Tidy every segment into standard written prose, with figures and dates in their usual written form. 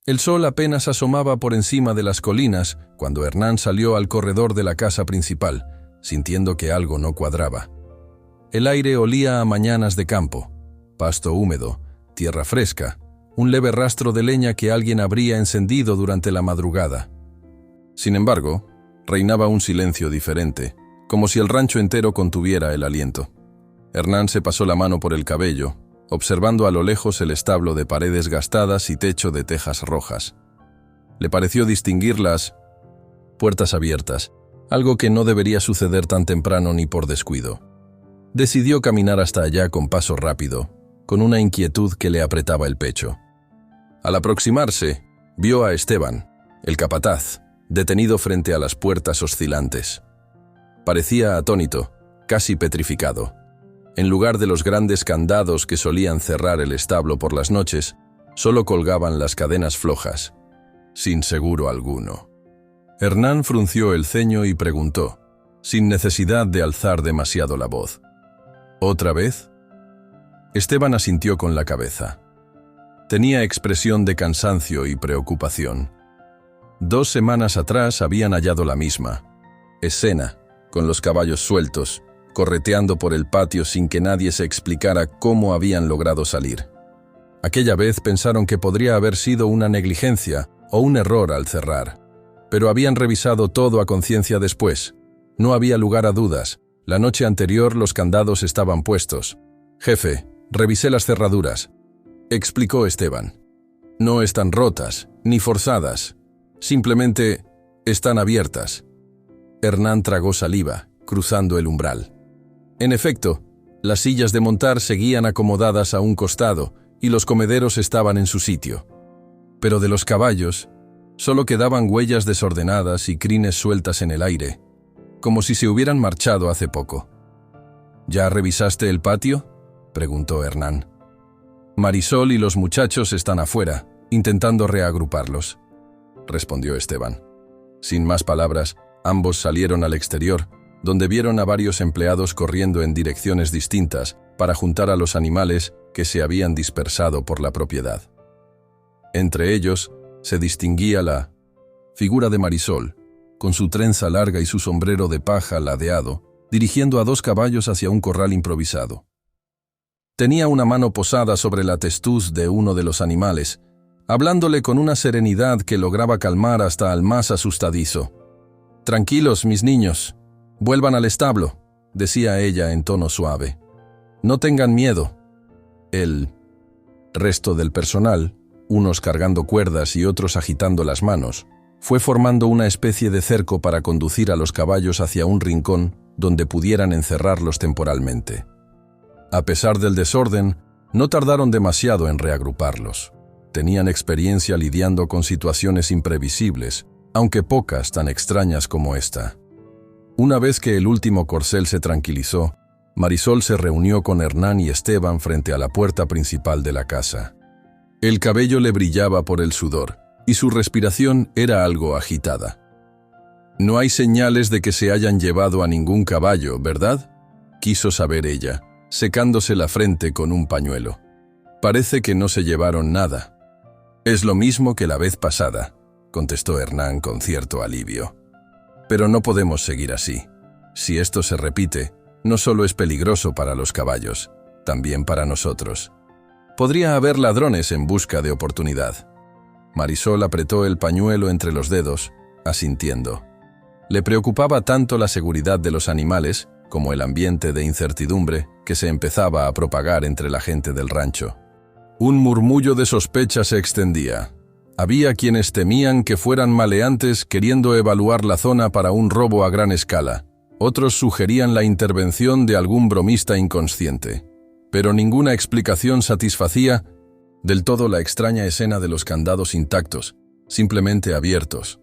El sol apenas asomaba por encima de las colinas cuando Hernán salió al corredor de la casa principal, sintiendo que algo no cuadraba. El aire olía a mañanas de campo, pasto húmedo, tierra fresca, un leve rastro de leña que alguien habría encendido durante la madrugada. Sin embargo, reinaba un silencio diferente, como si el rancho entero contuviera el aliento. Hernán se pasó la mano por el cabello, observando a lo lejos el establo de paredes gastadas y techo de tejas rojas. Le pareció distinguir las puertas abiertas, algo que no debería suceder tan temprano ni por descuido. Decidió caminar hasta allá con paso rápido, con una inquietud que le apretaba el pecho. Al aproximarse, vio a Esteban, el capataz, detenido frente a las puertas oscilantes. Parecía atónito, casi petrificado. En lugar de los grandes candados que solían cerrar el establo por las noches, solo colgaban las cadenas flojas, sin seguro alguno. Hernán frunció el ceño y preguntó, sin necesidad de alzar demasiado la voz: ¿Otra vez? Esteban asintió con la cabeza. Tenía expresión de cansancio y preocupación. 2 semanas atrás habían hallado la misma escena, con los caballos sueltos, correteando por el patio sin que nadie se explicara cómo habían logrado salir. Aquella vez pensaron que podría haber sido una negligencia o un error al cerrar, pero habían revisado todo a conciencia después. No había lugar a dudas. La noche anterior los candados estaban puestos. «Jefe, revisé las cerraduras», explicó Esteban. «No están rotas, ni forzadas. Simplemente están abiertas». Hernán tragó saliva, cruzando el umbral. En efecto, las sillas de montar seguían acomodadas a un costado y los comederos estaban en su sitio. Pero de los caballos, solo quedaban huellas desordenadas y crines sueltas en el aire, como si se hubieran marchado hace poco. «¿Ya revisaste el patio?», preguntó Hernán. «Marisol y los muchachos están afuera, intentando reagruparlos», respondió Esteban. Sin más palabras, ambos salieron al exterior, donde vieron a varios empleados corriendo en direcciones distintas para juntar a los animales que se habían dispersado por la propiedad. Entre ellos se distinguía la figura de Marisol, con su trenza larga y su sombrero de paja ladeado, dirigiendo a 2 caballos hacia un corral improvisado. Tenía una mano posada sobre la testuz de uno de los animales, hablándole con una serenidad que lograba calmar hasta al más asustadizo. «Tranquilos, mis niños, vuelvan al establo», decía ella en tono suave. «No tengan miedo». El resto del personal, unos cargando cuerdas y otros agitando las manos, fue formando una especie de cerco para conducir a los caballos hacia un rincón donde pudieran encerrarlos temporalmente. A pesar del desorden, no tardaron demasiado en reagruparlos. Tenían experiencia lidiando con situaciones imprevisibles, aunque pocas tan extrañas como esta. Una vez que el último corcel se tranquilizó, Marisol se reunió con Hernán y Esteban frente a la puerta principal de la casa. El cabello le brillaba por el sudor, y su respiración era algo agitada. «No hay señales de que se hayan llevado a ningún caballo, ¿verdad?», quiso saber ella, secándose la frente con un pañuelo. «Parece que no se llevaron nada». «Es lo mismo que la vez pasada», contestó Hernán con cierto alivio. «Pero no podemos seguir así. Si esto se repite, no solo es peligroso para los caballos, también para nosotros. Podría haber ladrones en busca de oportunidad». Marisol apretó el pañuelo entre los dedos, asintiendo. Le preocupaba tanto la seguridad de los animales como el ambiente de incertidumbre que se empezaba a propagar entre la gente del rancho. Un murmullo de sospecha se extendía. Había quienes temían que fueran maleantes queriendo evaluar la zona para un robo a gran escala. Otros sugerían la intervención de algún bromista inconsciente. Pero ninguna explicación satisfacía del todo la extraña escena de los candados intactos, simplemente abiertos.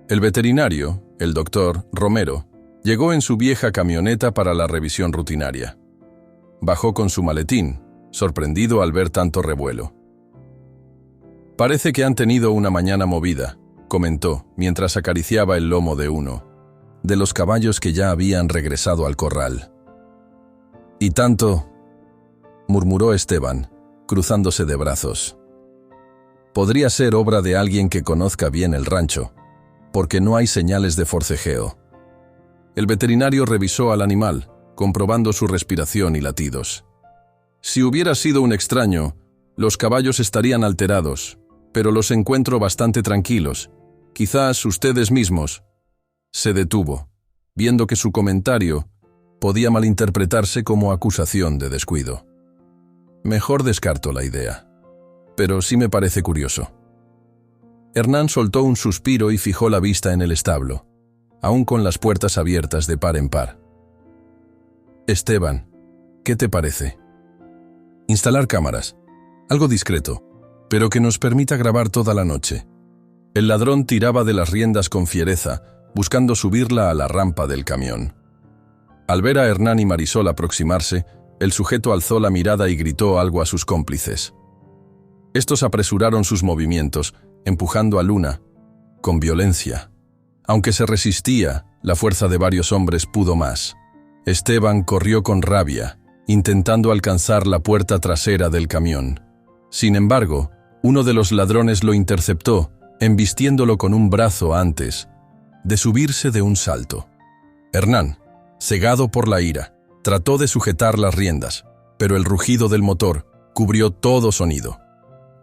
El veterinario, el doctor Romero, llegó en su vieja camioneta para la revisión rutinaria. Bajó con su maletín, sorprendido al ver tanto revuelo. «Parece que han tenido una mañana movida», comentó, mientras acariciaba el lomo de uno de los caballos que ya habían regresado al corral. «Y tanto», murmuró Esteban, cruzándose de brazos. Podría ser obra de alguien que conozca bien el rancho, porque no hay señales de forcejeo. El veterinario revisó al animal, comprobando su respiración y latidos. Si hubiera sido un extraño, los caballos estarían alterados, pero los encuentro bastante tranquilos. Quizás ustedes mismos. Se detuvo, viendo que su comentario podía malinterpretarse como acusación de descuido. Mejor descarto la idea, pero sí me parece curioso. Hernán soltó un suspiro y fijó la vista en el establo, aún con las puertas abiertas de par en par. Esteban, ¿qué te parece? Instalar cámaras, algo discreto, pero que nos permita grabar toda la noche. El ladrón tiraba de las riendas con fiereza, buscando subirla a la rampa del camión. Al ver a Hernán y Marisol aproximarse, el sujeto alzó la mirada y gritó algo a sus cómplices. Estos apresuraron sus movimientos, empujando a Luna, con violencia. Aunque se resistía, la fuerza de varios hombres pudo más. Esteban corrió con rabia, intentando alcanzar la puerta trasera del camión. Sin embargo, uno de los ladrones lo interceptó, embistiéndolo con un brazo antes de subirse de un salto. Hernán, cegado por la ira, trató de sujetar las riendas, pero el rugido del motor cubrió todo sonido.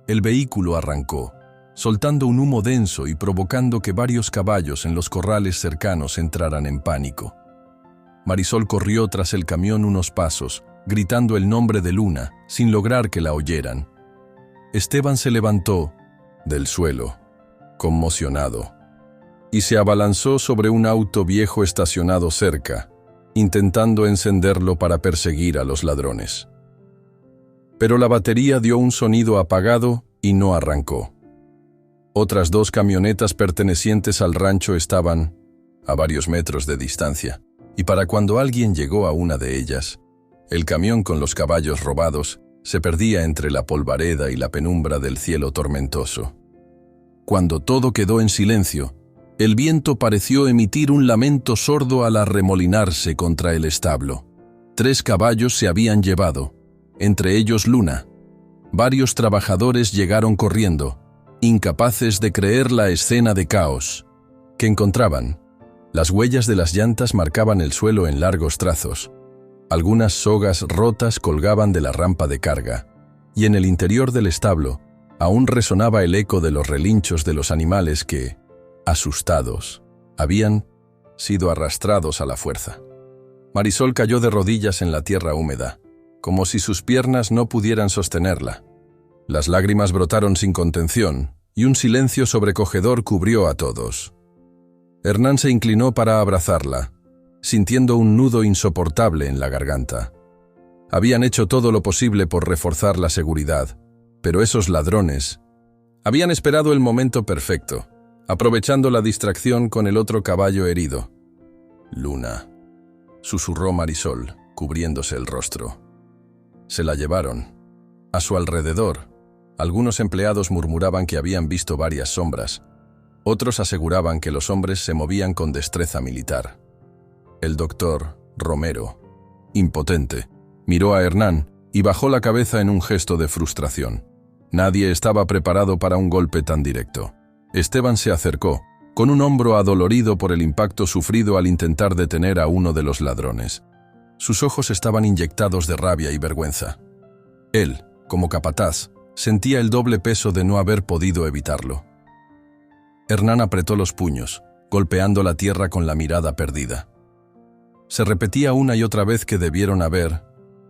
El vehículo arrancó, soltando un humo denso y provocando que varios caballos en los corrales cercanos entraran en pánico. Marisol corrió tras el camión unos pasos, gritando el nombre de Luna, sin lograr que la oyeran. Esteban se levantó del suelo, conmocionado, y se abalanzó sobre un auto viejo estacionado cerca, intentando encenderlo para perseguir a los ladrones. Pero la batería dio un sonido apagado y no arrancó. Otras dos camionetas pertenecientes al rancho estaban a varios metros de distancia, y para cuando alguien llegó a una de ellas, el camión con los caballos robados se perdía entre la polvareda y la penumbra del cielo tormentoso. Cuando todo quedó en silencio, el viento pareció emitir un lamento sordo al arremolinarse contra el establo. 3 caballos se habían llevado, entre ellos Luna. Varios trabajadores llegaron corriendo, incapaces de creer la escena de caos que encontraban. Las huellas de las llantas marcaban el suelo en largos trazos. Algunas sogas rotas colgaban de la rampa de carga, y en el interior del establo aún resonaba el eco de los relinchos de los animales que, asustados, habían sido arrastrados a la fuerza. Marisol cayó de rodillas en la tierra húmeda, como si sus piernas no pudieran sostenerla. Las lágrimas brotaron sin contención, y un silencio sobrecogedor cubrió a todos. Hernán se inclinó para abrazarla, sintiendo un nudo insoportable en la garganta. Habían hecho todo lo posible por reforzar la seguridad, pero esos ladrones habían esperado el momento perfecto, aprovechando la distracción con el otro caballo herido. Luna, susurró Marisol, cubriéndose el rostro. Se la llevaron. A su alrededor, algunos empleados murmuraban que habían visto varias sombras. Otros aseguraban que los hombres se movían con destreza militar. El doctor Romero, impotente, miró a Hernán y bajó la cabeza en un gesto de frustración. Nadie estaba preparado para un golpe tan directo. Esteban se acercó, con un hombro adolorido por el impacto sufrido al intentar detener a uno de los ladrones. Sus ojos estaban inyectados de rabia y vergüenza. Él, como capataz, sentía el doble peso de no haber podido evitarlo. Hernán apretó los puños, golpeando la tierra con la mirada perdida. Se repetía una y otra vez que debieron haber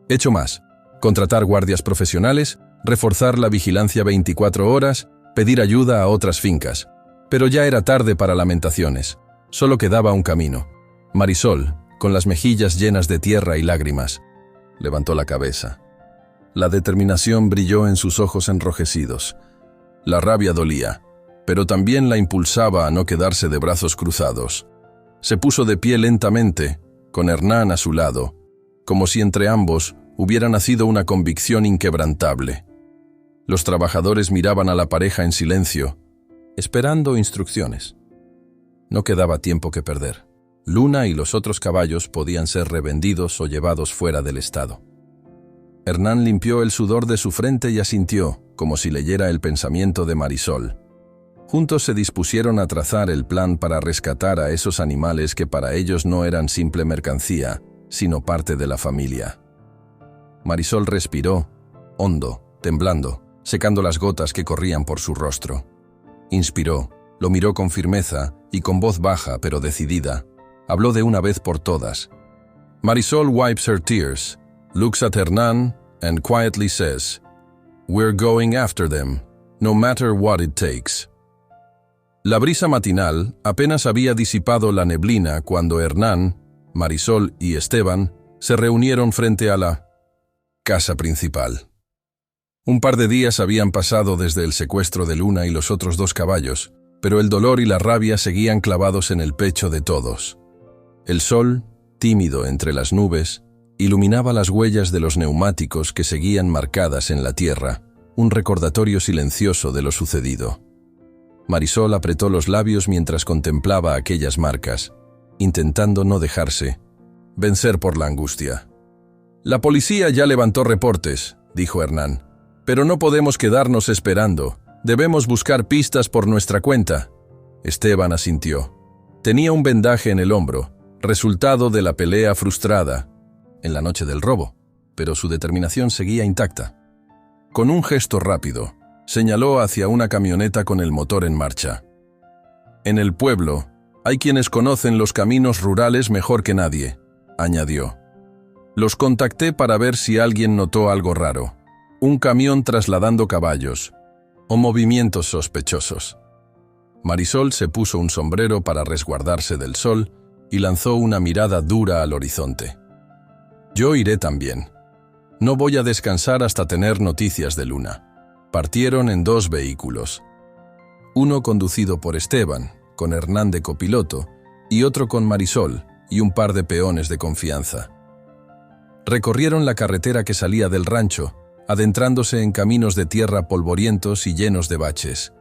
hecho más: contratar guardias profesionales, reforzar la vigilancia 24 horas, pedir ayuda a otras fincas. Pero ya era tarde para lamentaciones. Solo quedaba un camino. Marisol, con las mejillas llenas de tierra y lágrimas, levantó la cabeza. La determinación brilló en sus ojos enrojecidos. La rabia dolía, pero también la impulsaba a no quedarse de brazos cruzados. Se puso de pie lentamente, con Hernán a su lado, como si entre ambos hubiera nacido una convicción inquebrantable. Los trabajadores miraban a la pareja en silencio, esperando instrucciones. No quedaba tiempo que perder. Luna y los otros caballos podían ser revendidos o llevados fuera del estado. Hernán limpió el sudor de su frente y asintió, como si leyera el pensamiento de Marisol. Juntos se dispusieron a trazar el plan para rescatar a esos animales que para ellos no eran simple mercancía, sino parte de la familia. Marisol respiró, hondo, temblando, secando las gotas que corrían por su rostro. Inspiró, lo miró con firmeza y con voz baja pero decidida, habló de una vez por todas. Marisol wipes her tears, looks at Hernán and quietly says, "We're going after them, no matter what it takes." La brisa matinal apenas había disipado la neblina cuando Hernán, Marisol y Esteban se reunieron frente a la casa principal. Un par de días habían pasado desde el secuestro de Luna y los otros 2 caballos, pero el dolor y la rabia seguían clavados en el pecho de todos. El sol, tímido entre las nubes, iluminaba las huellas de los neumáticos que seguían marcadas en la tierra, un recordatorio silencioso de lo sucedido. Marisol apretó los labios mientras contemplaba aquellas marcas, intentando no dejarse vencer por la angustia. «La policía ya levantó reportes», dijo Hernán, «pero no podemos quedarnos esperando. Debemos buscar pistas por nuestra cuenta». Esteban asintió. Tenía un vendaje en el hombro, resultado de la pelea frustrada en la noche del robo, pero su determinación seguía intacta. Con un gesto rápido, señaló hacia una camioneta con el motor en marcha. «En el pueblo, hay quienes conocen los caminos rurales mejor que nadie», añadió. «Los contacté para ver si alguien notó algo raro, un camión trasladando caballos, o movimientos sospechosos». Marisol se puso un sombrero para resguardarse del sol y lanzó una mirada dura al horizonte. «Yo iré también. No voy a descansar hasta tener noticias de Luna». Partieron en 2 vehículos. Uno conducido por Esteban, con Hernán de copiloto, y otro con Marisol y un par de peones de confianza. Recorrieron la carretera que salía del rancho, adentrándose en caminos de tierra polvorientos y llenos de baches.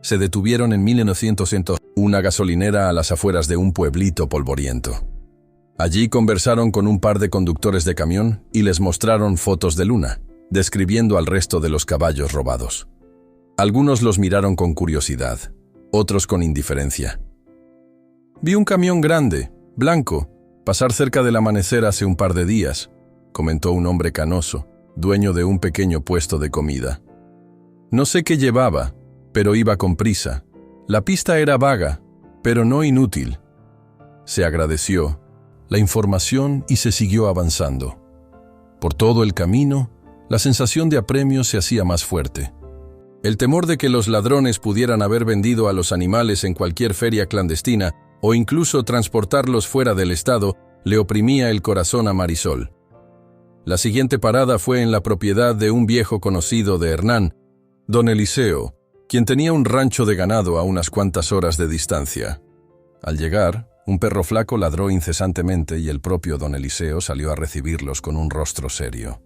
Se detuvieron en 1900 una gasolinera a las afueras de un pueblito polvoriento. Allí conversaron con un par de conductores de camión y les mostraron fotos de Luna, describiendo al resto de los caballos robados. Algunos los miraron con curiosidad, otros con indiferencia. «Vi un camión grande, blanco, pasar cerca del amanecer hace un par de días», comentó un hombre canoso, dueño de un pequeño puesto de comida. «No sé qué llevaba, pero iba con prisa. La pista era vaga, pero no inútil». Se agradeció la información y se siguió avanzando. Por todo el camino, la sensación de apremio se hacía más fuerte. El temor de que los ladrones pudieran haber vendido a los animales en cualquier feria clandestina o incluso transportarlos fuera del estado le oprimía el corazón a Marisol. La siguiente parada fue en la propiedad de un viejo conocido de Hernán, don Eliseo, quien tenía un rancho de ganado a unas cuantas horas de distancia. Al llegar, un perro flaco ladró incesantemente y el propio don Eliseo salió a recibirlos con un rostro serio.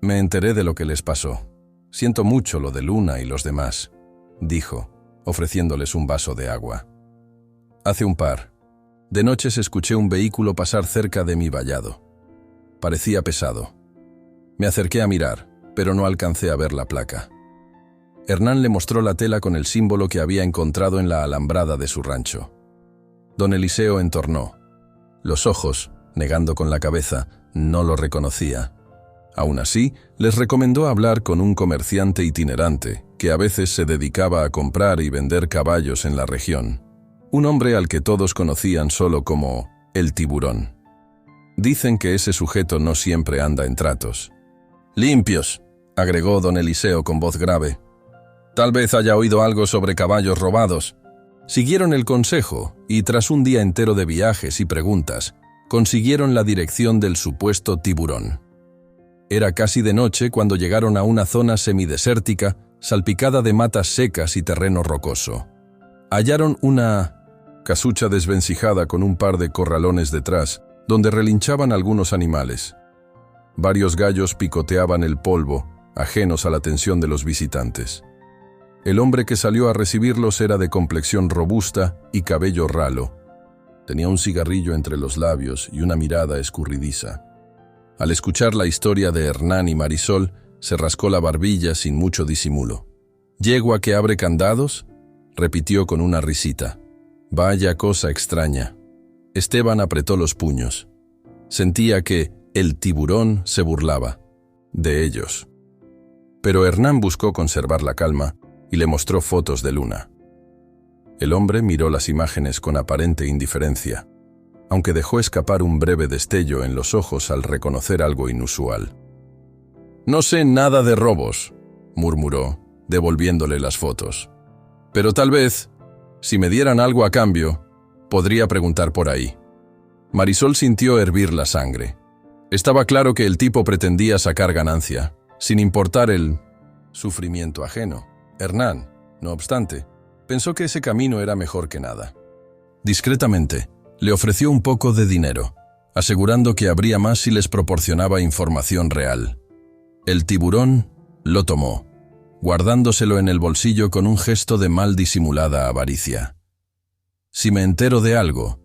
«Me enteré de lo que les pasó. Siento mucho lo de Luna y los demás», dijo, ofreciéndoles un vaso de agua. «Hace un par de noches escuché un vehículo pasar cerca de mi vallado. Parecía pesado. Me acerqué a mirar, pero no alcancé a ver la placa». Hernán le mostró la tela con el símbolo que había encontrado en la alambrada de su rancho. Don Eliseo entornó los ojos, negando con la cabeza, no lo reconocía. Aún así, les recomendó hablar con un comerciante itinerante que a veces se dedicaba a comprar y vender caballos en la región. Un hombre al que todos conocían solo como el Tiburón. Dicen que ese sujeto no siempre anda en tratos. «Limpios», agregó don Eliseo con voz grave. «Tal vez haya oído algo sobre caballos robados». Siguieron el consejo y tras un día entero de viajes y preguntas, consiguieron la dirección del supuesto Tiburón. Era casi de noche cuando llegaron a una zona semidesértica, salpicada de matas secas y terreno rocoso. Hallaron una casucha desvencijada con un par de corralones detrás, donde relinchaban algunos animales. Varios gallos picoteaban el polvo, ajenos a la atención de los visitantes. El hombre que salió a recibirlos era de complexión robusta y cabello ralo. Tenía un cigarrillo entre los labios y una mirada escurridiza. Al escuchar la historia de Hernán y Marisol, se rascó la barbilla sin mucho disimulo. «¿Yegua que abre candados?», repitió con una risita. «Vaya cosa extraña». Esteban apretó los puños. Sentía que el tiburón se burlaba de ellos. Pero Hernán buscó conservar la calma y le mostró fotos de Luna. El hombre miró las imágenes con aparente indiferencia, aunque dejó escapar un breve destello en los ojos al reconocer algo inusual. «No sé nada de robos», murmuró, devolviéndole las fotos. «Pero tal vez, si me dieran algo a cambio, podría preguntar por ahí». Marisol sintió hervir la sangre. Estaba claro que el tipo pretendía sacar ganancia, sin importar el sufrimiento ajeno. Hernán, no obstante, pensó que ese camino era mejor que nada. Discretamente, le ofreció un poco de dinero, asegurando que habría más si les proporcionaba información real. El tiburón lo tomó, guardándoselo en el bolsillo con un gesto de mal disimulada avaricia. «Si me entero de algo,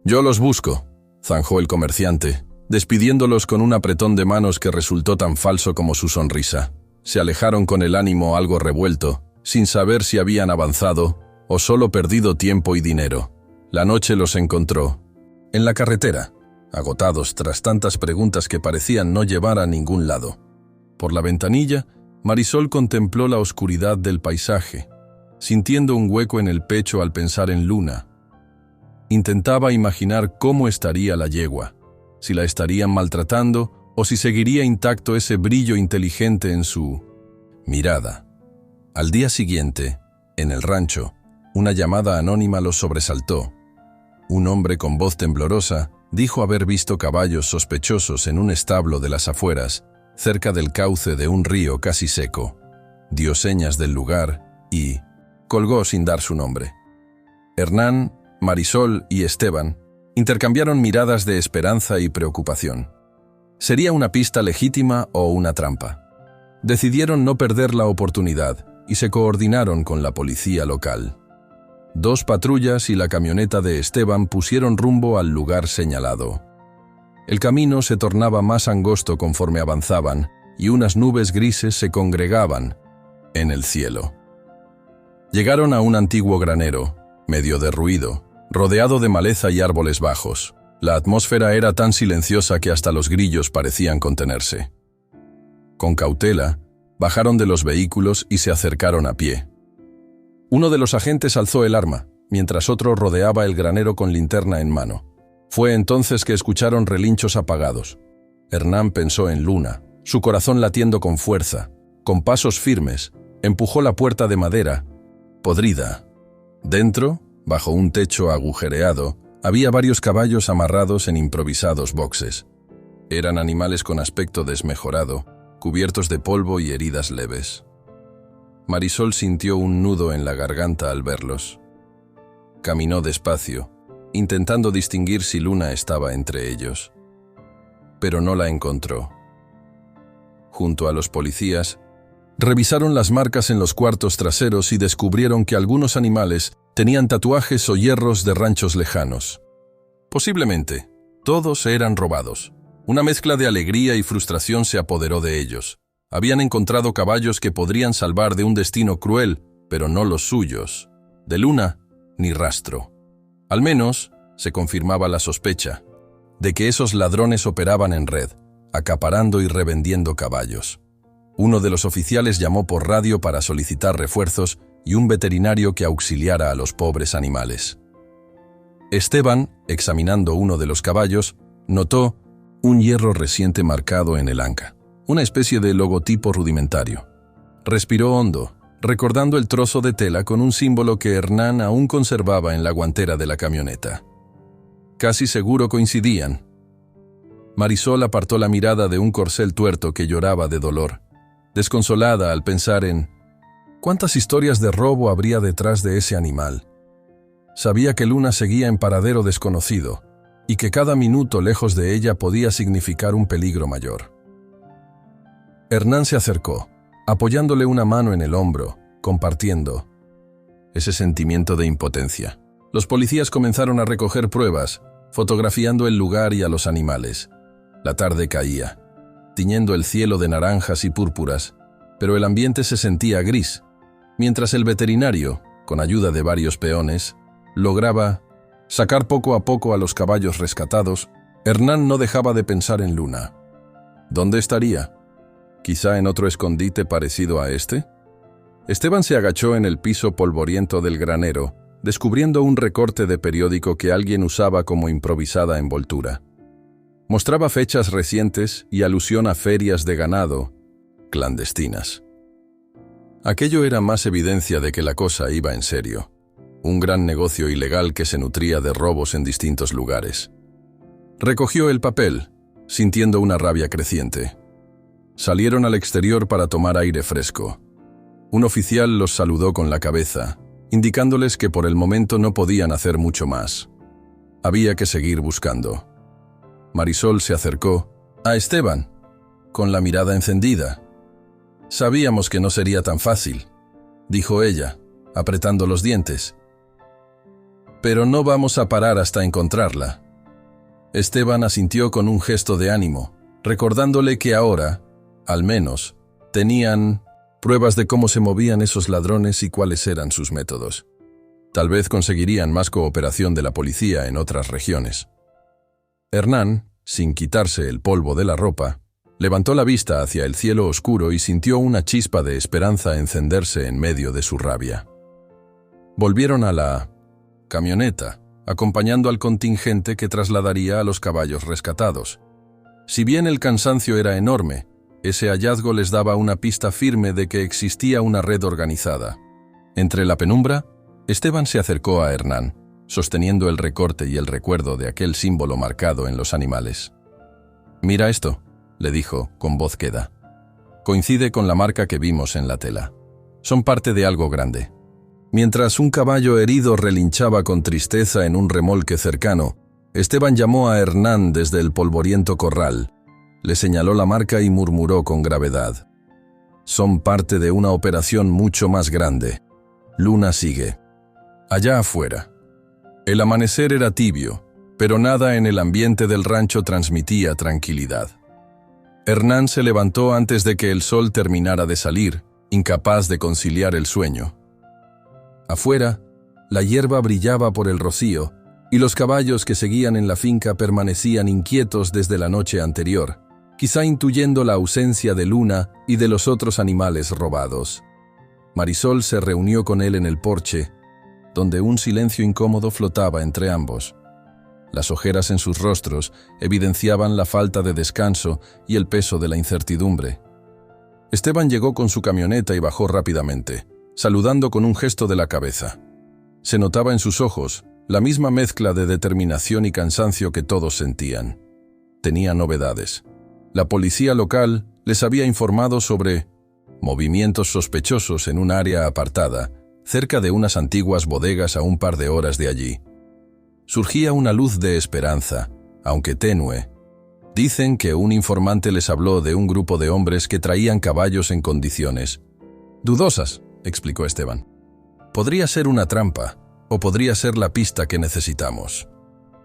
yo los busco», zanjó el comerciante, despidiéndolos con un apretón de manos que resultó tan falso como su sonrisa. Se alejaron con el ánimo algo revuelto, sin saber si habían avanzado o solo perdido tiempo y dinero. La noche los encontró en la carretera, agotados tras tantas preguntas que parecían no llevar a ningún lado. Por la ventanilla, Marisol contempló la oscuridad del paisaje, sintiendo un hueco en el pecho al pensar en Luna. Intentaba imaginar cómo estaría la yegua, si la estarían maltratando o si seguiría intacto ese brillo inteligente en su mirada. Al día siguiente, en el rancho, una llamada anónima los sobresaltó. Un hombre con voz temblorosa dijo haber visto caballos sospechosos en un establo de las afueras, cerca del cauce de un río casi seco. Dio señas del lugar y colgó sin dar su nombre. Hernán, Marisol y Esteban intercambiaron miradas de esperanza y preocupación. ¿Sería una pista legítima o una trampa? Decidieron no perder la oportunidad y se coordinaron con la policía local. 2 patrullas y la camioneta de Esteban pusieron rumbo al lugar señalado. El camino se tornaba más angosto conforme avanzaban y unas nubes grises se congregaban en el cielo. Llegaron a un antiguo granero, medio derruido, rodeado de maleza y árboles bajos. La atmósfera era tan silenciosa que hasta los grillos parecían contenerse. Con cautela, bajaron de los vehículos y se acercaron a pie. Uno de los agentes alzó el arma, mientras otro rodeaba el granero con linterna en mano. Fue entonces que escucharon relinchos apagados. Hernán pensó en Luna, su corazón latiendo con fuerza. Con pasos firmes, empujó la puerta de madera, podrida. Dentro, bajo un techo agujereado, había varios caballos amarrados en improvisados boxes. Eran animales con aspecto desmejorado, cubiertos de polvo y heridas leves. Marisol sintió un nudo en la garganta al verlos. Caminó despacio, intentando distinguir si Luna estaba entre ellos. Pero no la encontró. Junto a los policías, revisaron las marcas en los cuartos traseros y descubrieron que algunos animales tenían tatuajes o hierros de ranchos lejanos. Posiblemente, todos eran robados. Una mezcla de alegría y frustración se apoderó de ellos. Habían encontrado caballos que podrían salvar de un destino cruel, pero no los suyos. De Luna, ni rastro. Al menos, se confirmaba la sospecha de que esos ladrones operaban en red, acaparando y revendiendo caballos. Uno de los oficiales llamó por radio para solicitar refuerzos y un veterinario que auxiliara a los pobres animales. Esteban, examinando uno de los caballos, notó un hierro reciente marcado en el anca, una especie de logotipo rudimentario. Respiró hondo, recordando el trozo de tela con un símbolo que Hernán aún conservaba en la guantera de la camioneta. Casi seguro coincidían. Marisol apartó la mirada de un corcel tuerto que lloraba de dolor, desconsolada al pensar en cuántas historias de robo habría detrás de ese animal. Sabía que Luna seguía en paradero desconocido y que cada minuto lejos de ella podía significar un peligro mayor. Hernán se acercó, apoyándole una mano en el hombro, compartiendo ese sentimiento de impotencia. Los policías comenzaron a recoger pruebas, fotografiando el lugar y a los animales. La tarde caía. tiñendo el cielo de naranjas y púrpuras, pero el ambiente se sentía gris, mientras el veterinario, con ayuda de varios peones, lograba sacar poco a poco a los caballos rescatados. Hernán no dejaba de pensar en Luna. ¿Dónde estaría? ¿Quizá en otro escondite parecido a este? Esteban se agachó en el piso polvoriento del granero, descubriendo un recorte de periódico que alguien usaba como improvisada envoltura. Mostraba fechas recientes y alusión a ferias de ganado clandestinas. Aquello era más evidencia de que la cosa iba en serio. Un gran negocio ilegal que se nutría de robos en distintos lugares. Recogió el papel, sintiendo una rabia creciente. Salieron al exterior para tomar aire fresco. Un oficial los saludó con la cabeza, indicándoles que por el momento no podían hacer mucho más. Había que seguir buscando. Marisol se acercó a Esteban, con la mirada encendida. «Sabíamos que no sería tan fácil», dijo ella, apretando los dientes. «Pero no vamos a parar hasta encontrarla». Esteban asintió con un gesto de ánimo, recordándole que ahora, al menos, tenían pruebas de cómo se movían esos ladrones y cuáles eran sus métodos. Tal vez conseguirían más cooperación de la policía en otras regiones. Hernán, sin quitarse el polvo de la ropa, levantó la vista hacia el cielo oscuro y sintió una chispa de esperanza encenderse en medio de su rabia. Volvieron a la camioneta, acompañando al contingente que trasladaría a los caballos rescatados. Si bien el cansancio era enorme, ese hallazgo les daba una pista firme de que existía una red organizada. Entre la penumbra, Esteban se acercó a Hernán, sosteniendo el recorte y el recuerdo de aquel símbolo marcado en los animales. «Mira esto», le dijo, con voz queda. «Coincide con la marca que vimos en la tela. Son parte de algo grande». Mientras un caballo herido relinchaba con tristeza en un remolque cercano, Esteban llamó a Hernán desde el polvoriento corral. Le señaló la marca y murmuró con gravedad. «Son parte de una operación mucho más grande. Luna sigue. Allá afuera». El amanecer era tibio, pero nada en el ambiente del rancho transmitía tranquilidad. Hernán se levantó antes de que el sol terminara de salir, incapaz de conciliar el sueño. Afuera, la hierba brillaba por el rocío, y los caballos que seguían en la finca permanecían inquietos desde la noche anterior, quizá intuyendo la ausencia de Luna y de los otros animales robados. Marisol se reunió con él en el porche, donde un silencio incómodo flotaba entre ambos. Las ojeras en sus rostros evidenciaban la falta de descanso y el peso de la incertidumbre. Esteban llegó con su camioneta y bajó rápidamente, saludando con un gesto de la cabeza. Se notaba en sus ojos la misma mezcla de determinación y cansancio que todos sentían. Tenía novedades. La policía local les había informado sobre movimientos sospechosos en un área apartada, cerca de unas antiguas bodegas a un par de horas de allí. Surgía una luz de esperanza, aunque tenue. Dicen que un informante les habló de un grupo de hombres que traían caballos en condiciones dudosas, explicó Esteban. Podría ser una trampa, o podría ser la pista que necesitamos.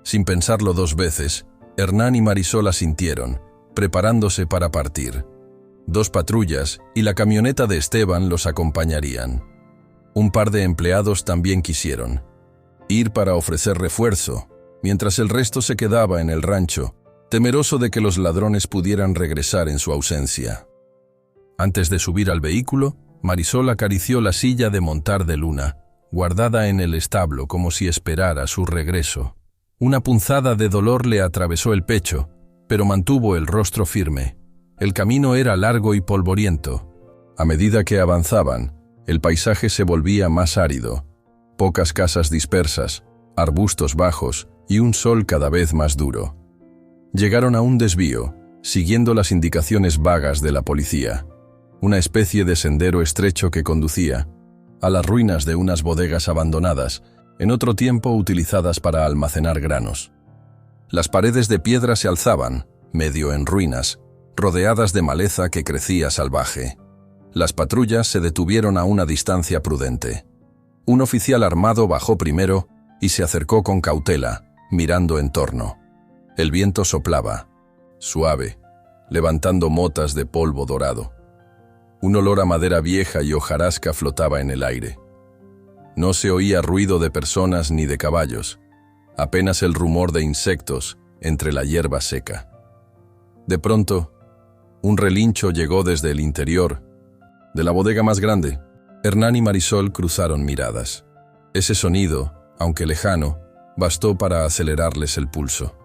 Sin pensarlo dos veces, Hernán y Marisol asintieron, preparándose para partir. 2 patrullas y la camioneta de Esteban los acompañarían. Un par de empleados también quisieron ir para ofrecer refuerzo, mientras el resto se quedaba en el rancho, temeroso de que los ladrones pudieran regresar en su ausencia. Antes de subir al vehículo, Marisol acarició la silla de montar de Luna, guardada en el establo como si esperara su regreso. Una punzada de dolor le atravesó el pecho, pero mantuvo el rostro firme. El camino era largo y polvoriento. A medida que avanzaban, el paisaje se volvía más árido. Pocas casas dispersas, arbustos bajos y un sol cada vez más duro. Llegaron a un desvío, siguiendo las indicaciones vagas de la policía. Una especie de sendero estrecho que conducía a las ruinas de unas bodegas abandonadas, en otro tiempo utilizadas para almacenar granos. Las paredes de piedra se alzaban, medio en ruinas, rodeadas de maleza que crecía salvaje. Las patrullas se detuvieron a una distancia prudente. Un oficial armado bajó primero y se acercó con cautela, mirando en torno. El viento soplaba, suave, levantando motas de polvo dorado. Un olor a madera vieja y hojarasca flotaba en el aire. No se oía ruido de personas ni de caballos, apenas el rumor de insectos entre la hierba seca. De pronto, un relincho llegó desde el interior de la bodega más grande. Hernán y Marisol cruzaron miradas. Ese sonido, aunque lejano, bastó para acelerarles el pulso.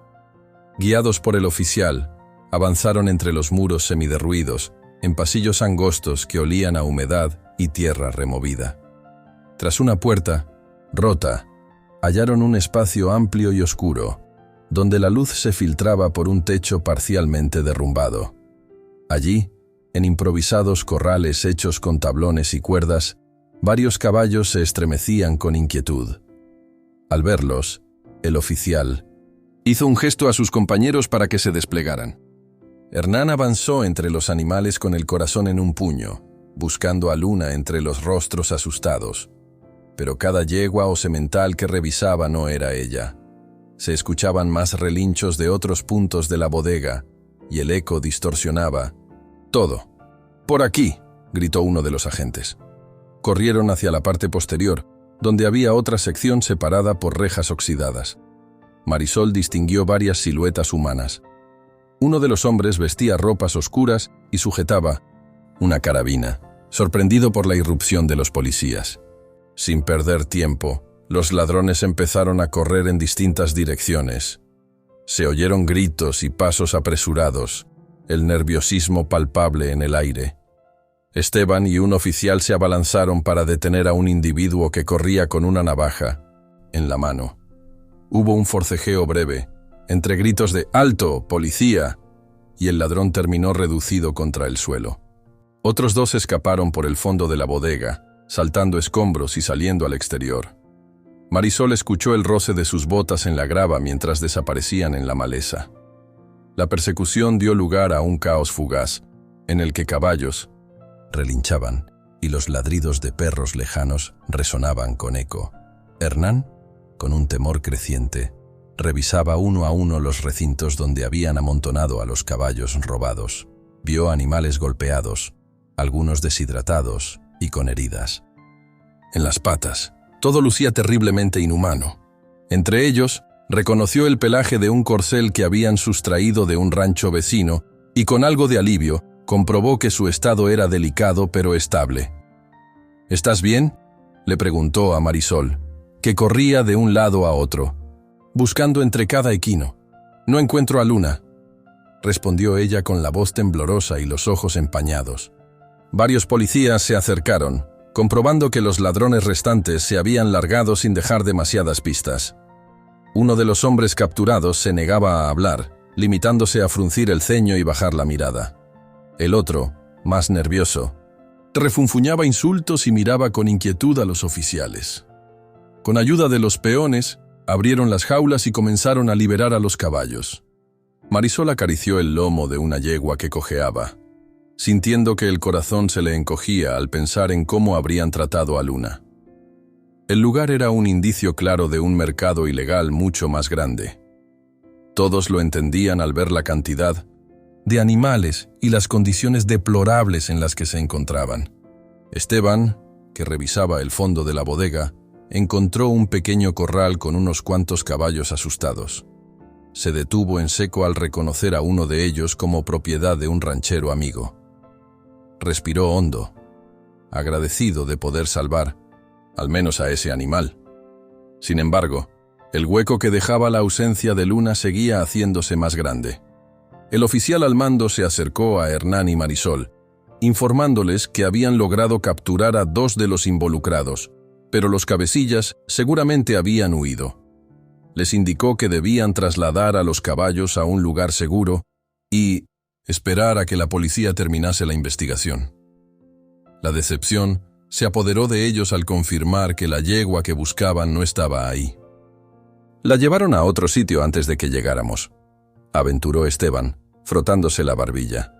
Guiados por el oficial, avanzaron entre los muros semiderruidos, en pasillos angostos que olían a humedad y tierra removida. Tras una puerta, rota, hallaron un espacio amplio y oscuro, donde la luz se filtraba por un techo parcialmente derrumbado. Allí, en improvisados corrales hechos con tablones y cuerdas, varios caballos se estremecían con inquietud. Al verlos, el oficial hizo un gesto a sus compañeros para que se desplegaran. Hernán avanzó entre los animales con el corazón en un puño, buscando a Luna entre los rostros asustados. Pero cada yegua o semental que revisaba no era ella. Se escuchaban más relinchos de otros puntos de la bodega, y el eco distorsionaba todo. «¡Por aquí!», gritó uno de los agentes. Corrieron hacia la parte posterior, donde había otra sección separada por rejas oxidadas. Marisol distinguió varias siluetas humanas. Uno de los hombres vestía ropas oscuras y sujetaba una carabina, sorprendido por la irrupción de los policías. Sin perder tiempo, los ladrones empezaron a correr en distintas direcciones. Se oyeron gritos y pasos apresurados, el nerviosismo palpable en el aire. Esteban y un oficial se abalanzaron para detener a un individuo que corría con una navaja en la mano. Hubo un forcejeo breve, entre gritos de «¡Alto, policía!», y el ladrón terminó reducido contra el suelo. Otros dos escaparon por el fondo de la bodega, saltando escombros y saliendo al exterior. Marisol escuchó el roce de sus botas en la grava mientras desaparecían en la maleza. La persecución dio lugar a un caos fugaz, en el que caballos relinchaban y los ladridos de perros lejanos resonaban con eco. Hernán, con un temor creciente, revisaba uno a uno los recintos donde habían amontonado a los caballos robados. Vio animales golpeados, algunos deshidratados y con heridas. En las patas, todo lucía terriblemente inhumano. Entre ellos, reconoció el pelaje de un corcel que habían sustraído de un rancho vecino y con algo de alivio comprobó que su estado era delicado pero estable. «¿Estás bien?», le preguntó a Marisol, que corría de un lado a otro, buscando entre cada equino. «No encuentro a Luna», respondió ella con la voz temblorosa y los ojos empañados. Varios policías se acercaron, comprobando que los ladrones restantes se habían largado sin dejar demasiadas pistas. Uno de los hombres capturados se negaba a hablar, limitándose a fruncir el ceño y bajar la mirada. El otro, más nervioso, refunfuñaba insultos y miraba con inquietud a los oficiales. Con ayuda de los peones, abrieron las jaulas y comenzaron a liberar a los caballos. Marisol acarició el lomo de una yegua que cojeaba, sintiendo que el corazón se le encogía al pensar en cómo habrían tratado a Luna. El lugar era un indicio claro de un mercado ilegal mucho más grande. Todos lo entendían al ver la cantidad de animales y las condiciones deplorables en las que se encontraban. Esteban, que revisaba el fondo de la bodega, encontró un pequeño corral con unos cuantos caballos asustados. Se detuvo en seco al reconocer a uno de ellos como propiedad de un ranchero amigo. Respiró hondo, agradecido de poder salvar, al menos a ese animal. Sin embargo, el hueco que dejaba la ausencia de Luna seguía haciéndose más grande. El oficial al mando se acercó a Hernán y Marisol, informándoles que habían logrado capturar a 2 de los involucrados, pero los cabecillas seguramente habían huido. Les indicó que debían trasladar a los caballos a un lugar seguro y esperar a que la policía terminase la investigación. La decepción se apoderó de ellos al confirmar que la yegua que buscaban no estaba ahí. «La llevaron a otro sitio antes de que llegáramos», aventuró Esteban, frotándose la barbilla.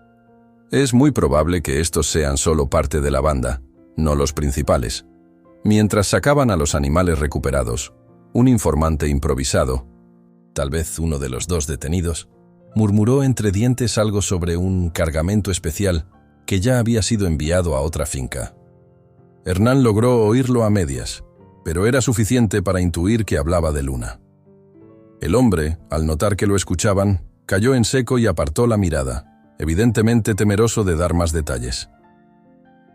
«Es muy probable que estos sean solo parte de la banda, no los principales». Mientras sacaban a los animales recuperados, un informante improvisado, tal vez uno de los 2 detenidos, murmuró entre dientes algo sobre un cargamento especial que ya había sido enviado a otra finca. Hernán logró oírlo a medias, pero era suficiente para intuir que hablaba de Luna. El hombre, al notar que lo escuchaban, cayó en seco y apartó la mirada, evidentemente temeroso de dar más detalles.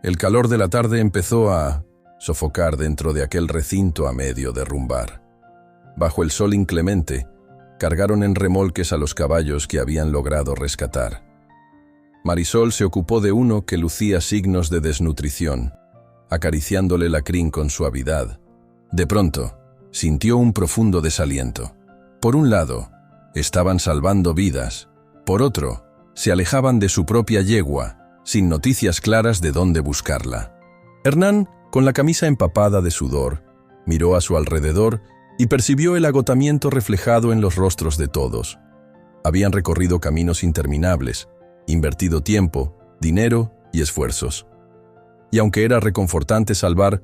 El calor de la tarde empezó a sofocar dentro de aquel recinto a medio derrumbar. Bajo el sol inclemente, cargaron en remolques a los caballos que habían logrado rescatar. Marisol se ocupó de uno que lucía signos de desnutrición, acariciándole la crin con suavidad. De pronto, sintió un profundo desaliento. Por un lado, estaban salvando vidas. Por otro, se alejaban de su propia yegua, sin noticias claras de dónde buscarla. Hernán, con la camisa empapada de sudor, miró a su alrededor y percibió el agotamiento reflejado en los rostros de todos. Habían recorrido caminos interminables, invertido tiempo, dinero y esfuerzos. Y aunque era reconfortante salvar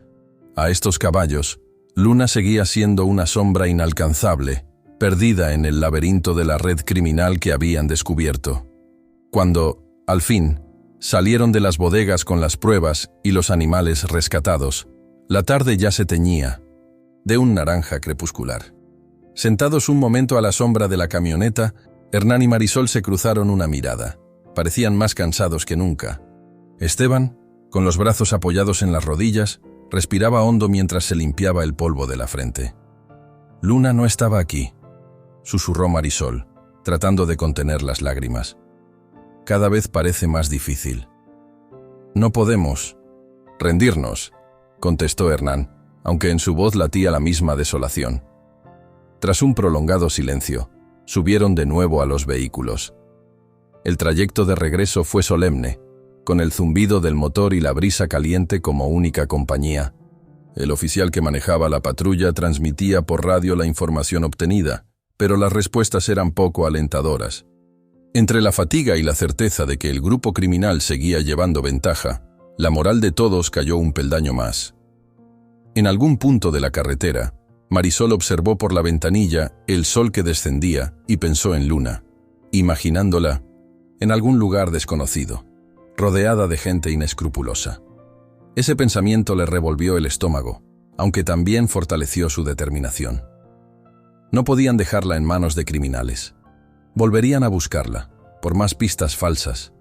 a estos caballos, Luna seguía siendo una sombra inalcanzable, perdida en el laberinto de la red criminal que habían descubierto. Cuando, al fin, salieron de las bodegas con las pruebas y los animales rescatados, la tarde ya se teñía de un naranja crepuscular. Sentados un momento a la sombra de la camioneta, Hernán y Marisol se cruzaron una mirada. Parecían más cansados que nunca. Esteban, con los brazos apoyados en las rodillas, respiraba hondo mientras se limpiaba el polvo de la frente. «Luna no estaba aquí», susurró Marisol, tratando de contener las lágrimas. «Cada vez parece más difícil». «No podemos rendirnos», contestó Hernán, aunque en su voz latía la misma desolación. Tras un prolongado silencio, subieron de nuevo a los vehículos. El trayecto de regreso fue solemne, con el zumbido del motor y la brisa caliente como única compañía. El oficial que manejaba la patrulla transmitía por radio la información obtenida, pero las respuestas eran poco alentadoras. Entre la fatiga y la certeza de que el grupo criminal seguía llevando ventaja, la moral de todos cayó un peldaño más. En algún punto de la carretera, Marisol observó por la ventanilla el sol que descendía y pensó en Luna, imaginándola en algún lugar desconocido, rodeada de gente inescrupulosa. Ese pensamiento le revolvió el estómago, aunque también fortaleció su determinación. No podían dejarla en manos de criminales. Volverían a buscarla, por más pistas falsas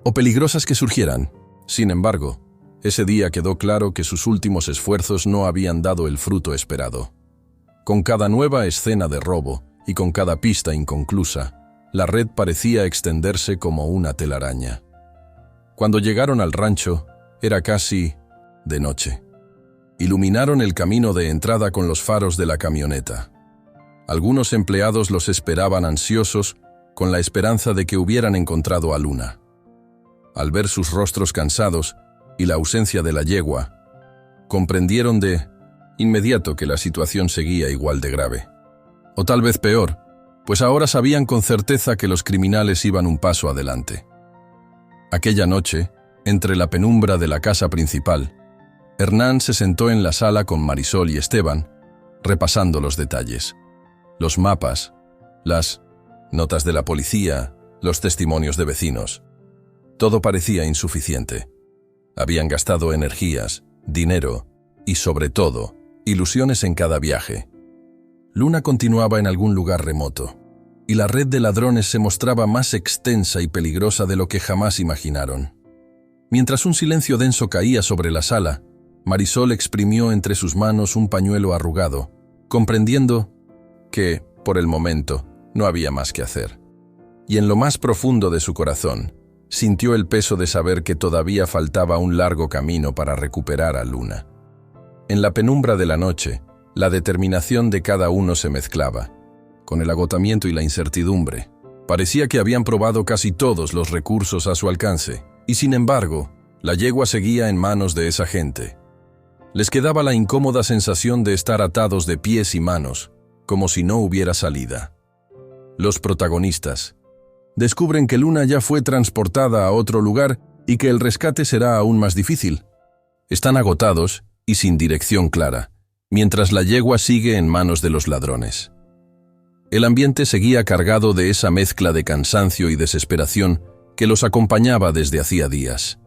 o peligrosas que surgieran. Sin embargo, ese día quedó claro que sus últimos esfuerzos no habían dado el fruto esperado. Con cada nueva escena de robo y con cada pista inconclusa, la red parecía extenderse como una telaraña. Cuando llegaron al rancho, era casi de noche. Iluminaron el camino de entrada con los faros de la camioneta. Algunos empleados los esperaban ansiosos, con la esperanza de que hubieran encontrado a Luna. Al ver sus rostros cansados y la ausencia de la yegua, comprendieron de inmediato que la situación seguía igual de grave. O tal vez peor, pues ahora sabían con certeza que los criminales iban un paso adelante. Aquella noche, entre la penumbra de la casa principal, Hernán se sentó en la sala con Marisol y Esteban, repasando los detalles. Los mapas, las notas de la policía, los testimonios de vecinos. Todo parecía insuficiente. Habían gastado energías, dinero y, sobre todo, ilusiones en cada viaje. Luna continuaba en algún lugar remoto, y la red de ladrones se mostraba más extensa y peligrosa de lo que jamás imaginaron. Mientras un silencio denso caía sobre la sala, Marisol exprimió entre sus manos un pañuelo arrugado, comprendiendo que, por el momento, no había más que hacer. Y en lo más profundo de su corazón, sintió el peso de saber que todavía faltaba un largo camino para recuperar a Luna. En la penumbra de la noche, la determinación de cada uno se mezclaba. Con el agotamiento y la incertidumbre, parecía que habían probado casi todos los recursos a su alcance, y sin embargo, la yegua seguía en manos de esa gente. Les quedaba la incómoda sensación de estar atados de pies y manos, como si no hubiera salida. Los protagonistas descubren que Luna ya fue transportada a otro lugar y que el rescate será aún más difícil. Están agotados y sin dirección clara, mientras la yegua sigue en manos de los ladrones. El ambiente seguía cargado de esa mezcla de cansancio y desesperación que los acompañaba desde hacía días.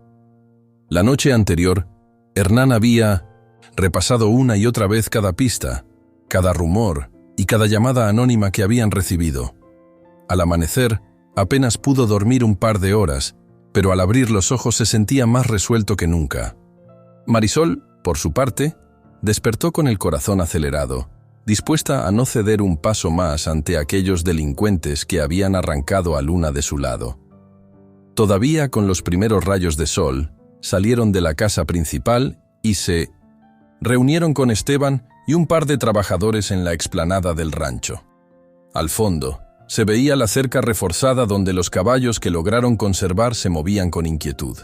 La noche anterior, Hernán había repasado una y otra vez cada pista, cada rumor y cada llamada anónima que habían recibido. Al amanecer, apenas pudo dormir un par de horas, pero al abrir los ojos se sentía más resuelto que nunca. Marisol, por su parte, despertó con el corazón acelerado, dispuesta a no ceder un paso más ante aquellos delincuentes que habían arrancado a Luna de su lado. Todavía con los primeros rayos de sol, salieron de la casa principal y se reunieron con Esteban y un par de trabajadores en la explanada del rancho. Al fondo, se veía la cerca reforzada donde los caballos que lograron conservar se movían con inquietud.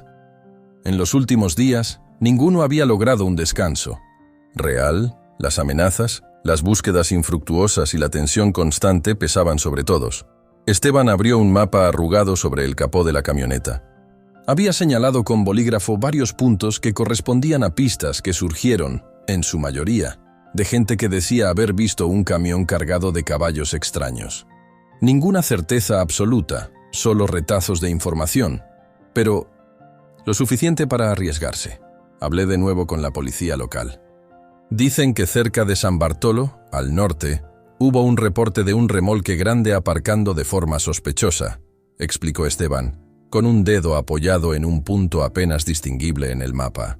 En los últimos días, ninguno había logrado un descanso real. Las amenazas, las búsquedas infructuosas y la tensión constante pesaban sobre todos. Esteban abrió un mapa arrugado sobre el capó de la camioneta. Había señalado con bolígrafo varios puntos que correspondían a pistas que surgieron, en su mayoría, de gente que decía haber visto un camión cargado de caballos extraños. Ninguna certeza absoluta, solo retazos de información, pero lo suficiente para arriesgarse. Hablé de nuevo con la policía local. Dicen que cerca de San Bartolo, al norte, hubo un reporte de un remolque grande aparcando de forma sospechosa, explicó Esteban, con un dedo apoyado en un punto apenas distinguible en el mapa.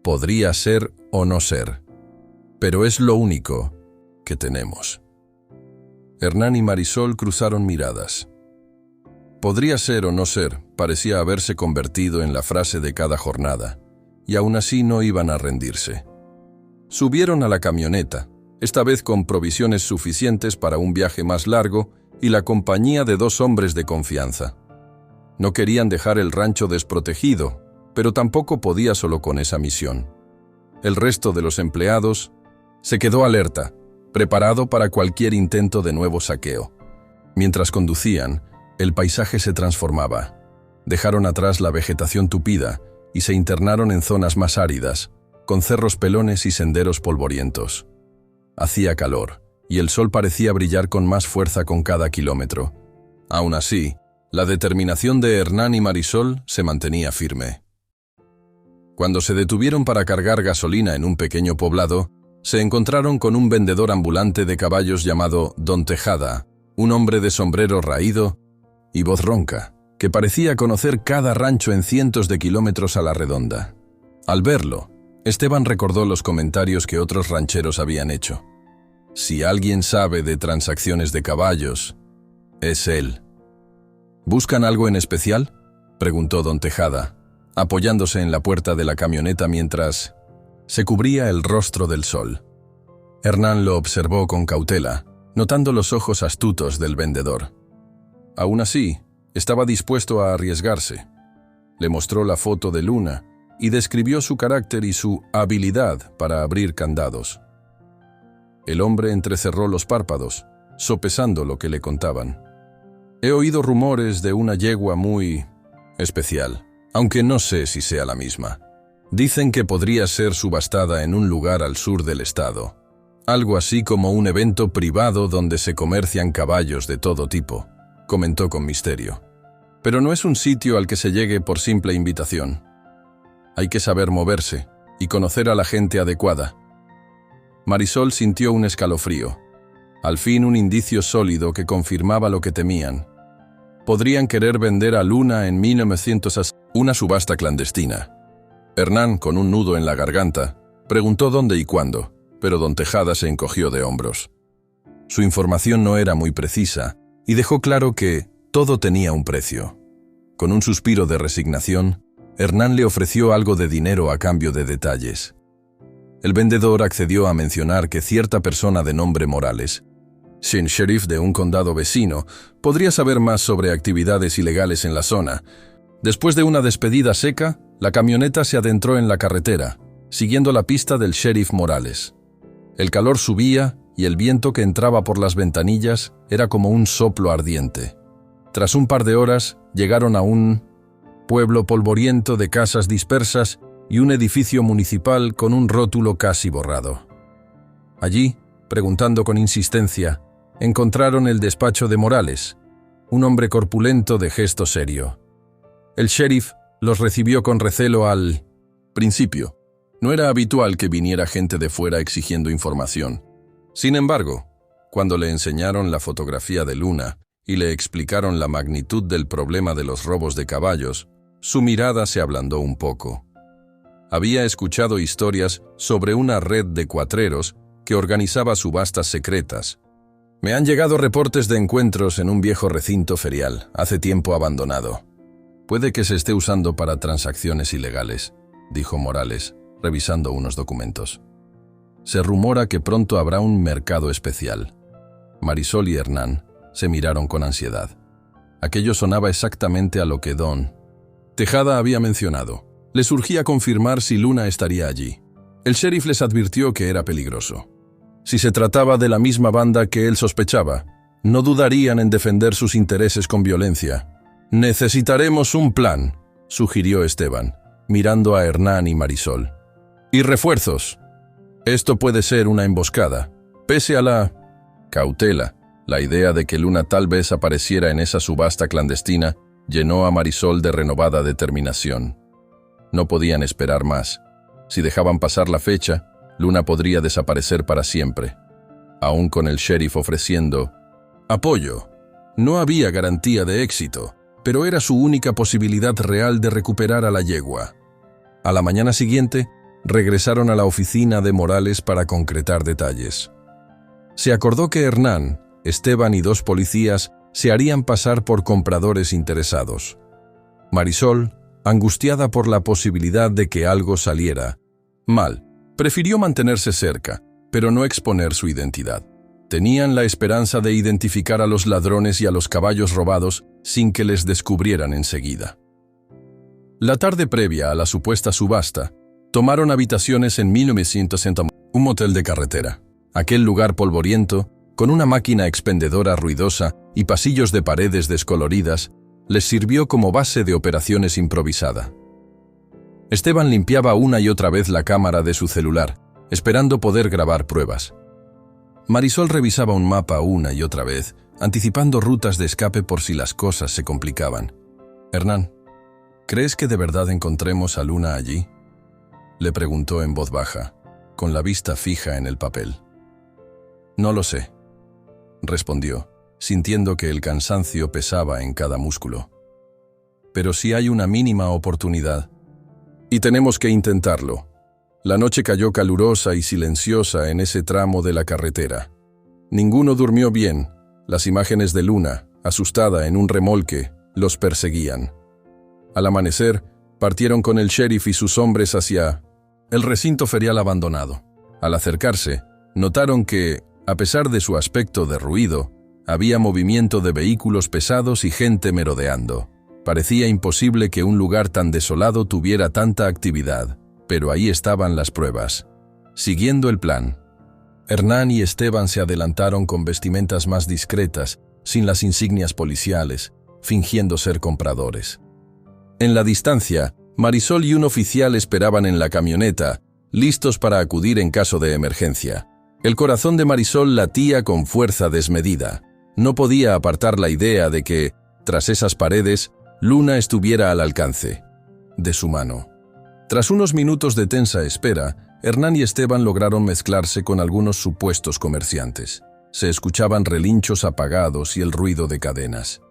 Podría ser o no ser, pero es lo único que tenemos. Hernán y Marisol cruzaron miradas. Podría ser o no ser parecía haberse convertido en la frase de cada jornada, y aún así no iban a rendirse. Subieron a la camioneta, esta vez con provisiones suficientes para un viaje más largo y la compañía de 2 hombres de confianza. No querían dejar el rancho desprotegido, pero tampoco podía solo con esa misión. El resto de los empleados se quedó alerta, preparado para cualquier intento de nuevo saqueo. Mientras conducían, el paisaje se transformaba. Dejaron atrás la vegetación tupida y se internaron en zonas más áridas, con cerros pelones y senderos polvorientos. Hacía calor, y el sol parecía brillar con más fuerza con cada kilómetro. Aún así, la determinación de Hernán y Marisol se mantenía firme. Cuando se detuvieron para cargar gasolina en un pequeño poblado, se encontraron con un vendedor ambulante de caballos llamado Don Tejada, un hombre de sombrero raído y voz ronca, que parecía conocer cada rancho en cientos de kilómetros a la redonda. Al verlo, Esteban recordó los comentarios que otros rancheros habían hecho. Si alguien sabe de transacciones de caballos, es él. ¿Buscan algo en especial?, preguntó Don Tejada, apoyándose en la puerta de la camioneta mientras se cubría el rostro del sol. Hernán lo observó con cautela, notando los ojos astutos del vendedor. Aún así, estaba dispuesto a arriesgarse. Le mostró la foto de Luna y describió su carácter y su habilidad para abrir candados. El hombre entrecerró los párpados, sopesando lo que le contaban. He oído rumores de una yegua muy especial, aunque no sé si sea la misma. Dicen que podría ser subastada en un lugar al sur del estado. Algo así como un evento privado donde se comercian caballos de todo tipo, comentó con misterio. Pero no es un sitio al que se llegue por simple invitación. Hay que saber moverse y conocer a la gente adecuada. Marisol sintió un escalofrío. Al fin un indicio sólido que confirmaba lo que temían. Podrían querer vender a Luna en 1900 una subasta clandestina. Hernán, con un nudo en la garganta, preguntó dónde y cuándo, pero Don Tejada se encogió de hombros. Su información no era muy precisa y dejó claro que todo tenía un precio. Con un suspiro de resignación, Hernán le ofreció algo de dinero a cambio de detalles. El vendedor accedió a mencionar que cierta persona de nombre Morales, sheriff de un condado vecino, podría saber más sobre actividades ilegales en la zona. Después de una despedida seca, la camioneta se adentró en la carretera, siguiendo la pista del sheriff Morales. El calor subía y el viento que entraba por las ventanillas era como un soplo ardiente. Tras un par de horas, llegaron a un pueblo polvoriento de casas dispersas y un edificio municipal con un rótulo casi borrado. Allí, preguntando con insistencia, encontraron el despacho de Morales, un hombre corpulento de gesto serio. El sheriff los recibió con recelo al principio. No era habitual que viniera gente de fuera exigiendo información. Sin embargo, cuando le enseñaron la fotografía de Luna y le explicaron la magnitud del problema de los robos de caballos, su mirada se ablandó un poco. Había escuchado historias sobre una red de cuatreros que organizaba subastas secretas. Me han llegado reportes de encuentros en un viejo recinto ferial, hace tiempo abandonado. Puede que se esté usando para transacciones ilegales, dijo Morales, revisando unos documentos. Se rumora que pronto habrá un mercado especial. Marisol y Hernán se miraron con ansiedad. Aquello sonaba exactamente a lo que Don Tejada había mencionado. Les urgía confirmar si Luna estaría allí. El sheriff les advirtió que era peligroso. Si se trataba de la misma banda que él sospechaba, no dudarían en defender sus intereses con violencia. «Necesitaremos un plan», sugirió Esteban, mirando a Hernán y Marisol. «Y refuerzos. Esto puede ser una emboscada». Pese a la cautela, la idea de que Luna tal vez apareciera en esa subasta clandestina llenó a Marisol de renovada determinación. No podían esperar más. Si dejaban pasar la fecha, Luna podría desaparecer para siempre. Aún con el sheriff ofreciendo apoyo, no había garantía de éxito, pero era su única posibilidad real de recuperar a la yegua. A la mañana siguiente, regresaron a la oficina de Morales para concretar detalles. Se acordó que Hernán, Esteban y 2 policías se harían pasar por compradores interesados. Marisol, angustiada por la posibilidad de que algo saliera mal, prefirió mantenerse cerca, pero no exponer su identidad. Tenían la esperanza de identificar a los ladrones y a los caballos robados sin que les descubrieran enseguida. La tarde previa a la supuesta subasta, tomaron habitaciones en 1960, un motel de carretera. Aquel lugar polvoriento, con una máquina expendedora ruidosa y pasillos de paredes descoloridas, les sirvió como base de operaciones improvisada. Esteban limpiaba una y otra vez la cámara de su celular, esperando poder grabar pruebas. Marisol revisaba un mapa una y otra vez, anticipando rutas de escape por si las cosas se complicaban. «Hernán, ¿crees que de verdad encontremos a Luna allí?», le preguntó en voz baja, con la vista fija en el papel. «No lo sé», respondió, sintiendo que el cansancio pesaba en cada músculo. «Pero si hay una mínima oportunidad. Y tenemos que intentarlo». La noche cayó calurosa y silenciosa en ese tramo de la carretera. Ninguno durmió bien. Las imágenes de Luna, asustada en un remolque, los perseguían. Al amanecer, partieron con el sheriff y sus hombres hacia el recinto ferial abandonado. Al acercarse, notaron que, a pesar de su aspecto derruido, había movimiento de vehículos pesados y gente merodeando. Parecía imposible que un lugar tan desolado tuviera tanta actividad. Pero ahí estaban las pruebas. Siguiendo el plan, Hernán y Esteban se adelantaron con vestimentas más discretas, sin las insignias policiales, fingiendo ser compradores. En la distancia, Marisol y un oficial esperaban en la camioneta, listos para acudir en caso de emergencia. El corazón de Marisol latía con fuerza desmedida. No podía apartar la idea de que, tras esas paredes, Luna estuviera al alcance de su mano. Tras unos minutos de tensa espera, Hernán y Esteban lograron mezclarse con algunos supuestos comerciantes. Se escuchaban relinchos apagados y el ruido de cadenas.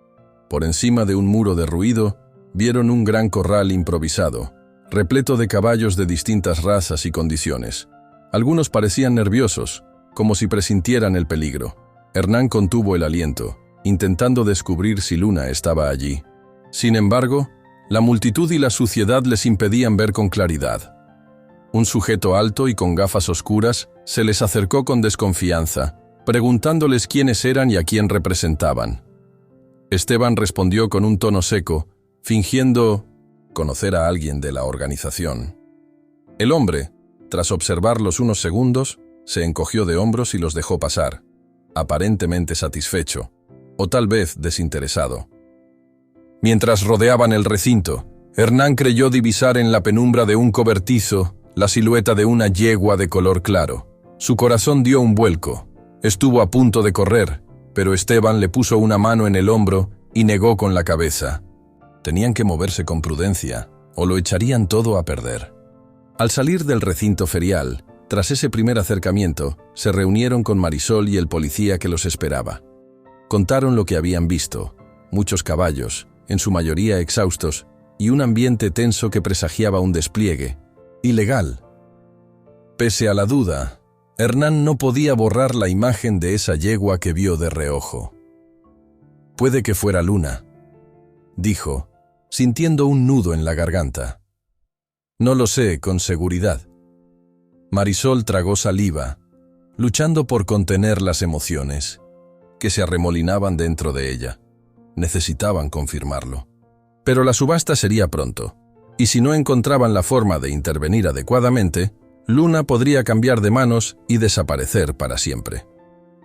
Por encima de un muro de ruido, vieron un gran corral improvisado, repleto de caballos de distintas razas y condiciones. Algunos parecían nerviosos, como si presintieran el peligro. Hernán contuvo el aliento, intentando descubrir si Luna estaba allí. Sin embargo, la multitud y la suciedad les impedían ver con claridad. Un sujeto alto y con gafas oscuras se les acercó con desconfianza, preguntándoles quiénes eran y a quién representaban. Esteban respondió con un tono seco, fingiendo conocer a alguien de la organización. El hombre, tras observarlos unos segundos, se encogió de hombros y los dejó pasar, aparentemente satisfecho, o tal vez desinteresado. Mientras rodeaban el recinto, Hernán creyó divisar en la penumbra de un cobertizo la silueta de una yegua de color claro. Su corazón dio un vuelco. Estuvo a punto de correr, pero Esteban le puso una mano en el hombro y negó con la cabeza. Tenían que moverse con prudencia, o lo echarían todo a perder. Al salir del recinto ferial, tras ese primer acercamiento, se reunieron con Marisol y el policía que los esperaba. Contaron lo que habían visto: muchos caballos, en su mayoría exhaustos, y un ambiente tenso que presagiaba un despliegue ilegal. Pese a la duda, Hernán no podía borrar la imagen de esa yegua que vio de reojo. «Puede que fuera Luna», dijo, sintiendo un nudo en la garganta. «No lo sé con seguridad». Marisol tragó saliva, luchando por contener las emociones, que se arremolinaban dentro de ella. Necesitaban confirmarlo. Pero la subasta sería pronto, y si no encontraban la forma de intervenir adecuadamente, Luna podría cambiar de manos y desaparecer para siempre.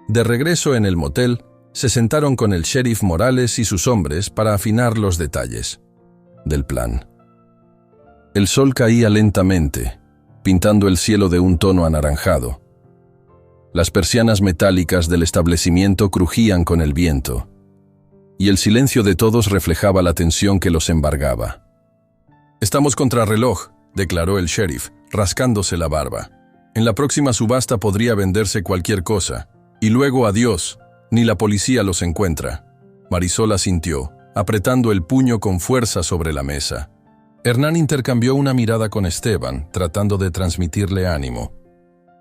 De regreso en el motel, se sentaron con el sheriff Morales y sus hombres para afinar los detalles del plan. El sol caía lentamente, pintando el cielo de un tono anaranjado. Las persianas metálicas del establecimiento crujían con el viento, y el silencio de todos reflejaba la tensión que los embargaba. «Estamos contrarreloj», declaró el sheriff, rascándose la barba. «En la próxima subasta podría venderse cualquier cosa, y luego adiós, ni la policía los encuentra». Marisol asintió, apretando el puño con fuerza sobre la mesa. Hernán intercambió una mirada con Esteban, tratando de transmitirle ánimo.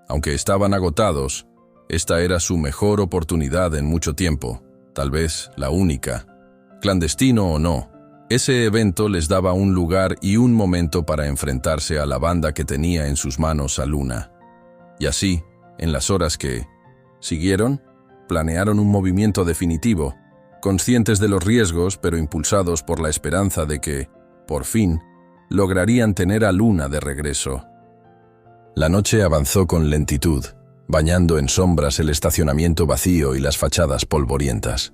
Aunque estaban agotados, esta era su mejor oportunidad en mucho tiempo, tal vez la única. Clandestino o no, ese evento les daba un lugar y un momento para enfrentarse a la banda que tenía en sus manos a Luna. Y así, en las horas que siguieron, planearon un movimiento definitivo, conscientes de los riesgos pero impulsados por la esperanza de que, por fin, lograrían tener a Luna de regreso. La noche avanzó con lentitud, bañando en sombras el estacionamiento vacío y las fachadas polvorientas.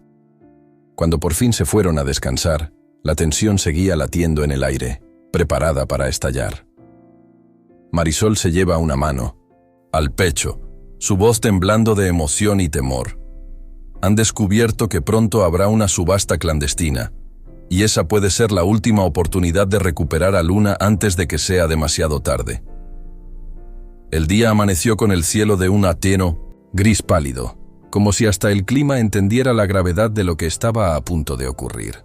Cuando por fin se fueron a descansar, la tensión seguía latiendo en el aire, preparada para estallar. Marisol se lleva una mano al pecho, su voz temblando de emoción y temor. Han descubierto que pronto habrá una subasta clandestina, y esa puede ser la última oportunidad de recuperar a Luna antes de que sea demasiado tarde. El día amaneció con el cielo de un ateno gris pálido, como si hasta el clima entendiera la gravedad de lo que estaba a punto de ocurrir.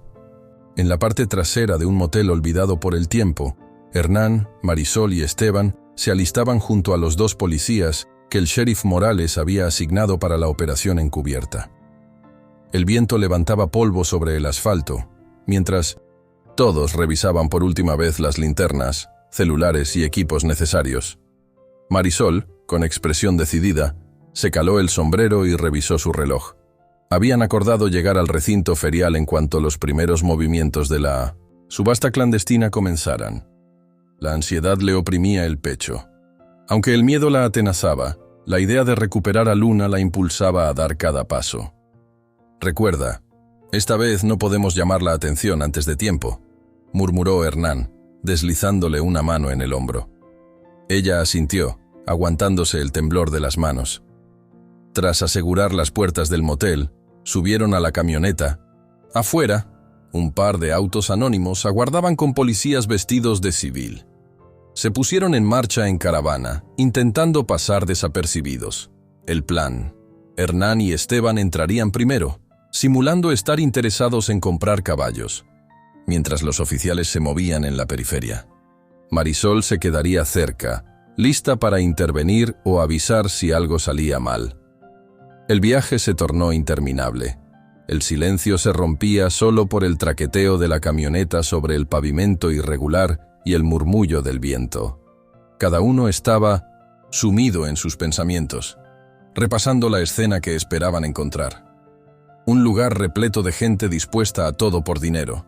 En la parte trasera de un motel olvidado por el tiempo, Hernán, Marisol y Esteban se alistaban junto a los dos policías que el sheriff Morales había asignado para la operación encubierta. El viento levantaba polvo sobre el asfalto, mientras todos revisaban por última vez las linternas, celulares y equipos necesarios. Marisol, con expresión decidida, se caló el sombrero y revisó su reloj. Habían acordado llegar al recinto ferial en cuanto los primeros movimientos de la subasta clandestina comenzaran. La ansiedad le oprimía el pecho. Aunque el miedo la atenazaba, la idea de recuperar a Luna la impulsaba a dar cada paso. «Recuerda, esta vez no podemos llamar la atención antes de tiempo», murmuró Hernán, deslizándole una mano en el hombro. Ella asintió, aguantándose el temblor de las manos. Tras asegurar las puertas del motel, subieron a la camioneta. Afuera, un par de autos anónimos aguardaban con policías vestidos de civil. Se pusieron en marcha en caravana, intentando pasar desapercibidos. El plan: Hernán y Esteban entrarían primero, simulando estar interesados en comprar caballos, mientras los oficiales se movían en la periferia. Marisol se quedaría cerca, lista para intervenir o avisar si algo salía mal. El viaje se tornó interminable. El silencio se rompía solo por el traqueteo de la camioneta sobre el pavimento irregular y el murmullo del viento. Cada uno estaba sumido en sus pensamientos, repasando la escena que esperaban encontrar. Un lugar repleto de gente dispuesta a todo por dinero,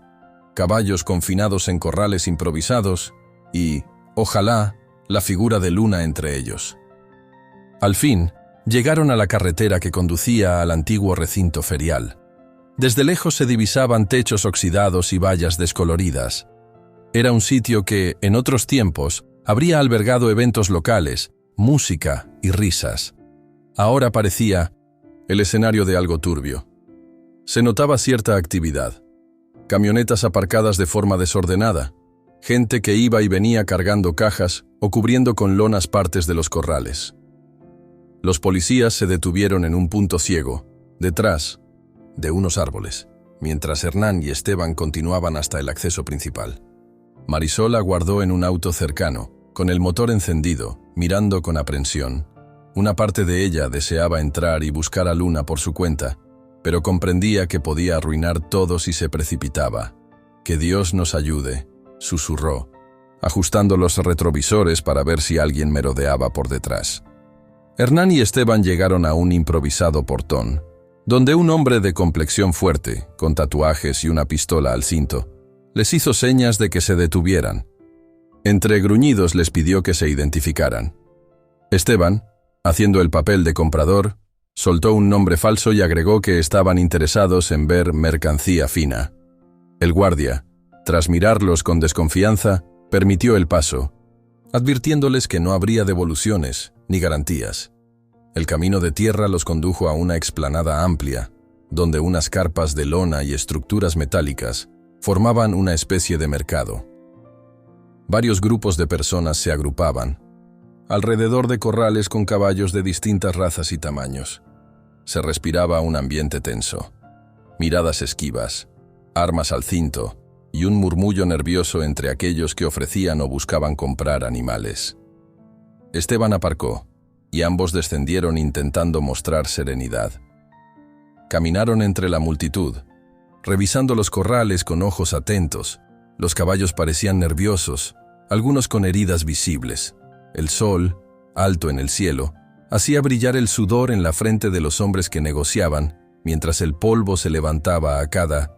caballos confinados en corrales improvisados y, ojalá, la figura de Luna entre ellos. Al fin, llegaron a la carretera que conducía al antiguo recinto ferial. Desde lejos se divisaban techos oxidados y vallas descoloridas. Era un sitio que, en otros tiempos, habría albergado eventos locales, música y risas. Ahora parecía el escenario de algo turbio. Se notaba cierta actividad. Camionetas aparcadas de forma desordenada, gente que iba y venía cargando cajas o cubriendo con lonas partes de los corrales. Los policías se detuvieron en un punto ciego, detrás de unos árboles, mientras Hernán y Esteban continuaban hasta el acceso principal. Marisol aguardó en un auto cercano, con el motor encendido, mirando con aprensión. Una parte de ella deseaba entrar y buscar a Luna por su cuenta, pero comprendía que podía arruinar todo si se precipitaba. «Que Dios nos ayude», susurró, ajustando los retrovisores para ver si alguien merodeaba por detrás. Hernán y Esteban llegaron a un improvisado portón, donde un hombre de complexión fuerte, con tatuajes y una pistola al cinto, les hizo señas de que se detuvieran. Entre gruñidos les pidió que se identificaran. Esteban, haciendo el papel de comprador, soltó un nombre falso y agregó que estaban interesados en ver mercancía fina. El guardia, tras mirarlos con desconfianza, permitió el paso, advirtiéndoles que no habría devoluciones ni garantías. El camino de tierra los condujo a una explanada amplia, donde unas carpas de lona y estructuras metálicas formaban una especie de mercado. Varios grupos de personas se agrupaban, alrededor de corrales con caballos de distintas razas y tamaños. Se respiraba un ambiente tenso, miradas esquivas, armas al cinto y un murmullo nervioso entre aquellos que ofrecían o buscaban comprar animales. Esteban aparcó, y ambos descendieron intentando mostrar serenidad. Caminaron entre la multitud, revisando los corrales con ojos atentos. Los caballos parecían nerviosos, algunos con heridas visibles. El sol, alto en el cielo, hacía brillar el sudor en la frente de los hombres que negociaban, mientras el polvo se levantaba a cada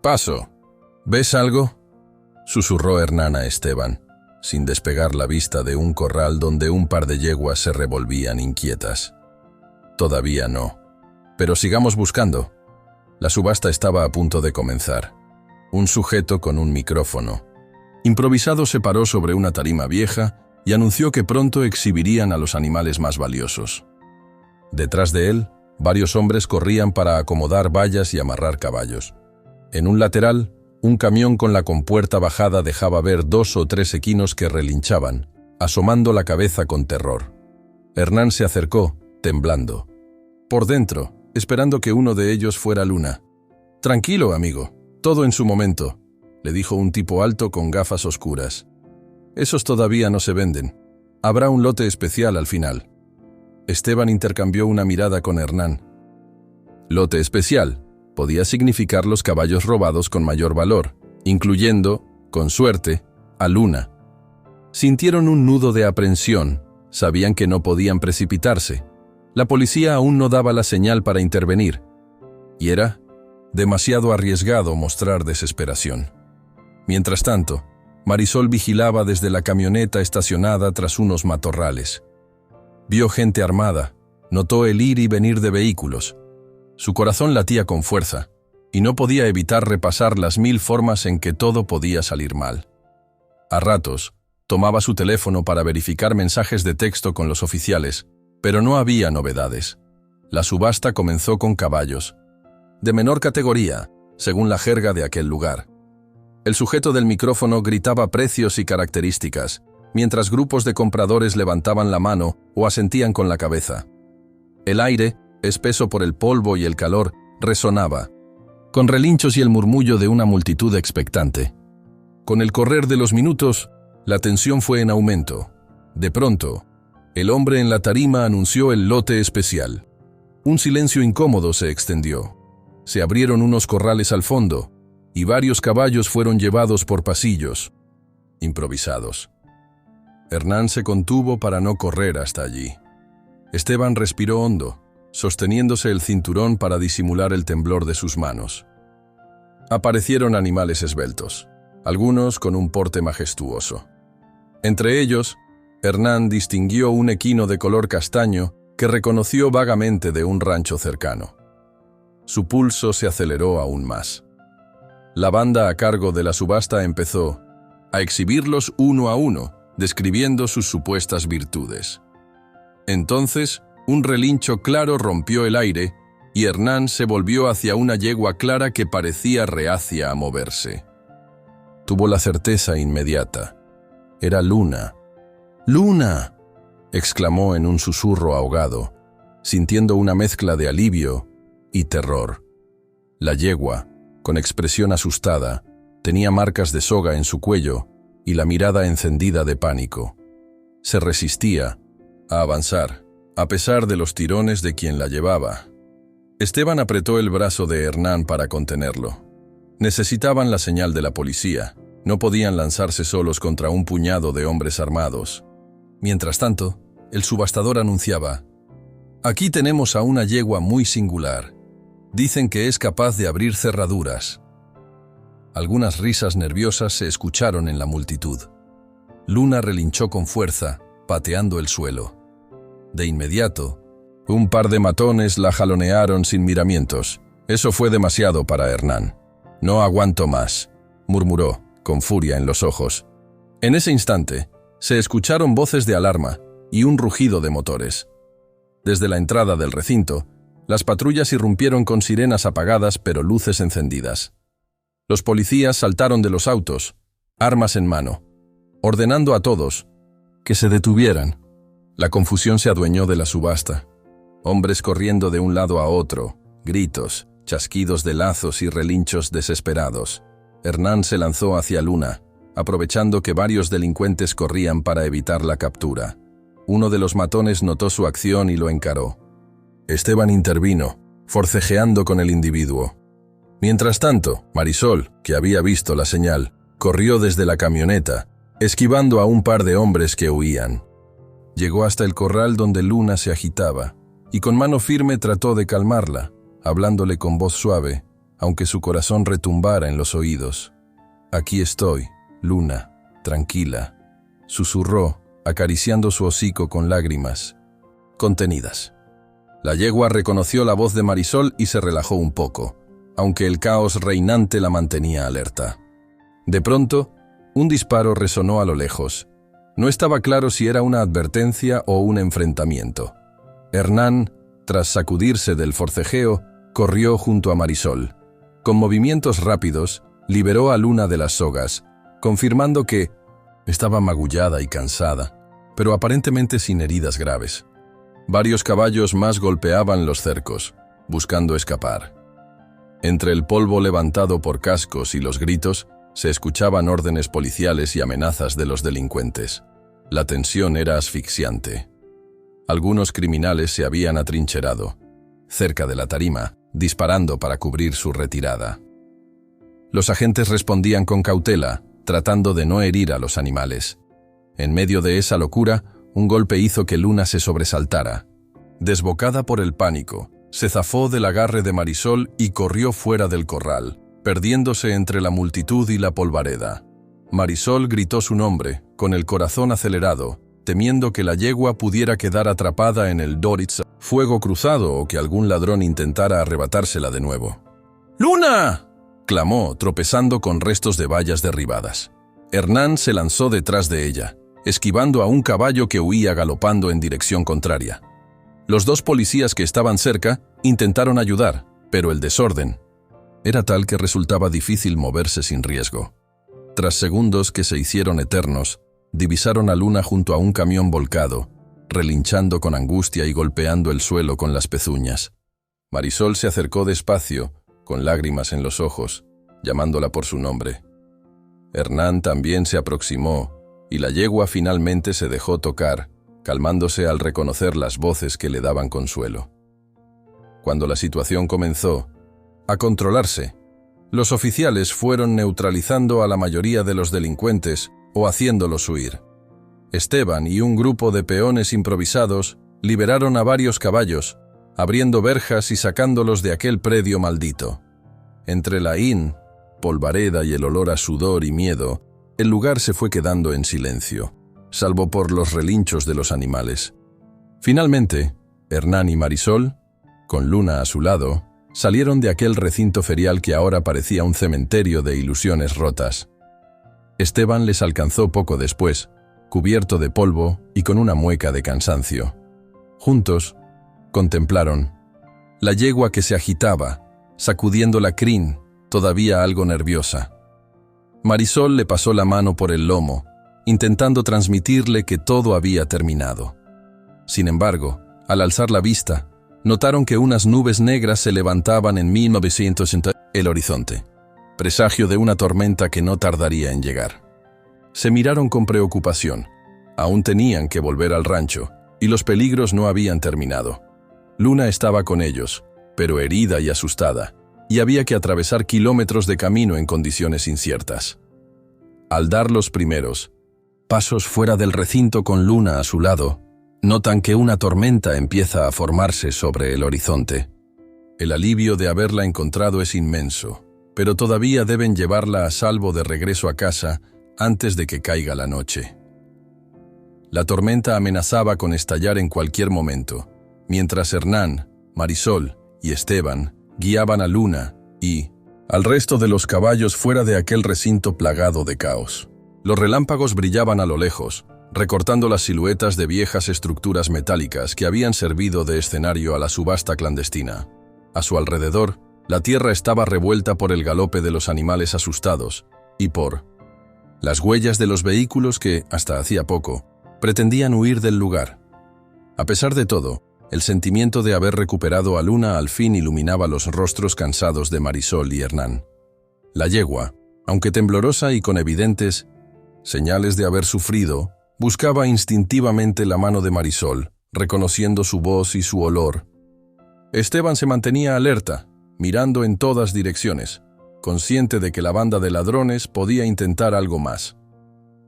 paso. «¿Ves algo?», susurró Hernán a Esteban, sin despegar la vista de un corral donde un par de yeguas se revolvían inquietas. «Todavía no. Pero sigamos buscando». La subasta estaba a punto de comenzar. Un sujeto con un micrófono improvisado se paró sobre una tarima vieja y anunció que pronto exhibirían a los animales más valiosos. Detrás de él, varios hombres corrían para acomodar vallas y amarrar caballos. En un lateral, un camión con la compuerta bajada dejaba ver 2 o 3 equinos que relinchaban, asomando la cabeza con terror. Hernán se acercó, temblando. Por dentro, esperando que uno de ellos fuera Luna. «Tranquilo, amigo, todo en su momento», le dijo un tipo alto con gafas oscuras. «Esos todavía no se venden. Habrá un lote especial al final». Esteban intercambió una mirada con Hernán. Lote especial podía significar los caballos robados con mayor valor, incluyendo, con suerte, a Luna. Sintieron un nudo de aprensión, sabían que no podían precipitarse. La policía aún no daba la señal para intervenir, y era demasiado arriesgado mostrar desesperación. Mientras tanto, Marisol vigilaba desde la camioneta estacionada tras unos matorrales. Vio gente armada, notó el ir y venir de vehículos. Su corazón latía con fuerza, y no podía evitar repasar las 1000 formas en que todo podía salir mal. A ratos, tomaba su teléfono para verificar mensajes de texto con los oficiales, pero no había novedades. La subasta comenzó con caballos, de menor categoría, según la jerga de aquel lugar. El sujeto del micrófono gritaba precios y características, mientras grupos de compradores levantaban la mano o asentían con la cabeza. El aire, espeso por el polvo y el calor, resonaba, con relinchos y el murmullo de una multitud expectante. Con el correr de los minutos, la tensión fue en aumento. De pronto, el hombre en la tarima anunció el lote especial. Un silencio incómodo se extendió. Se abrieron unos corrales al fondo, y varios caballos fueron llevados por pasillos improvisados. Hernán se contuvo para no correr hasta allí. Esteban respiró hondo, sosteniéndose el cinturón para disimular el temblor de sus manos. Aparecieron animales esbeltos, algunos con un porte majestuoso. Entre ellos, Hernán distinguió un equino de color castaño que reconoció vagamente de un rancho cercano. Su pulso se aceleró aún más. La banda a cargo de la subasta empezó a exhibirlos uno a uno, describiendo sus supuestas virtudes. Entonces, un relincho claro rompió el aire y Hernán se volvió hacia una yegua clara que parecía reacia a moverse. Tuvo la certeza inmediata. Era Luna. ¡Luna!, exclamó en un susurro ahogado, sintiendo una mezcla de alivio y terror. La yegua, con expresión asustada, tenía marcas de soga en su cuello y la mirada encendida de pánico. Se resistía a avanzar, a pesar de los tirones de quien la llevaba. Esteban apretó el brazo de Hernán para contenerlo. Necesitaban la señal de la policía. No podían lanzarse solos contra un puñado de hombres armados. Mientras tanto, el subastador anunciaba: «Aquí tenemos a una yegua muy singular. Dicen que es capaz de abrir cerraduras». Algunas risas nerviosas se escucharon en la multitud. Luna relinchó con fuerza, pateando el suelo. De inmediato, un par de matones la jalonearon sin miramientos. Eso fue demasiado para Hernán. «No aguanto más», murmuró, con furia en los ojos. En ese instante, se escucharon voces de alarma y un rugido de motores. Desde la entrada del recinto, las patrullas irrumpieron con sirenas apagadas pero luces encendidas. Los policías saltaron de los autos, armas en mano, ordenando a todos que se detuvieran. La confusión se adueñó de la subasta. Hombres corriendo de un lado a otro, gritos, chasquidos de lazos y relinchos desesperados. Hernán se lanzó hacia Luna, aprovechando que varios delincuentes corrían para evitar la captura. Uno de los matones notó su acción y lo encaró. Esteban intervino, forcejeando con el individuo. Mientras tanto, Marisol, que había visto la señal, corrió desde la camioneta, esquivando a un par de hombres que huían. Llegó hasta el corral donde Luna se agitaba, y con mano firme trató de calmarla, hablándole con voz suave, aunque su corazón retumbara en los oídos. «Aquí estoy, Luna, tranquila», susurró, acariciando su hocico con lágrimas contenidas. La yegua reconoció la voz de Marisol y se relajó un poco, aunque el caos reinante la mantenía alerta. De pronto, un disparo resonó a lo lejos. No estaba claro si era una advertencia o un enfrentamiento. Hernán, tras sacudirse del forcejeo, corrió junto a Marisol. Con movimientos rápidos, liberó a Luna de las sogas, confirmando que estaba magullada y cansada, pero aparentemente sin heridas graves. Varios caballos más golpeaban los cercos, buscando escapar. Entre el polvo levantado por cascos y los gritos, se escuchaban órdenes policiales y amenazas de los delincuentes. La tensión era asfixiante. Algunos criminales se habían atrincherado, cerca de la tarima, disparando para cubrir su retirada. Los agentes respondían con cautela, tratando de no herir a los animales. En medio de esa locura, un golpe hizo que Luna se sobresaltara. Desbocada por el pánico, se zafó del agarre de Marisol y corrió fuera del corral, perdiéndose entre la multitud y la polvareda. Marisol gritó su nombre, con el corazón acelerado, temiendo que la yegua pudiera quedar atrapada en el Doritz fuego cruzado o que algún ladrón intentara arrebatársela de nuevo. «¡Luna!», clamó, tropezando con restos de vallas derribadas. Hernán se lanzó detrás de ella, esquivando a un caballo que huía galopando en dirección contraria. Los dos policías que estaban cerca intentaron ayudar, pero el desorden era tal que resultaba difícil moverse sin riesgo. Tras segundos que se hicieron eternos, divisaron a Luna junto a un camión volcado, relinchando con angustia y golpeando el suelo con las pezuñas. Marisol se acercó despacio, con lágrimas en los ojos, llamándola por su nombre. Hernán también se aproximó, y la yegua finalmente se dejó tocar, calmándose al reconocer las voces que le daban consuelo. Cuando la situación comenzó a controlarse, los oficiales fueron neutralizando a la mayoría de los delincuentes o haciéndolos huir. Esteban y un grupo de peones improvisados liberaron a varios caballos, abriendo verjas y sacándolos de aquel predio maldito. Entre la polvareda y el olor a sudor y miedo, el lugar se fue quedando en silencio, salvo por los relinchos de los animales. Finalmente, Hernán y Marisol, con Luna a su lado, salieron de aquel recinto ferial que ahora parecía un cementerio de ilusiones rotas. Esteban les alcanzó poco después, cubierto de polvo y con una mueca de cansancio. Juntos, contemplaron la yegua que se agitaba, sacudiendo la crin, todavía algo nerviosa. Marisol le pasó la mano por el lomo, intentando transmitirle que todo había terminado. Sin embargo, al alzar la vista, notaron que unas nubes negras se levantaban en 1960 el horizonte, presagio de una tormenta que no tardaría en llegar. Se miraron con preocupación. Aún tenían que volver al rancho, y los peligros no habían terminado. Luna estaba con ellos, pero herida y asustada, y había que atravesar kilómetros de camino en condiciones inciertas. Al dar los primeros pasos fuera del recinto con Luna a su lado, notan que una tormenta empieza a formarse sobre el horizonte. El alivio de haberla encontrado es inmenso, pero todavía deben llevarla a salvo de regreso a casa antes de que caiga la noche. La tormenta amenazaba con estallar en cualquier momento, mientras Hernán, Marisol y Esteban guiaban a Luna y al resto de los caballos fuera de aquel recinto plagado de caos. Los relámpagos brillaban a lo lejos, recortando las siluetas de viejas estructuras metálicas que habían servido de escenario a la subasta clandestina. A su alrededor, la tierra estaba revuelta por el galope de los animales asustados y por las huellas de los vehículos que, hasta hacía poco, pretendían huir del lugar. A pesar de todo, el sentimiento de haber recuperado a Luna al fin iluminaba los rostros cansados de Marisol y Hernán. La yegua, aunque temblorosa y con evidentes señales de haber sufrido, buscaba instintivamente la mano de Marisol, reconociendo su voz y su olor. Esteban se mantenía alerta, mirando en todas direcciones, consciente de que la banda de ladrones podía intentar algo más.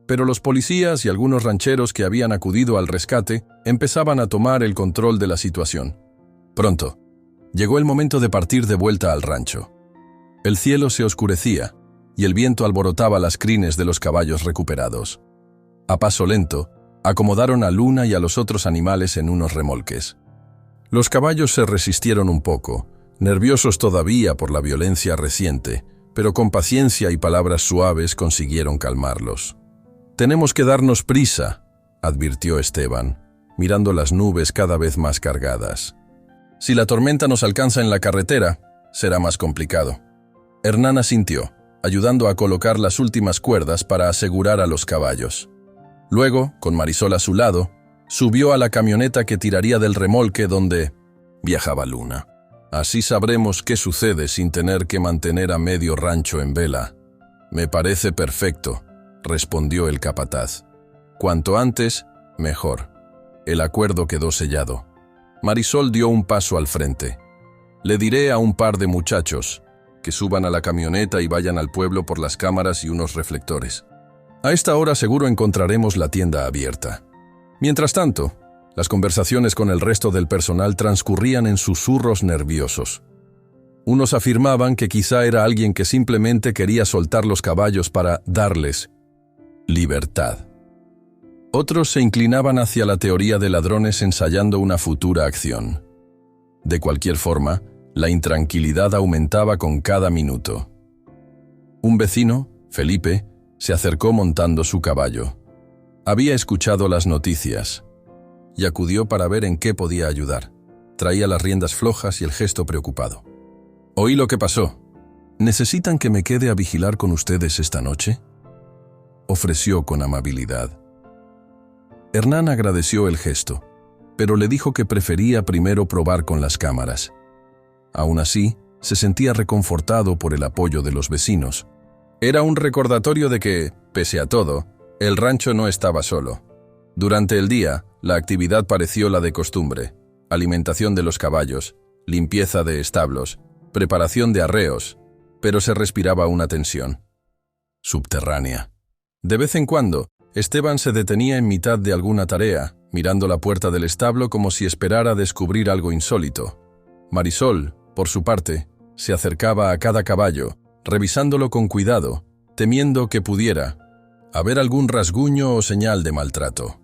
Pero los policías y algunos rancheros que habían acudido al rescate empezaban a tomar el control de la situación. Pronto, llegó el momento de partir de vuelta al rancho. El cielo se oscurecía y el viento alborotaba las crines de los caballos recuperados. A paso lento, acomodaron a Luna y a los otros animales en unos remolques. Los caballos se resistieron un poco, nerviosos todavía por la violencia reciente, pero con paciencia y palabras suaves consiguieron calmarlos. «Tenemos que darnos prisa», advirtió Esteban, mirando las nubes cada vez más cargadas. «Si la tormenta nos alcanza en la carretera, será más complicado». Hernán asintió, ayudando a colocar las últimas cuerdas para asegurar a los caballos. Luego, con Marisol a su lado, subió a la camioneta que tiraría del remolque donde viajaba Luna. «Así sabremos qué sucede sin tener que mantener a medio rancho en vela». «Me parece perfecto», respondió el capataz. «Cuanto antes, mejor». El acuerdo quedó sellado. Marisol dio un paso al frente. «Le diré a un par de muchachos que suban a la camioneta y vayan al pueblo por las cámaras y unos reflectores. A esta hora seguro encontraremos la tienda abierta». Mientras tanto, las conversaciones con el resto del personal transcurrían en susurros nerviosos. Unos afirmaban que quizá era alguien que simplemente quería soltar los caballos para darles libertad. Otros se inclinaban hacia la teoría de ladrones ensayando una futura acción. De cualquier forma, la intranquilidad aumentaba con cada minuto. Un vecino, Felipe, se acercó montando su caballo. Había escuchado las noticias y acudió para ver en qué podía ayudar. Traía las riendas flojas y el gesto preocupado. «Oí lo que pasó. ¿Necesitan que me quede a vigilar con ustedes esta noche?», ofreció con amabilidad. Hernán agradeció el gesto, pero le dijo que prefería primero probar con las cámaras. Aún así, se sentía reconfortado por el apoyo de los vecinos. Era un recordatorio de que, pese a todo, el rancho no estaba solo. Durante el día, la actividad pareció la de costumbre: alimentación de los caballos, limpieza de establos, preparación de arreos, pero se respiraba una tensión subterránea. De vez en cuando, Esteban se detenía en mitad de alguna tarea, mirando la puerta del establo como si esperara descubrir algo insólito. Marisol, por su parte, se acercaba a cada caballo, revisándolo con cuidado, temiendo que pudiera haber algún rasguño o señal de maltrato.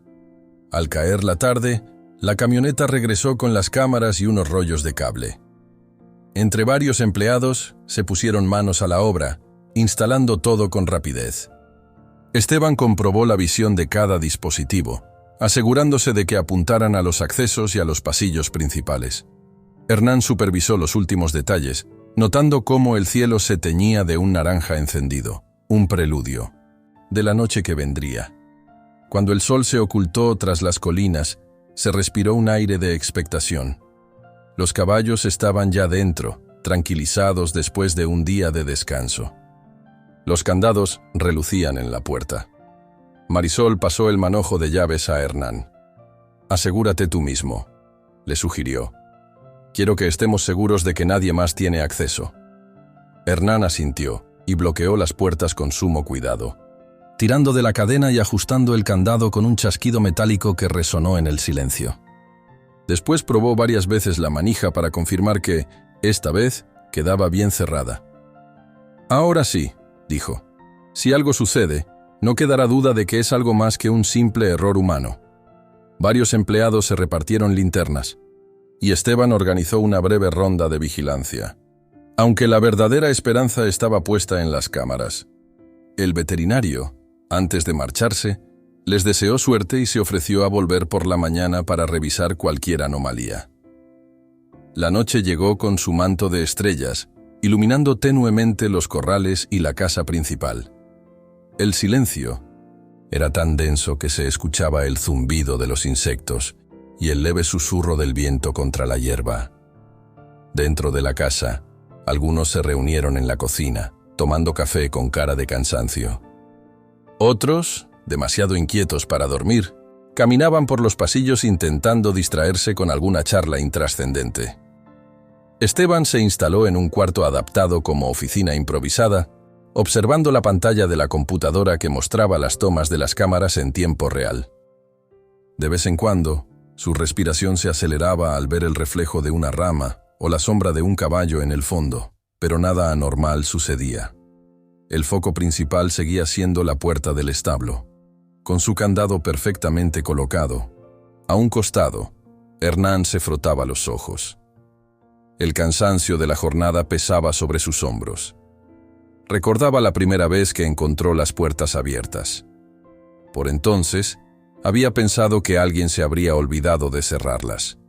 Al caer la tarde, la camioneta regresó con las cámaras y unos rollos de cable. Entre varios empleados, se pusieron manos a la obra, instalando todo con rapidez. Esteban comprobó la visión de cada dispositivo, asegurándose de que apuntaran a los accesos y a los pasillos principales. Hernán supervisó los últimos detalles, notando cómo el cielo se teñía de un naranja encendido, un preludio de la noche que vendría. Cuando el sol se ocultó tras las colinas, se respiró un aire de expectación. Los caballos estaban ya dentro, tranquilizados después de un día de descanso. Los candados relucían en la puerta. Marisol pasó el manojo de llaves a Hernán. «Asegúrate tú mismo», le sugirió. «Quiero que estemos seguros de que nadie más tiene acceso». Hernán asintió y bloqueó las puertas con sumo cuidado, tirando de la cadena y ajustando el candado con un chasquido metálico que resonó en el silencio. Después probó varias veces la manija para confirmar que, esta vez, quedaba bien cerrada. «Ahora sí», dijo. «Si algo sucede, no quedará duda de que es algo más que un simple error humano». Varios empleados se repartieron linternas, y Esteban organizó una breve ronda de vigilancia. Aunque la verdadera esperanza estaba puesta en las cámaras. El veterinario, antes de marcharse, les deseó suerte y se ofreció a volver por la mañana para revisar cualquier anomalía. La noche llegó con su manto de estrellas, iluminando tenuemente los corrales y la casa principal. El silencio era tan denso que se escuchaba el zumbido de los insectos y el leve susurro del viento contra la hierba. Dentro de la casa, algunos se reunieron en la cocina, tomando café con cara de cansancio. Otros, demasiado inquietos para dormir, caminaban por los pasillos intentando distraerse con alguna charla intrascendente. Esteban se instaló en un cuarto adaptado como oficina improvisada, observando la pantalla de la computadora que mostraba las tomas de las cámaras en tiempo real. De vez en cuando, su respiración se aceleraba al ver el reflejo de una rama o la sombra de un caballo en el fondo, pero nada anormal sucedía. El foco principal seguía siendo la puerta del establo, con su candado perfectamente colocado. A un costado, Hernán se frotaba los ojos. El cansancio de la jornada pesaba sobre sus hombros. Recordaba la primera vez que encontró las puertas abiertas. Por entonces, había pensado que alguien se habría olvidado de cerrarlas.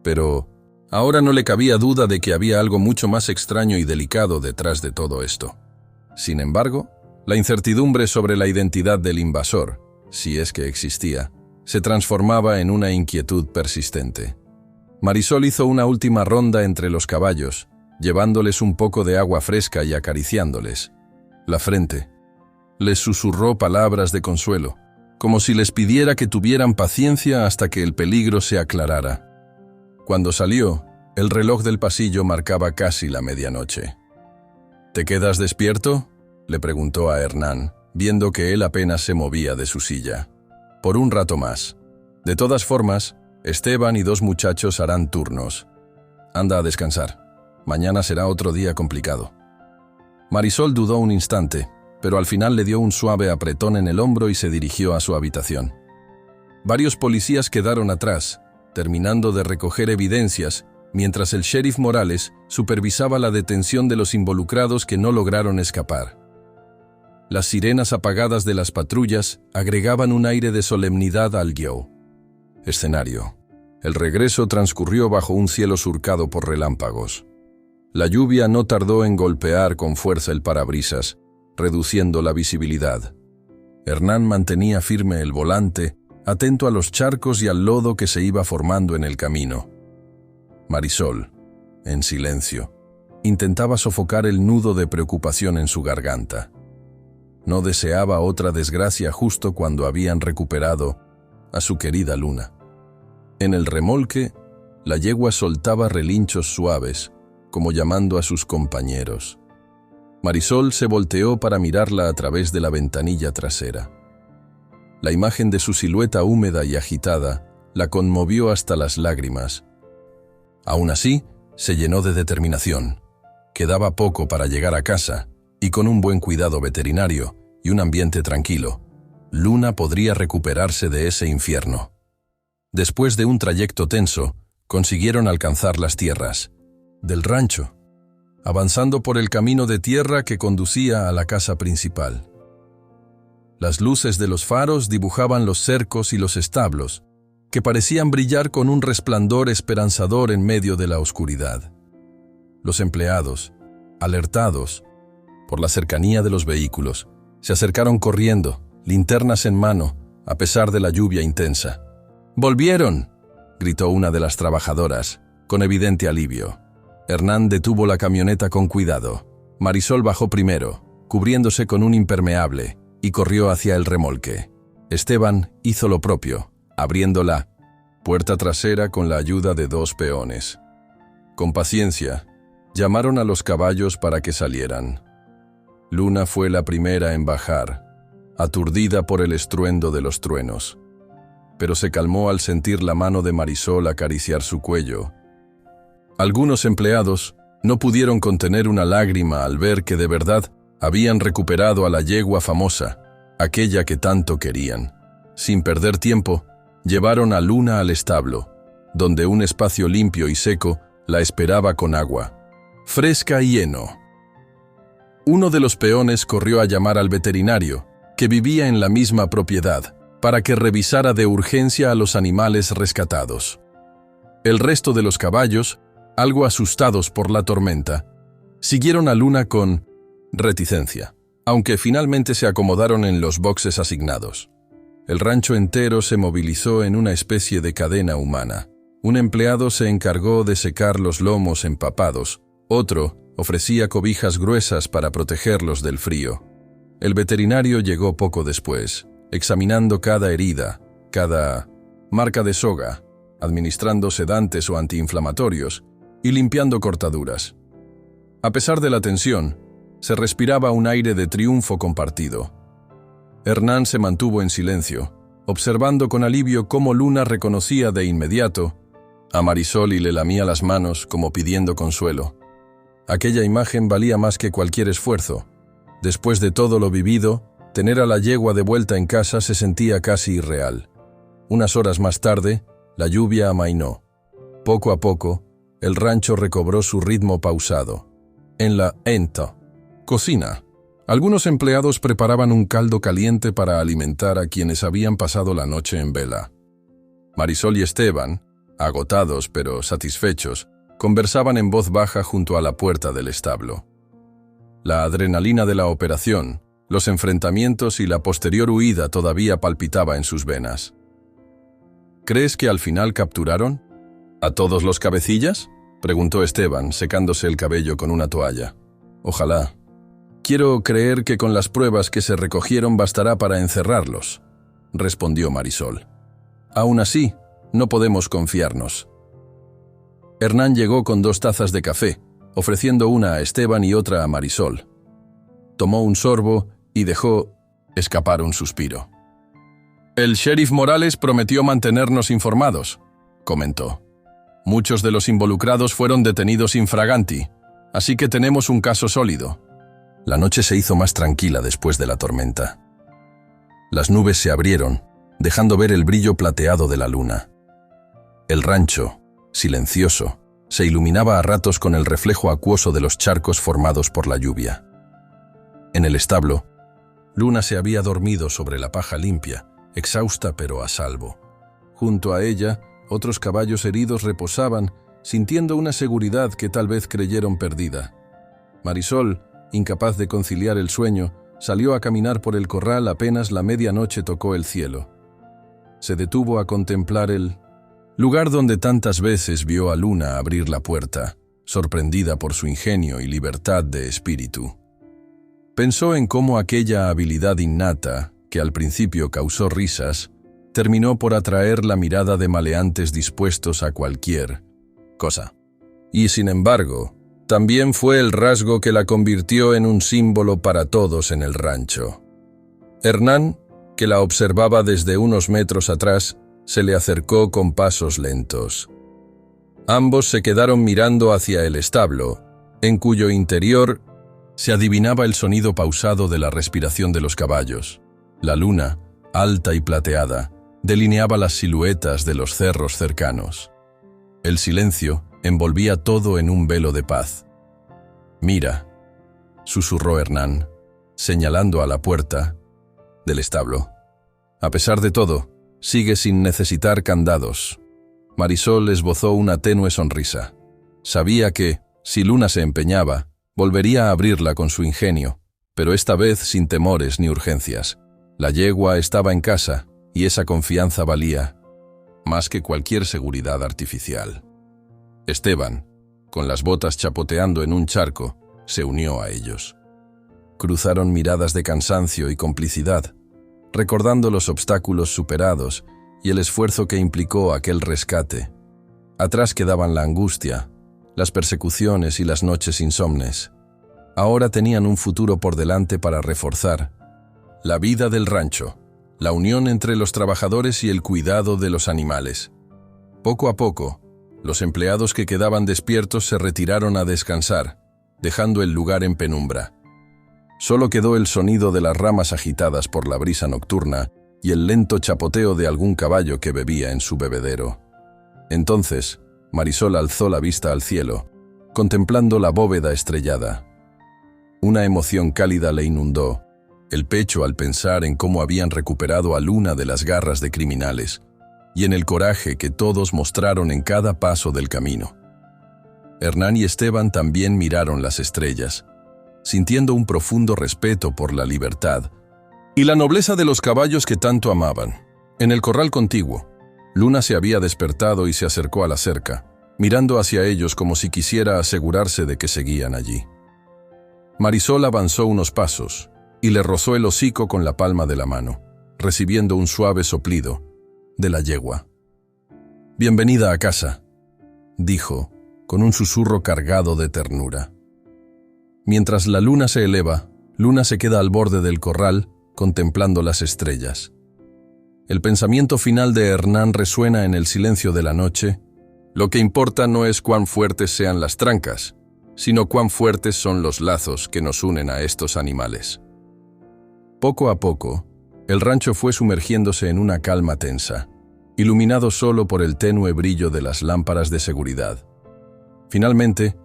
Pero ahora no le cabía duda de que había algo mucho más extraño y delicado detrás de todo esto. Sin embargo, la incertidumbre sobre la identidad del invasor, si es que existía, se transformaba en una inquietud persistente. Marisol hizo una última ronda entre los caballos, llevándoles un poco de agua fresca y acariciándoles la frente. Les susurró palabras de consuelo, como si les pidiera que tuvieran paciencia hasta que el peligro se aclarara. Cuando salió, el reloj del pasillo marcaba casi la medianoche. «¿Te quedas despierto?», le preguntó a Hernán, viendo que él apenas se movía de su silla. «Por un rato más. De todas formas, Esteban y 2 muchachos harán turnos. Anda a descansar. Mañana será otro día complicado». Marisol dudó un instante, pero al final le dio un suave apretón en el hombro y se dirigió a su habitación. Varios policías quedaron atrás, terminando de recoger evidencias, mientras el sheriff Morales supervisaba la detención de los involucrados que no lograron escapar. Las sirenas apagadas de las patrullas agregaban un aire de solemnidad al guión. Escenario. El regreso transcurrió bajo un cielo surcado por relámpagos. La lluvia no tardó en golpear con fuerza el parabrisas, reduciendo la visibilidad. Hernán mantenía firme el volante, atento a los charcos y al lodo que se iba formando en el camino. Marisol, en silencio, intentaba sofocar el nudo de preocupación en su garganta. No deseaba otra desgracia justo cuando habían recuperado a su querida Luna. En el remolque, la yegua soltaba relinchos suaves, como llamando a sus compañeros. Marisol se volteó para mirarla a través de la ventanilla trasera. La imagen de su silueta húmeda y agitada la conmovió hasta las lágrimas. Aún así, se llenó de determinación. Quedaba poco para llegar a casa, y con un buen cuidado veterinario y un ambiente tranquilo, Luna podría recuperarse de ese infierno. Después de un trayecto tenso, consiguieron alcanzar las tierras del rancho, avanzando por el camino de tierra que conducía a la casa principal. Las luces de los faros dibujaban los cercos y los establos, que parecían brillar con un resplandor esperanzador en medio de la oscuridad. Los empleados, alertados por la cercanía de los vehículos, se acercaron corriendo, linternas en mano, a pesar de la lluvia intensa. ¡Volvieron!, gritó una de las trabajadoras, con evidente alivio. Hernán detuvo la camioneta con cuidado. Marisol bajó primero, cubriéndose con un impermeable, y corrió hacia el remolque. Esteban hizo lo propio, abriendo la puerta trasera con la ayuda de 2 peones. Con paciencia, llamaron a los caballos para que salieran. Luna fue la primera en bajar, aturdida por el estruendo de los truenos, pero se calmó al sentir la mano de Marisol acariciar su cuello. Algunos empleados no pudieron contener una lágrima al ver que de verdad habían recuperado a la yegua famosa, aquella que tanto querían. Sin perder tiempo, llevaron a Luna al establo, donde un espacio limpio y seco la esperaba con agua, fresca y heno. Uno de los peones corrió a llamar al veterinario, que vivía en la misma propiedad, para que revisara de urgencia a los animales rescatados. El resto de los caballos, algo asustados por la tormenta, siguieron a Luna con reticencia, aunque finalmente se acomodaron en los boxes asignados. El rancho entero se movilizó en una especie de cadena humana. Un empleado se encargó de secar los lomos empapados, otro ofrecía cobijas gruesas para protegerlos del frío. El veterinario llegó poco después, examinando cada herida, cada marca de soga, administrando sedantes o antiinflamatorios y limpiando cortaduras. A pesar de la tensión, se respiraba un aire de triunfo compartido. Hernán se mantuvo en silencio, observando con alivio cómo Luna reconocía de inmediato a Marisol y le lamía las manos como pidiendo consuelo. Aquella imagen valía más que cualquier esfuerzo. Después de todo lo vivido, tener a la yegua de vuelta en casa se sentía casi irreal. Unas horas más tarde, la lluvia amainó. Poco a poco, el rancho recobró su ritmo pausado. En la cocina, algunos empleados preparaban un caldo caliente para alimentar a quienes habían pasado la noche en vela. Marisol y Esteban, agotados pero satisfechos, conversaban en voz baja junto a la puerta del establo. La adrenalina de la operación, los enfrentamientos y la posterior huida todavía palpitaba en sus venas. ¿Crees que al final capturaron a todos los cabecillas?, preguntó Esteban, secándose el cabello con una toalla. Ojalá. Quiero creer que con las pruebas que se recogieron bastará para encerrarlos, respondió Marisol. Aún así, no podemos confiarnos. Hernán llegó con 2 tazas de café, ofreciendo una a Esteban y otra a Marisol. Tomó un sorbo y dejó escapar un suspiro. El sheriff Morales prometió mantenernos informados, comentó. Muchos de los involucrados fueron detenidos infraganti, así que tenemos un caso sólido. La noche se hizo más tranquila después de la tormenta. Las nubes se abrieron, dejando ver el brillo plateado de la luna. El rancho, silencioso, se iluminaba a ratos con el reflejo acuoso de los charcos formados por la lluvia. En el establo, Luna se había dormido sobre la paja limpia, exhausta pero a salvo. Junto a ella, otros caballos heridos reposaban, sintiendo una seguridad que tal vez creyeron perdida. Marisol, incapaz de conciliar el sueño, salió a caminar por el corral apenas la medianoche tocó el cielo. Se detuvo a contemplar el lugar donde tantas veces vio a Luna abrir la puerta, sorprendida por su ingenio y libertad de espíritu. Pensó en cómo aquella habilidad innata, que al principio causó risas, terminó por atraer la mirada de maleantes dispuestos a cualquier cosa. Y sin embargo, también fue el rasgo que la convirtió en un símbolo para todos en el rancho. Hernán, que la observaba desde unos metros atrás, se le acercó con pasos lentos. Ambos se quedaron mirando hacia el establo, en cuyo interior se adivinaba el sonido pausado de la respiración de los caballos. La luna, alta y plateada, delineaba las siluetas de los cerros cercanos. El silencio envolvía todo en un velo de paz. «Mira», susurró Hernán, señalando a la puerta del establo. A pesar de todo, Sigue sin necesitar candados. Marisol esbozó una tenue sonrisa. Sabía que, si Luna se empeñaba, volvería a abrirla con su ingenio, pero esta vez sin temores ni urgencias. La yegua estaba en casa, y esa confianza valía más que cualquier seguridad artificial. Esteban, con las botas chapoteando en un charco, se unió a ellos. Cruzaron miradas de cansancio y complicidad, recordando los obstáculos superados y el esfuerzo que implicó aquel rescate. Atrás quedaban la angustia, las persecuciones y las noches insomnes. Ahora tenían un futuro por delante para reforzar la vida del rancho, la unión entre los trabajadores y el cuidado de los animales. Poco a poco, los empleados que quedaban despiertos se retiraron a descansar, dejando el lugar en penumbra. Solo quedó el sonido de las ramas agitadas por la brisa nocturna y el lento chapoteo de algún caballo que bebía en su bebedero. Entonces, Marisol alzó la vista al cielo, contemplando la bóveda estrellada. Una emoción cálida le inundó el pecho al pensar en cómo habían recuperado a Luna de las garras de criminales y en el coraje que todos mostraron en cada paso del camino. Hernán y Esteban también miraron las estrellas, sintiendo un profundo respeto por la libertad y la nobleza de los caballos que tanto amaban. En el corral contiguo, Luna se había despertado y se acercó a la cerca, mirando hacia ellos como si quisiera asegurarse de que seguían allí. Marisol avanzó unos pasos y le rozó el hocico con la palma de la mano, recibiendo un suave soplido de la yegua. «Bienvenida a casa», dijo, con un susurro cargado de ternura. Mientras la luna se eleva, Luna se queda al borde del corral, contemplando las estrellas. El pensamiento final de Hernán resuena en el silencio de la noche. Lo que importa no es cuán fuertes sean las trancas, sino cuán fuertes son los lazos que nos unen a estos animales. Poco a poco, el rancho fue sumergiéndose en una calma tensa, iluminado solo por el tenue brillo de las lámparas de seguridad. Finalmente,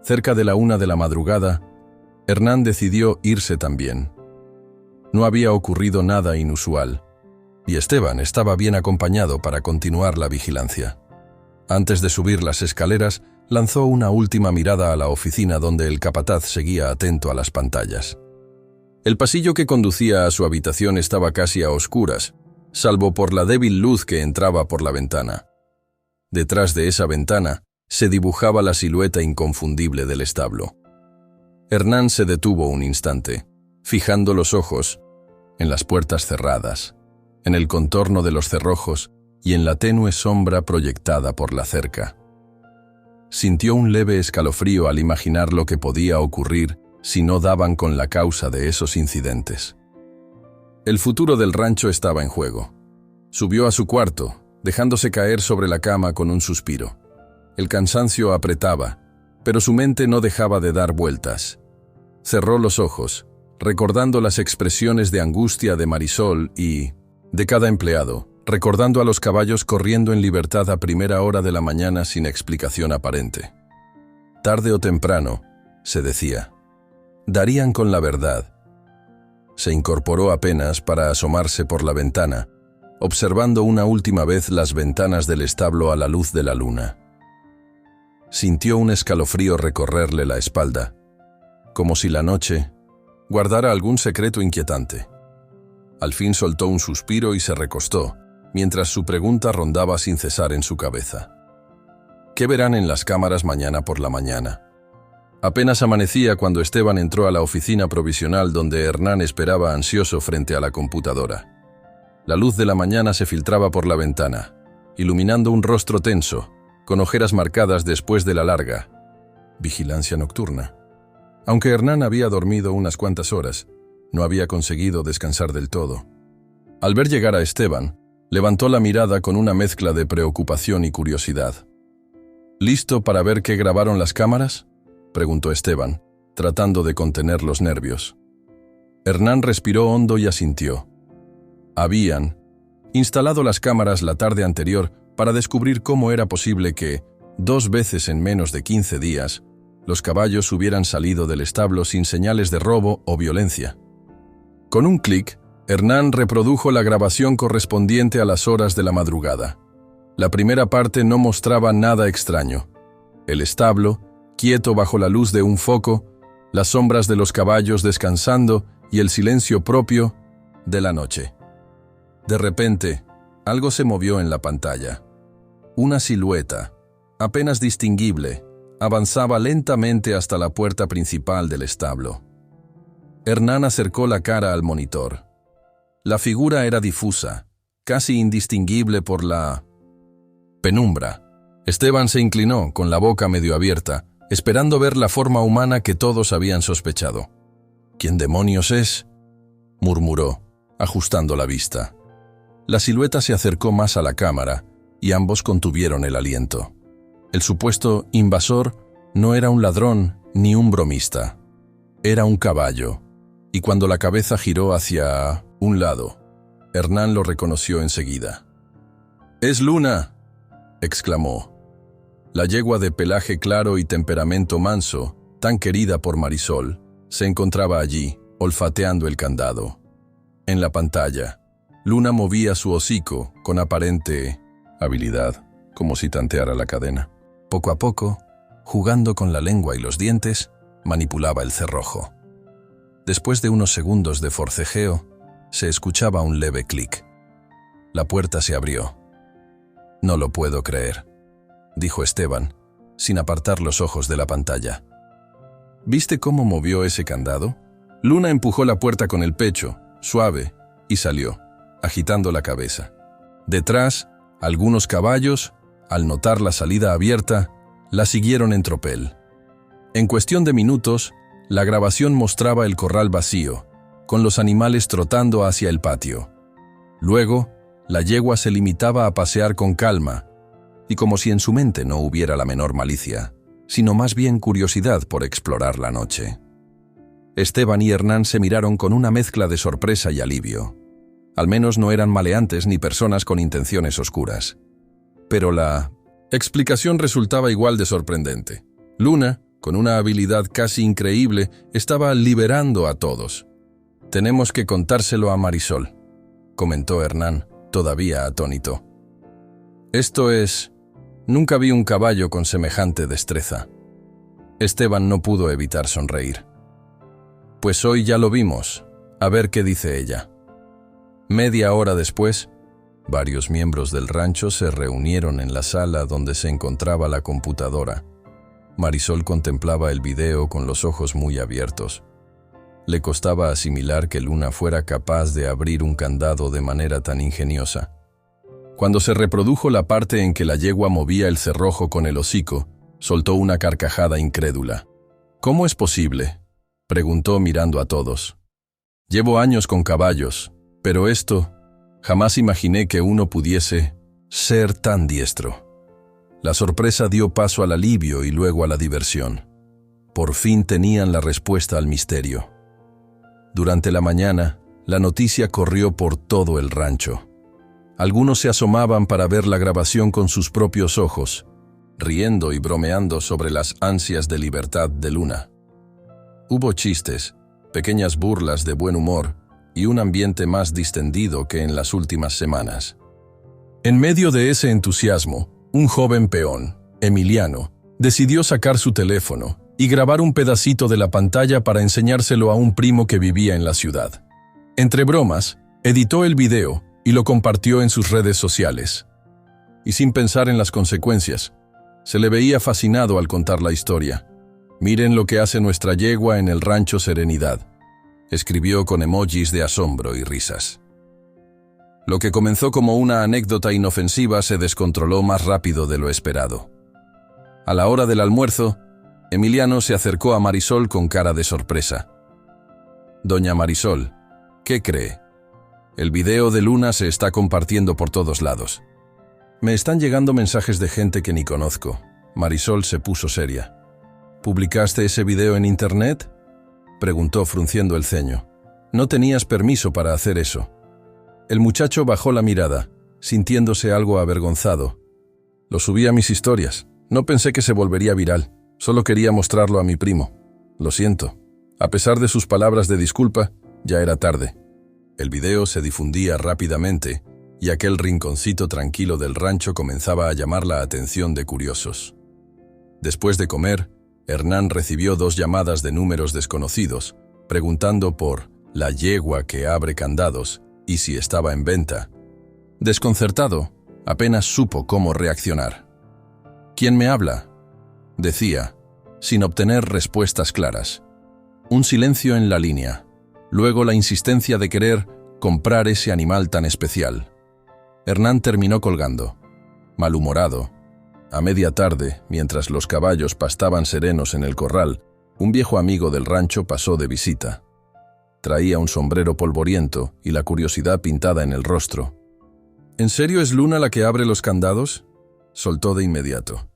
cerca de la 1 de la madrugada, Hernán decidió irse también. No había ocurrido nada inusual, y Esteban estaba bien acompañado para continuar la vigilancia. Antes de subir las escaleras, lanzó una última mirada a la oficina donde el capataz seguía atento a las pantallas. El pasillo que conducía a su habitación estaba casi a oscuras, salvo por la débil luz que entraba por la ventana. Detrás de esa ventana se dibujaba la silueta inconfundible del establo. Hernán se detuvo un instante, fijando los ojos en las puertas cerradas, en el contorno de los cerrojos y en la tenue sombra proyectada por la cerca. Sintió un leve escalofrío al imaginar lo que podía ocurrir si no daban con la causa de esos incidentes. El futuro del rancho estaba en juego. Subió a su cuarto, dejándose caer sobre la cama con un suspiro. El cansancio apretaba, pero su mente no dejaba de dar vueltas. Cerró los ojos, recordando las expresiones de angustia de Marisol y de cada empleado, recordando a los caballos corriendo en libertad a primera hora de la mañana sin explicación aparente. Tarde o temprano, se decía, darían con la verdad. Se incorporó apenas para asomarse por la ventana, observando una última vez las ventanas del establo a la luz de la luna. Sintió un escalofrío recorrerle la espalda, como si la noche guardara algún secreto inquietante. Al fin soltó un suspiro y se recostó, mientras su pregunta rondaba sin cesar en su cabeza. ¿Qué verán en las cámaras mañana por la mañana? Apenas amanecía cuando Esteban entró a la oficina provisional donde Hernán esperaba ansioso frente a la computadora. La luz de la mañana se filtraba por la ventana, iluminando un rostro tenso, con ojeras marcadas después de la larga vigilancia nocturna. Aunque Hernán había dormido unas cuantas horas, no había conseguido descansar del todo. Al ver llegar a Esteban, levantó la mirada con una mezcla de preocupación y curiosidad. ¿Listo para ver qué grabaron las cámaras?, preguntó Esteban, tratando de contener los nervios. Hernán respiró hondo y asintió. Habían instalado las cámaras la tarde anterior para descubrir cómo era posible que, 2 veces en menos de 15 días, los caballos hubieran salido del establo sin señales de robo o violencia. Con un clic, Hernán reprodujo la grabación correspondiente a las horas de la madrugada. La primera parte no mostraba nada extraño. El establo, quieto bajo la luz de un foco, las sombras de los caballos descansando y el silencio propio de la noche. De repente, algo se movió en la pantalla. Una silueta, apenas distinguible, avanzaba lentamente hasta la puerta principal del establo. Hernán acercó la cara al monitor. La figura era difusa, casi indistinguible por la penumbra. Esteban se inclinó, con la boca medio abierta, esperando ver la forma humana que todos habían sospechado. «¿Quién demonios es?», murmuró, ajustando la vista. La silueta se acercó más a la cámara, y ambos contuvieron el aliento. El supuesto invasor no era un ladrón ni un bromista. Era un caballo, y cuando la cabeza giró hacia un lado, Hernán lo reconoció enseguida. «¡Es Luna!», exclamó. La yegua de pelaje claro y temperamento manso, tan querida por Marisol, se encontraba allí, olfateando el candado. En la pantalla, Luna movía su hocico con aparente habilidad, como si tanteara la cadena. Poco a poco, jugando con la lengua y los dientes, manipulaba el cerrojo. Después de unos segundos de forcejeo, se escuchaba un leve clic. La puerta se abrió. «No lo puedo creer», dijo Esteban, sin apartar los ojos de la pantalla. «¿Viste cómo movió ese candado?». Luna empujó la puerta con el pecho, suave, y salió, agitando la cabeza. Detrás, algunos caballos, al notar la salida abierta, la siguieron en tropel. En cuestión de minutos, la grabación mostraba el corral vacío, con los animales trotando hacia el patio. Luego, la yegua se limitaba a pasear con calma, y como si en su mente no hubiera la menor malicia, sino más bien curiosidad por explorar la noche. Esteban y Hernán se miraron con una mezcla de sorpresa y alivio. Al menos no eran maleantes ni personas con intenciones oscuras. Pero la explicación resultaba igual de sorprendente. Luna, con una habilidad casi increíble, estaba liberando a todos. «Tenemos que contárselo a Marisol», comentó Hernán, todavía atónito. «Esto es... Nunca vi un caballo con semejante destreza». Esteban no pudo evitar sonreír. «Pues hoy ya lo vimos. A ver qué dice ella». Media hora después, varios miembros del rancho se reunieron en la sala donde se encontraba la computadora. Marisol contemplaba el video con los ojos muy abiertos. Le costaba asimilar que Luna fuera capaz de abrir un candado de manera tan ingeniosa. Cuando se reprodujo la parte en que la yegua movía el cerrojo con el hocico, soltó una carcajada incrédula. «¿Cómo es posible?», preguntó mirando a todos. «Llevo años con caballos, pero esto, jamás imaginé que uno pudiese ser tan diestro». La sorpresa dio paso al alivio y luego a la diversión. Por fin tenían la respuesta al misterio. Durante la mañana, la noticia corrió por todo el rancho. Algunos se asomaban para ver la grabación con sus propios ojos, riendo y bromeando sobre las ansias de libertad de Luna. Hubo chistes, pequeñas burlas de buen humor y un ambiente más distendido que en las últimas semanas. En medio de ese entusiasmo, un joven peón, Emiliano, decidió sacar su teléfono y grabar un pedacito de la pantalla para enseñárselo a un primo que vivía en la ciudad. Entre bromas, editó el video y lo compartió en sus redes sociales. Y sin pensar en las consecuencias, se le veía fascinado al contar la historia. «Miren lo que hace nuestra yegua en el rancho Serenidad», escribió con emojis de asombro y risas. Lo que comenzó como una anécdota inofensiva se descontroló más rápido de lo esperado. A la hora del almuerzo, Emiliano se acercó a Marisol con cara de sorpresa. «Doña Marisol, ¿qué cree? El video de Luna se está compartiendo por todos lados. Me están llegando mensajes de gente que ni conozco». Marisol se puso seria. «¿Publicaste ese video en internet?», preguntó frunciendo el ceño. «No tenías permiso para hacer eso». El muchacho bajó la mirada, sintiéndose algo avergonzado. «Lo subí a mis historias. No pensé que se volvería viral. Solo quería mostrarlo a mi primo. Lo siento». A pesar de sus palabras de disculpa, ya era tarde. El video se difundía rápidamente y aquel rinconcito tranquilo del rancho comenzaba a llamar la atención de curiosos. Después de comer, Hernán recibió 2 llamadas de números desconocidos, preguntando por la yegua que abre candados y si estaba en venta. Desconcertado, apenas supo cómo reaccionar. «¿Quién me habla?», decía, sin obtener respuestas claras. Un silencio en la línea, luego la insistencia de querer comprar ese animal tan especial. Hernán terminó colgando, malhumorado. A media tarde, mientras los caballos pastaban serenos en el corral, un viejo amigo del rancho pasó de visita. Traía un sombrero polvoriento y la curiosidad pintada en el rostro. «¿En serio es Luna la que abre los candados?», soltó de inmediato.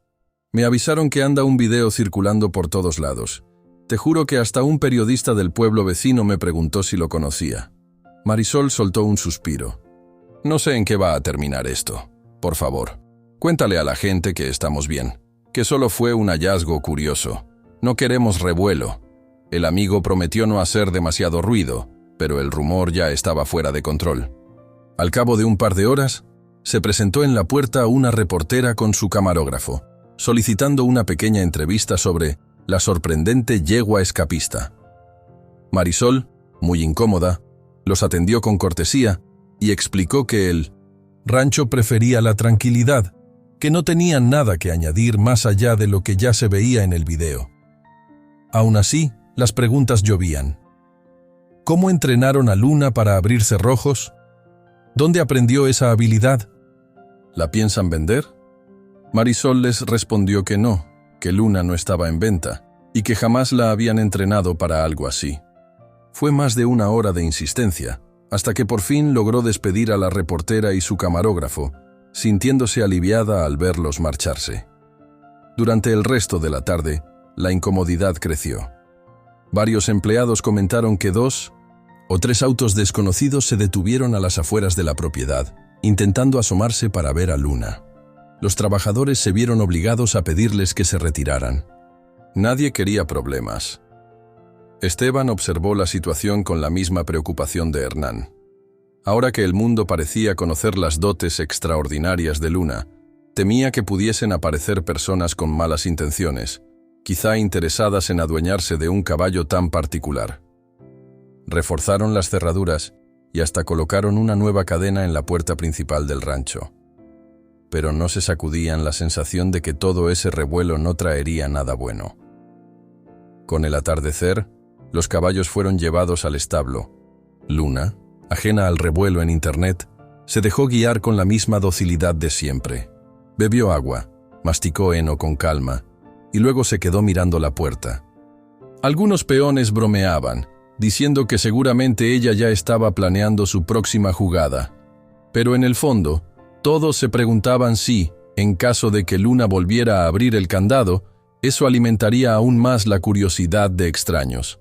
«Me avisaron que anda un video circulando por todos lados. Te juro que hasta un periodista del pueblo vecino me preguntó si lo conocía». Marisol soltó un suspiro. «No sé en qué va a terminar esto. Por favor, cuéntale a la gente que estamos bien, que solo fue un hallazgo curioso. No queremos revuelo. El amigo prometió no hacer demasiado ruido, pero el rumor ya estaba fuera de control». Al cabo de un par de horas, se presentó en la puerta una reportera con su camarógrafo, solicitando una pequeña entrevista sobre la sorprendente yegua escapista. Marisol, muy incómoda, los atendió con cortesía y explicó que el rancho prefería la tranquilidad, que no tenían nada que añadir más allá de lo que ya se veía en el video. Aún así, las preguntas llovían. ¿Cómo entrenaron a Luna para abrir cerrojos? ¿Dónde aprendió esa habilidad? ¿La piensan vender? Marisol les respondió que no, que Luna no estaba en venta y que jamás la habían entrenado para algo así. Fue más de 1 hora de insistencia, hasta que por fin logró despedir a la reportera y su camarógrafo, sintiéndose aliviada al verlos marcharse. Durante el resto de la tarde, la incomodidad creció. Varios empleados comentaron que 2 o 3 autos desconocidos se detuvieron a las afueras de la propiedad, intentando asomarse para ver a Luna. Los trabajadores se vieron obligados a pedirles que se retiraran. Nadie quería problemas. Esteban observó la situación con la misma preocupación de Hernán. Ahora que el mundo parecía conocer las dotes extraordinarias de Luna, temía que pudiesen aparecer personas con malas intenciones, quizá interesadas en adueñarse de un caballo tan particular. Reforzaron las cerraduras y hasta colocaron una nueva cadena en la puerta principal del rancho. Pero no se sacudían la sensación de que todo ese revuelo no traería nada bueno. Con el atardecer, los caballos fueron llevados al establo. Luna, ajena al revuelo en internet, se dejó guiar con la misma docilidad de siempre. Bebió agua, masticó heno con calma y luego se quedó mirando la puerta. Algunos peones bromeaban, diciendo que seguramente ella ya estaba planeando su próxima jugada. Pero en el fondo, todos se preguntaban si, en caso de que Luna volviera a abrir el candado, eso alimentaría aún más la curiosidad de extraños.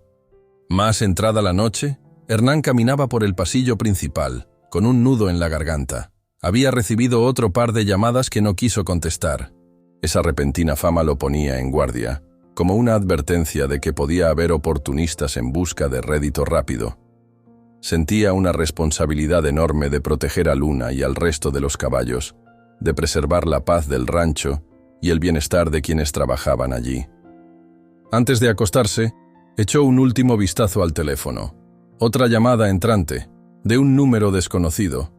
Más entrada la noche, Hernán caminaba por el pasillo principal, con un nudo en la garganta. Había recibido otro par de llamadas que no quiso contestar. Esa repentina fama lo ponía en guardia, como una advertencia de que podía haber oportunistas en busca de rédito rápido. Sentía una responsabilidad enorme de proteger a Luna y al resto de los caballos, de preservar la paz del rancho y el bienestar de quienes trabajaban allí. Antes de acostarse, echó un último vistazo al teléfono. Otra llamada entrante, de un número desconocido.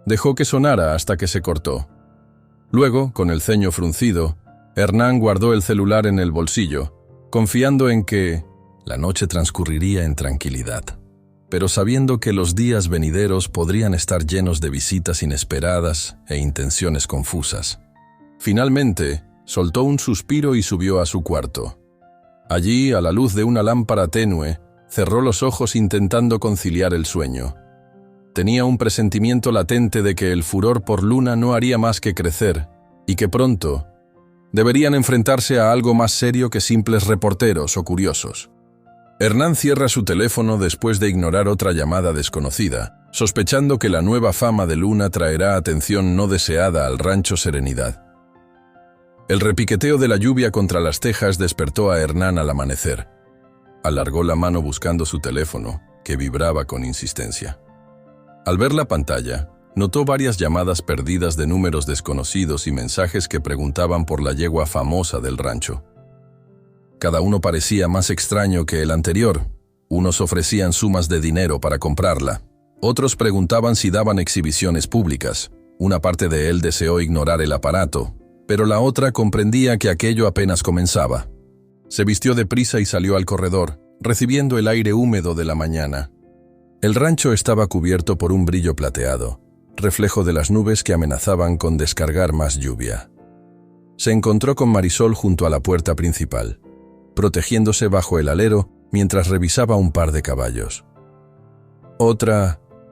Dejó que sonara hasta que se cortó. Luego, con el ceño fruncido, Hernán guardó el celular en el bolsillo, confiando en que la noche transcurriría en tranquilidad, pero sabiendo que los días venideros podrían estar llenos de visitas inesperadas e intenciones confusas. Finalmente, soltó un suspiro y subió a su cuarto. Allí, a la luz de una lámpara tenue, cerró los ojos intentando conciliar el sueño. Tenía un presentimiento latente de que el furor por Luna no haría más que crecer y que pronto deberían enfrentarse a algo más serio que simples reporteros o curiosos. Hernán cierra su teléfono después de ignorar otra llamada desconocida, sospechando que la nueva fama de Luna traerá atención no deseada al rancho Serenidad. El repiqueteo de la lluvia contra las tejas despertó a Hernán al amanecer. Alargó la mano buscando su teléfono, que vibraba con insistencia. Al ver la pantalla, notó varias llamadas perdidas de números desconocidos y mensajes que preguntaban por la yegua famosa del rancho. Cada uno parecía más extraño que el anterior. Unos ofrecían sumas de dinero para comprarla. Otros preguntaban si daban exhibiciones públicas. Una parte de él deseó ignorar el aparato, pero la otra comprendía que aquello apenas comenzaba. Se vistió deprisa y salió al corredor, recibiendo el aire húmedo de la mañana. El rancho estaba cubierto por un brillo plateado, reflejo de las nubes que amenazaban con descargar más lluvia. Se encontró con Marisol junto a la puerta principal, protegiéndose bajo el alero mientras revisaba un par de caballos.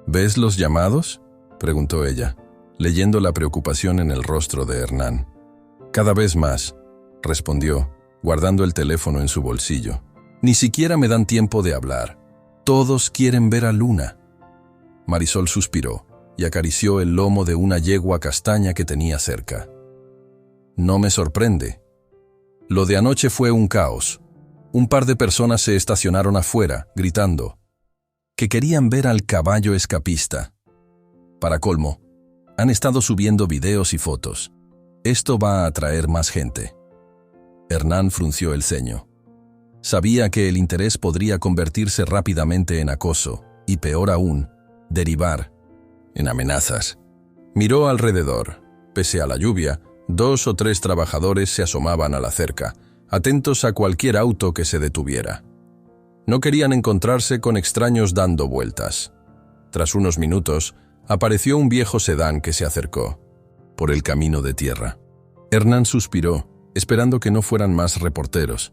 ¿Ves los llamados?, preguntó ella, leyendo la preocupación en el rostro de Hernán. Cada vez más, respondió, guardando el teléfono en su bolsillo. Ni siquiera me dan tiempo de hablar. Todos quieren ver a Luna. Marisol suspiró y acarició el lomo de una yegua castaña que tenía cerca. No me sorprende. Lo de anoche fue un caos. Un par de personas se estacionaron afuera, gritando, que querían ver al caballo escapista. Para colmo, han estado subiendo videos y fotos. Esto va a atraer más gente. Hernán frunció el ceño. Sabía que el interés podría convertirse rápidamente en acoso, y peor aún, derivar en amenazas. Miró alrededor. Pese a la lluvia, 2 o 3 trabajadores se asomaban a la cerca, atentos a cualquier auto que se detuviera. No querían encontrarse con extraños dando vueltas. Tras unos minutos, apareció un viejo sedán que se acercó, por el camino de tierra. Hernán suspiró, esperando que no fueran más reporteros.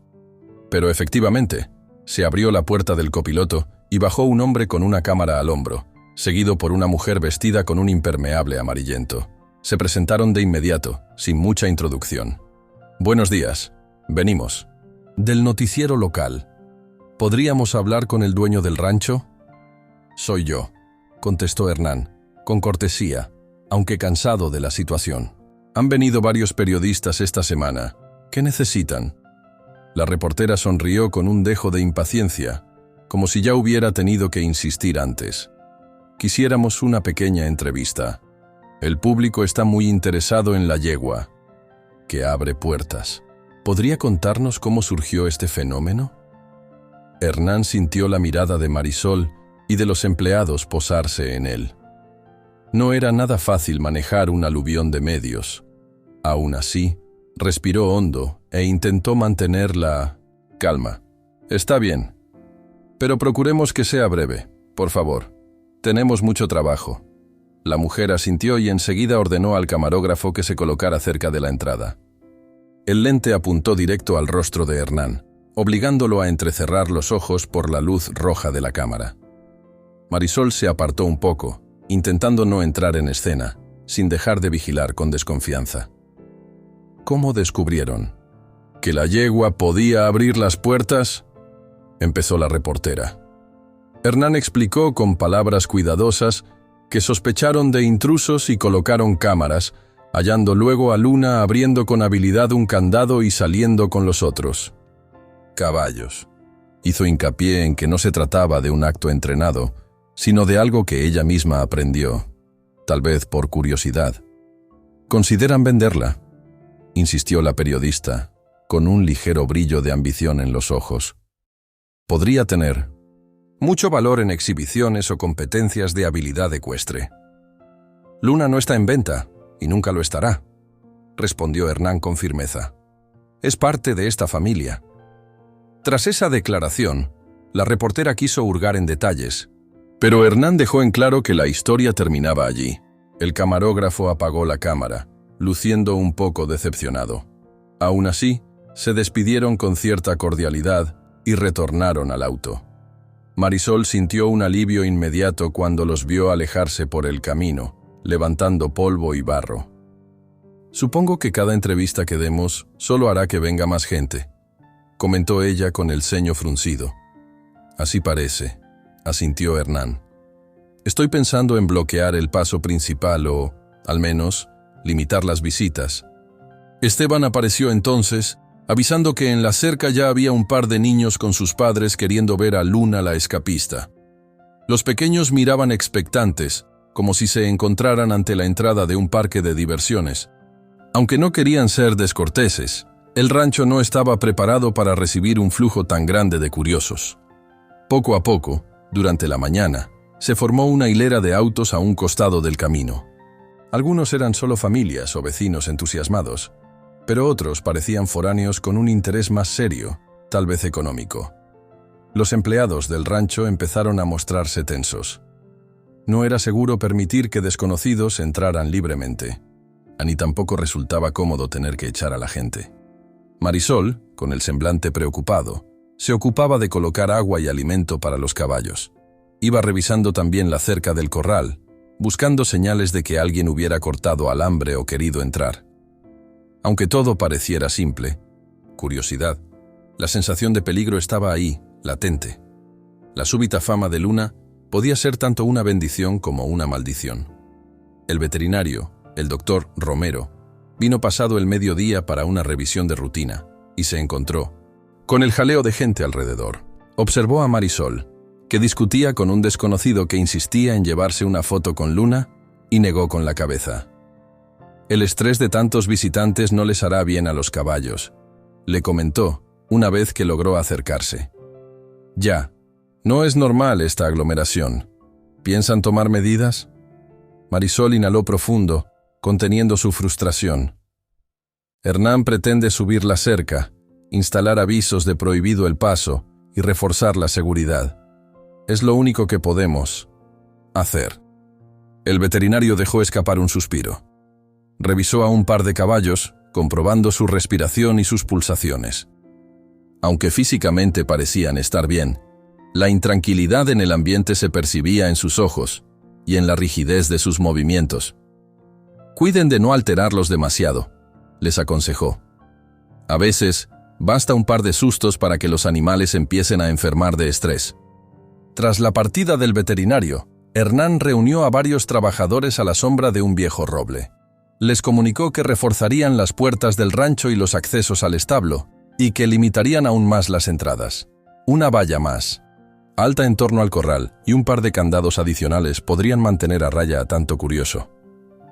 Pero efectivamente, se abrió la puerta del copiloto y bajó un hombre con una cámara al hombro, seguido por una mujer vestida con un impermeable amarillento. Se presentaron de inmediato, sin mucha introducción. Buenos días, venimos del noticiero local. ¿Podríamos hablar con el dueño del rancho? Soy yo, contestó Hernán, con cortesía, aunque cansado de la situación. Han venido varios periodistas esta semana. ¿Qué necesitan? La reportera sonrió con un dejo de impaciencia, como si ya hubiera tenido que insistir antes. Quisiéramos una pequeña entrevista. El público está muy interesado en la yegua, que abre puertas. ¿Podría contarnos cómo surgió este fenómeno? Hernán sintió la mirada de Marisol y de los empleados posarse en él. No era nada fácil manejar un aluvión de medios. Aún así, respiró hondo e intentó mantener la calma. Está bien, pero procuremos que sea breve, por favor. Tenemos mucho trabajo. La mujer asintió y enseguida ordenó al camarógrafo que se colocara cerca de la entrada. El lente apuntó directo al rostro de Hernán, obligándolo a entrecerrar los ojos por la luz roja de la cámara. Marisol se apartó un poco, intentando no entrar en escena, sin dejar de vigilar con desconfianza. ¿Cómo descubrieron que la yegua podía abrir las puertas?, empezó la reportera. Hernán explicó con palabras cuidadosas que sospecharon de intrusos y colocaron cámaras, hallando luego a Luna abriendo con habilidad un candado y saliendo con los otros. Caballos. Hizo hincapié en que no se trataba de un acto entrenado, sino de algo que ella misma aprendió, tal vez por curiosidad. ¿Consideran venderla?, insistió la periodista, con un ligero brillo de ambición en los ojos. Podría tener mucho valor en exhibiciones o competencias de habilidad ecuestre. Luna no está en venta, y nunca lo estará, respondió Hernán con firmeza. Es parte de esta familia. Tras esa declaración, la reportera quiso hurgar en detalles, pero Hernán dejó en claro que la historia terminaba allí. El camarógrafo apagó la cámara, luciendo un poco decepcionado. Aún así, se despidieron con cierta cordialidad y retornaron al auto. Marisol sintió un alivio inmediato cuando los vio alejarse por el camino, levantando polvo y barro. Supongo que cada entrevista que demos solo hará que venga más gente, comentó ella con el ceño fruncido. Así parece, asintió Hernán. Estoy pensando en bloquear el paso principal o, al menos, limitar las visitas. Esteban apareció entonces, avisando que en la cerca ya había un par de niños con sus padres queriendo ver a Luna la escapista. Los pequeños miraban expectantes, como si se encontraran ante la entrada de un parque de diversiones. Aunque no querían ser descorteses, el rancho no estaba preparado para recibir un flujo tan grande de curiosos. Poco a poco, durante la mañana, se formó una hilera de autos a un costado del camino. Algunos eran solo familias o vecinos entusiasmados, pero otros parecían foráneos con un interés más serio, tal vez económico. Los empleados del rancho empezaron a mostrarse tensos. No era seguro permitir que desconocidos entraran libremente, ni tampoco resultaba cómodo tener que echar a la gente. Marisol, con el semblante preocupado, se ocupaba de colocar agua y alimento para los caballos. Iba revisando también la cerca del corral, buscando señales de que alguien hubiera cortado alambre o querido entrar. Aunque todo pareciera simple, curiosidad, la sensación de peligro estaba ahí, latente. La súbita fama de Luna podía ser tanto una bendición como una maldición. El veterinario, el doctor Romero, vino pasado el mediodía para una revisión de rutina y se encontró con el jaleo de gente alrededor. Observó a Marisol, que discutía con un desconocido que insistía en llevarse una foto con Luna, y negó con la cabeza. El estrés de tantos visitantes no les hará bien a los caballos, le comentó una vez que logró acercarse. Ya, no es normal esta aglomeración. ¿Piensan tomar medidas? Marisol inhaló profundo, conteniendo su frustración. Hernán pretende subir la cerca, instalar avisos de prohibido el paso y reforzar la seguridad. Es lo único que podemos hacer. El veterinario dejó escapar un suspiro. Revisó a un par de caballos, comprobando su respiración y sus pulsaciones. Aunque físicamente parecían estar bien, la intranquilidad en el ambiente se percibía en sus ojos y en la rigidez de sus movimientos. Cuiden de no alterarlos demasiado, les aconsejó. A veces, basta un par de sustos para que los animales empiecen a enfermar de estrés. Tras la partida del veterinario, Hernán reunió a varios trabajadores a la sombra de un viejo roble. Les comunicó que reforzarían las puertas del rancho y los accesos al establo, y que limitarían aún más las entradas. Una valla más, alta en torno al corral, y un par de candados adicionales podrían mantener a raya a tanto curioso.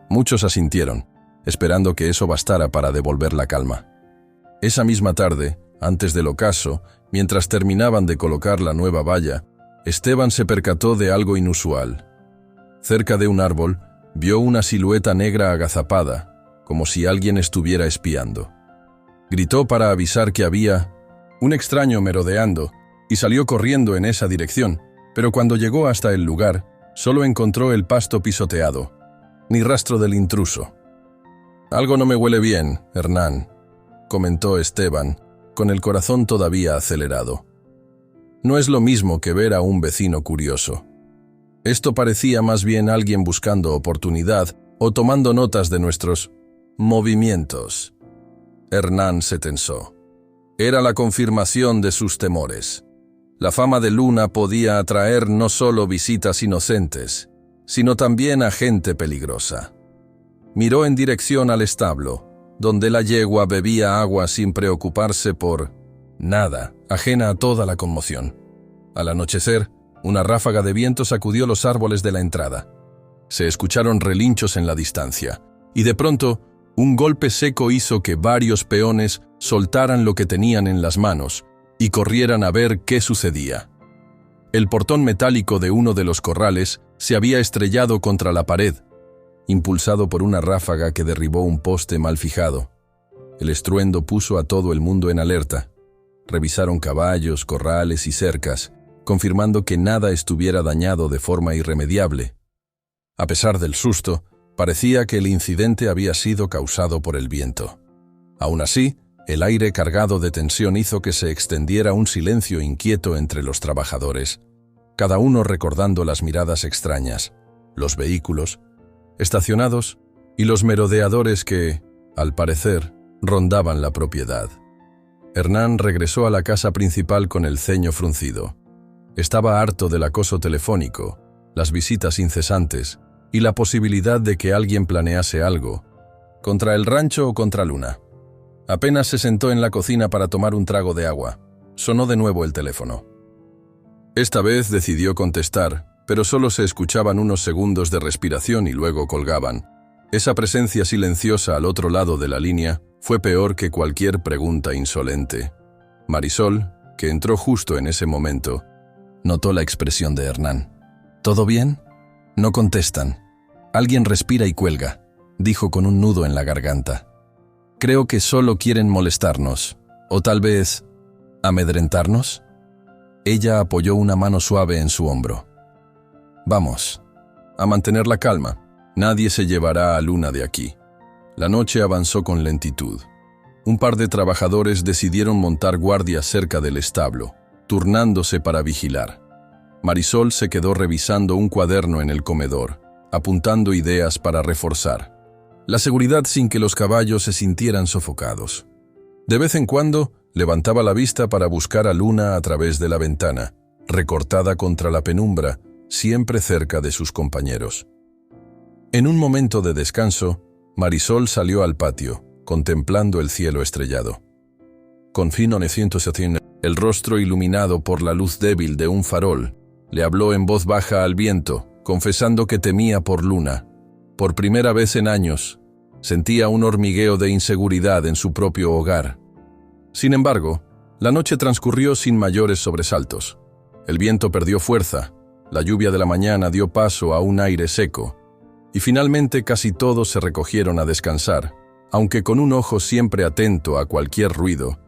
Muchos asintieron, esperando que eso bastara para devolver la calma. Esa misma tarde, antes del ocaso, mientras terminaban de colocar la nueva valla, Esteban se percató de algo inusual. Cerca de un árbol, vio una silueta negra agazapada, como si alguien estuviera espiando. Gritó para avisar que había un extraño merodeando y salió corriendo en esa dirección, pero cuando llegó hasta el lugar, solo encontró el pasto pisoteado, ni rastro del intruso. «Algo no me huele bien, Hernán», comentó Esteban, con el corazón todavía acelerado. No es lo mismo que ver a un vecino curioso. Esto parecía más bien alguien buscando oportunidad o tomando notas de nuestros movimientos. Hernán se tensó. Era la confirmación de sus temores. La fama de Luna podía atraer no solo visitas inocentes, sino también a gente peligrosa. Miró en dirección al establo, donde la yegua bebía agua sin preocuparse por nada, ajena a toda la conmoción. Al anochecer, una ráfaga de viento sacudió los árboles de la entrada. Se escucharon relinchos en la distancia, y de pronto, un golpe seco hizo que varios peones soltaran lo que tenían en las manos y corrieran a ver qué sucedía. El portón metálico de uno de los corrales se había estrellado contra la pared, impulsado por una ráfaga que derribó un poste mal fijado. El estruendo puso a todo el mundo en alerta. Revisaron caballos, corrales y cercas, confirmando que nada estuviera dañado de forma irremediable. A pesar del susto, parecía que el incidente había sido causado por el viento. Aún así, el aire cargado de tensión hizo que se extendiera un silencio inquieto entre los trabajadores, cada uno recordando las miradas extrañas, los vehículos estacionados y los merodeadores que, al parecer, rondaban la propiedad. Hernán regresó a la casa principal con el ceño fruncido. Estaba harto del acoso telefónico, las visitas incesantes y la posibilidad de que alguien planease algo, contra el rancho o contra Luna. Apenas se sentó en la cocina para tomar un trago de agua. Sonó de nuevo el teléfono. Esta vez decidió contestar, pero solo se escuchaban unos segundos de respiración y luego colgaban. Esa presencia silenciosa al otro lado de la línea fue peor que cualquier pregunta insolente. Marisol, que entró justo en ese momento, notó la expresión de Hernán. ¿Todo bien? No contestan. Alguien respira y cuelga, dijo con un nudo en la garganta. Creo que solo quieren molestarnos, o tal vez amedrentarnos. Ella apoyó una mano suave en su hombro. Vamos, a mantener la calma. Nadie se llevará a Luna de aquí. La noche avanzó con lentitud. Un par de trabajadores decidieron montar guardia cerca del establo, turnándose para vigilar. Marisol se quedó revisando un cuaderno en el comedor, apuntando ideas para reforzar la seguridad sin que los caballos se sintieran sofocados. De vez en cuando, levantaba la vista para buscar a Luna a través de la ventana, recortada contra la penumbra, siempre cerca de sus compañeros. En un momento de descanso, Marisol salió al patio, contemplando el cielo estrellado. Con fino el rostro iluminado por la luz débil de un farol, le habló en voz baja al viento, confesando que temía por Luna. Por primera vez en años, sentía un hormigueo de inseguridad en su propio hogar. Sin embargo, la noche transcurrió sin mayores sobresaltos. El viento perdió fuerza, la lluvia de la mañana dio paso a un aire seco, y finalmente casi todos se recogieron a descansar, aunque con un ojo siempre atento a cualquier ruido.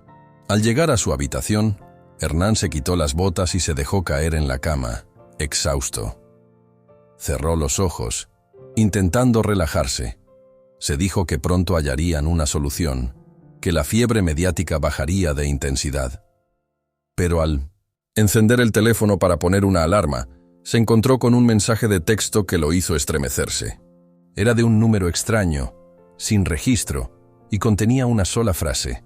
Al llegar a su habitación, Hernán se quitó las botas y se dejó caer en la cama, exhausto. Cerró los ojos, intentando relajarse. Se dijo que pronto hallarían una solución, que la fiebre mediática bajaría de intensidad. Pero al encender el teléfono para poner una alarma, se encontró con un mensaje de texto que lo hizo estremecerse. Era de un número extraño, sin registro, y contenía una sola frase.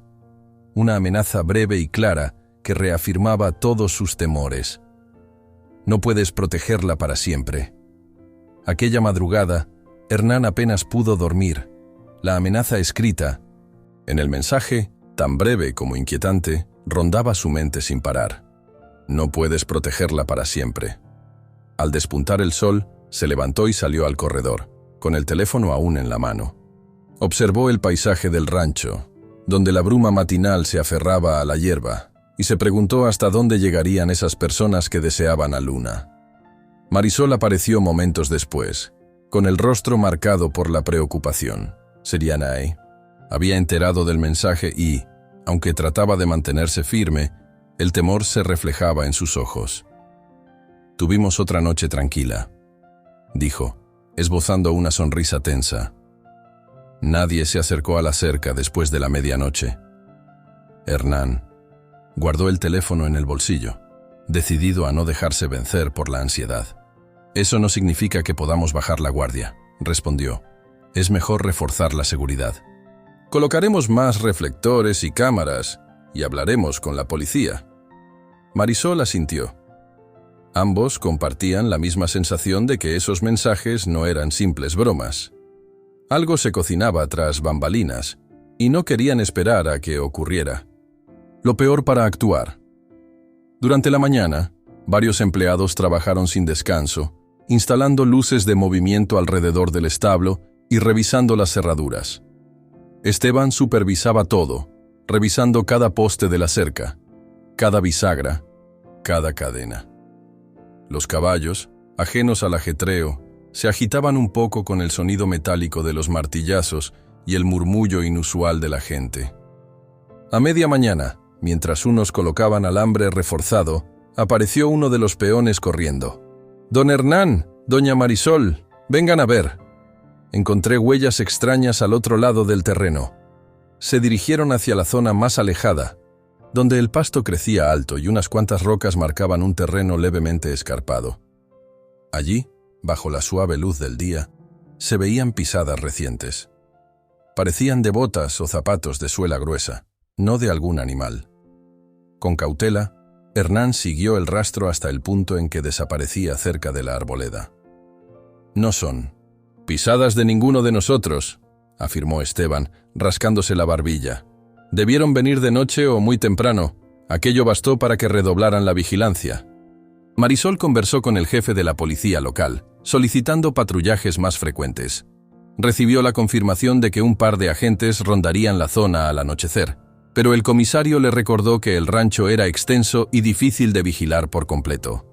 Una amenaza breve y clara que reafirmaba todos sus temores. No puedes protegerla para siempre. Aquella madrugada, Hernán apenas pudo dormir. La amenaza escrita en el mensaje, tan breve como inquietante, rondaba su mente sin parar. No puedes protegerla para siempre. Al despuntar el sol, se levantó y salió al corredor, con el teléfono aún en la mano. Observó el paisaje del rancho, donde la bruma matinal se aferraba a la hierba, y se preguntó hasta dónde llegarían esas personas que deseaban a Luna. Marisol apareció momentos después, con el rostro marcado por la preocupación. Serianae había enterado del mensaje y, aunque trataba de mantenerse firme, el temor se reflejaba en sus ojos. Tuvimos otra noche tranquila, dijo, esbozando una sonrisa tensa. Nadie se acercó a la cerca después de la medianoche. Hernán guardó el teléfono en el bolsillo, decidido a no dejarse vencer por la ansiedad. Eso no significa que podamos bajar la guardia, respondió. Es mejor reforzar la seguridad. Colocaremos más reflectores y cámaras y hablaremos con la policía. Marisol asintió. Ambos compartían la misma sensación de que esos mensajes no eran simples bromas. Algo se cocinaba tras bambalinas y no querían esperar a que ocurriera. Lo peor para actuar. Durante la mañana, varios empleados trabajaron sin descanso, instalando luces de movimiento alrededor del establo y revisando las cerraduras. Esteban supervisaba todo, revisando cada poste de la cerca, cada bisagra, cada cadena. Los caballos, ajenos al ajetreo, se agitaban un poco con el sonido metálico de los martillazos y el murmullo inusual de la gente. A media mañana, mientras unos colocaban alambre reforzado, apareció uno de los peones corriendo. «Don Hernán, doña Marisol, vengan a ver». Encontré huellas extrañas al otro lado del terreno. Se dirigieron hacia la zona más alejada, donde el pasto crecía alto y unas cuantas rocas marcaban un terreno levemente escarpado. Allí, bajo la suave luz del día, se veían pisadas recientes. Parecían de botas o zapatos de suela gruesa, no de algún animal. Con cautela, Hernán siguió el rastro hasta el punto en que desaparecía cerca de la arboleda. «No son pisadas de ninguno de nosotros», afirmó Esteban, rascándose la barbilla. «Debieron venir de noche o muy temprano. Aquello bastó para que redoblaran la vigilancia». Marisol conversó con el jefe de la policía local, solicitando patrullajes más frecuentes. Recibió la confirmación de que un par de agentes rondarían la zona al anochecer, pero el comisario le recordó que el rancho era extenso y difícil de vigilar por completo.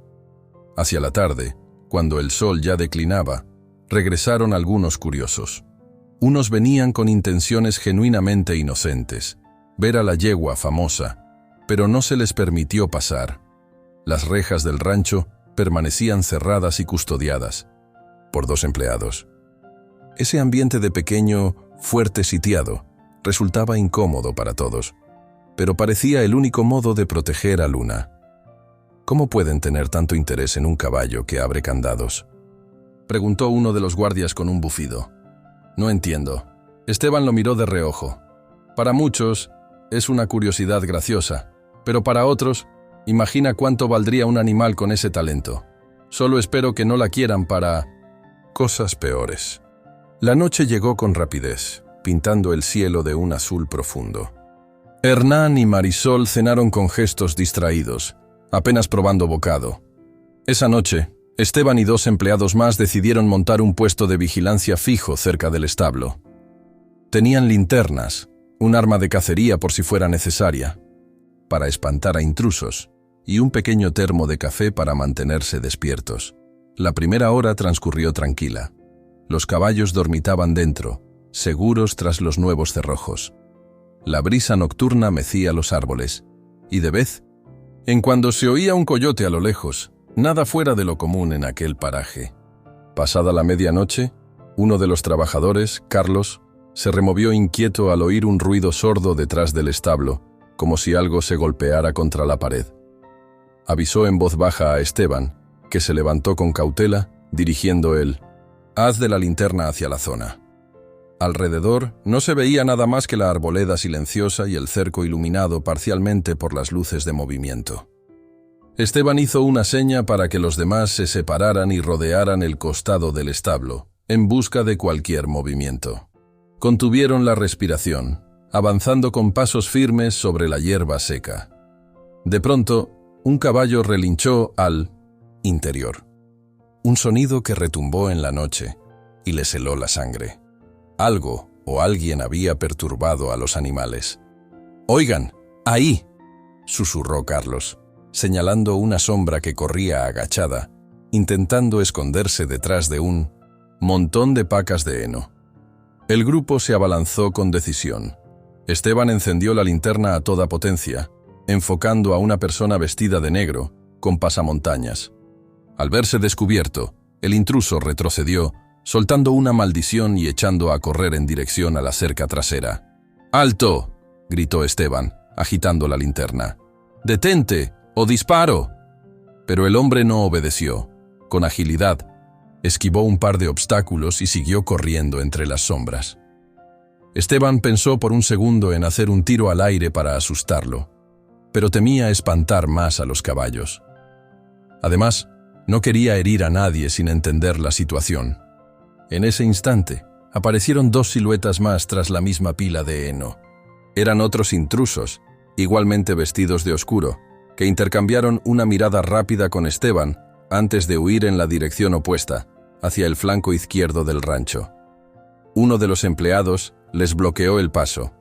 Hacia la tarde, cuando el sol ya declinaba, regresaron algunos curiosos. Unos venían con intenciones genuinamente inocentes, ver a la yegua famosa, pero no se les permitió pasar. Las rejas del rancho permanecían cerradas y custodiadas por 2 empleados. Ese ambiente de pequeño, fuerte sitiado resultaba incómodo para todos, pero parecía el único modo de proteger a Luna. ¿Cómo pueden tener tanto interés en un caballo que abre candados?, preguntó uno de los guardias con un bufido. No entiendo. Esteban lo miró de reojo. Para muchos, es una curiosidad graciosa, pero para otros, imagina cuánto valdría un animal con ese talento. Solo espero que no la quieran para cosas peores. La noche llegó con rapidez, pintando el cielo de un azul profundo. Hernán y Marisol cenaron con gestos distraídos, apenas probando bocado. Esa noche, Esteban y 2 empleados más decidieron montar un puesto de vigilancia fijo cerca del establo. Tenían linternas, un arma de cacería por si fuera necesaria, para espantar a intrusos, y un pequeño termo de café para mantenerse despiertos. La primera hora transcurrió tranquila. Los caballos dormitaban dentro, seguros tras los nuevos cerrojos. La brisa nocturna mecía los árboles, y de vez en cuando se oía un coyote a lo lejos, nada fuera de lo común en aquel paraje. Pasada la medianoche, uno de los trabajadores, Carlos, se removió inquieto al oír un ruido sordo detrás del establo, como si algo se golpeara contra la pared. Avisó en voz baja a Esteban, que se levantó con cautela, dirigiendo el haz de la linterna hacia la zona. Alrededor no se veía nada más que la arboleda silenciosa y el cerco iluminado parcialmente por las luces de movimiento. Esteban hizo una seña para que los demás se separaran y rodearan el costado del establo, en busca de cualquier movimiento. Contuvieron la respiración, avanzando con pasos firmes sobre la hierba seca. De pronto, un caballo relinchó al interior. Un sonido que retumbó en la noche y les heló la sangre. Algo o alguien había perturbado a los animales. «¡Oigan! ¡Ahí!», susurró Carlos, señalando una sombra que corría agachada, intentando esconderse detrás de un montón de pacas de heno. El grupo se abalanzó con decisión. Esteban encendió la linterna a toda potencia, enfocando a una persona vestida de negro, con pasamontañas. Al verse descubierto, el intruso retrocedió, soltando una maldición y echando a correr en dirección a la cerca trasera. «¡Alto!», gritó Esteban, agitando la linterna. «¡Detente o disparo!». Pero el hombre no obedeció. Con agilidad, esquivó un par de obstáculos y siguió corriendo entre las sombras. Esteban pensó por un segundo en hacer un tiro al aire para asustarlo, pero temía espantar más a los caballos. Además, no quería herir a nadie sin entender la situación. En ese instante, aparecieron 2 siluetas más tras la misma pila de heno. Eran otros intrusos, igualmente vestidos de oscuro, que intercambiaron una mirada rápida con Esteban antes de huir en la dirección opuesta, hacia el flanco izquierdo del rancho. Uno de los empleados les bloqueó el paso,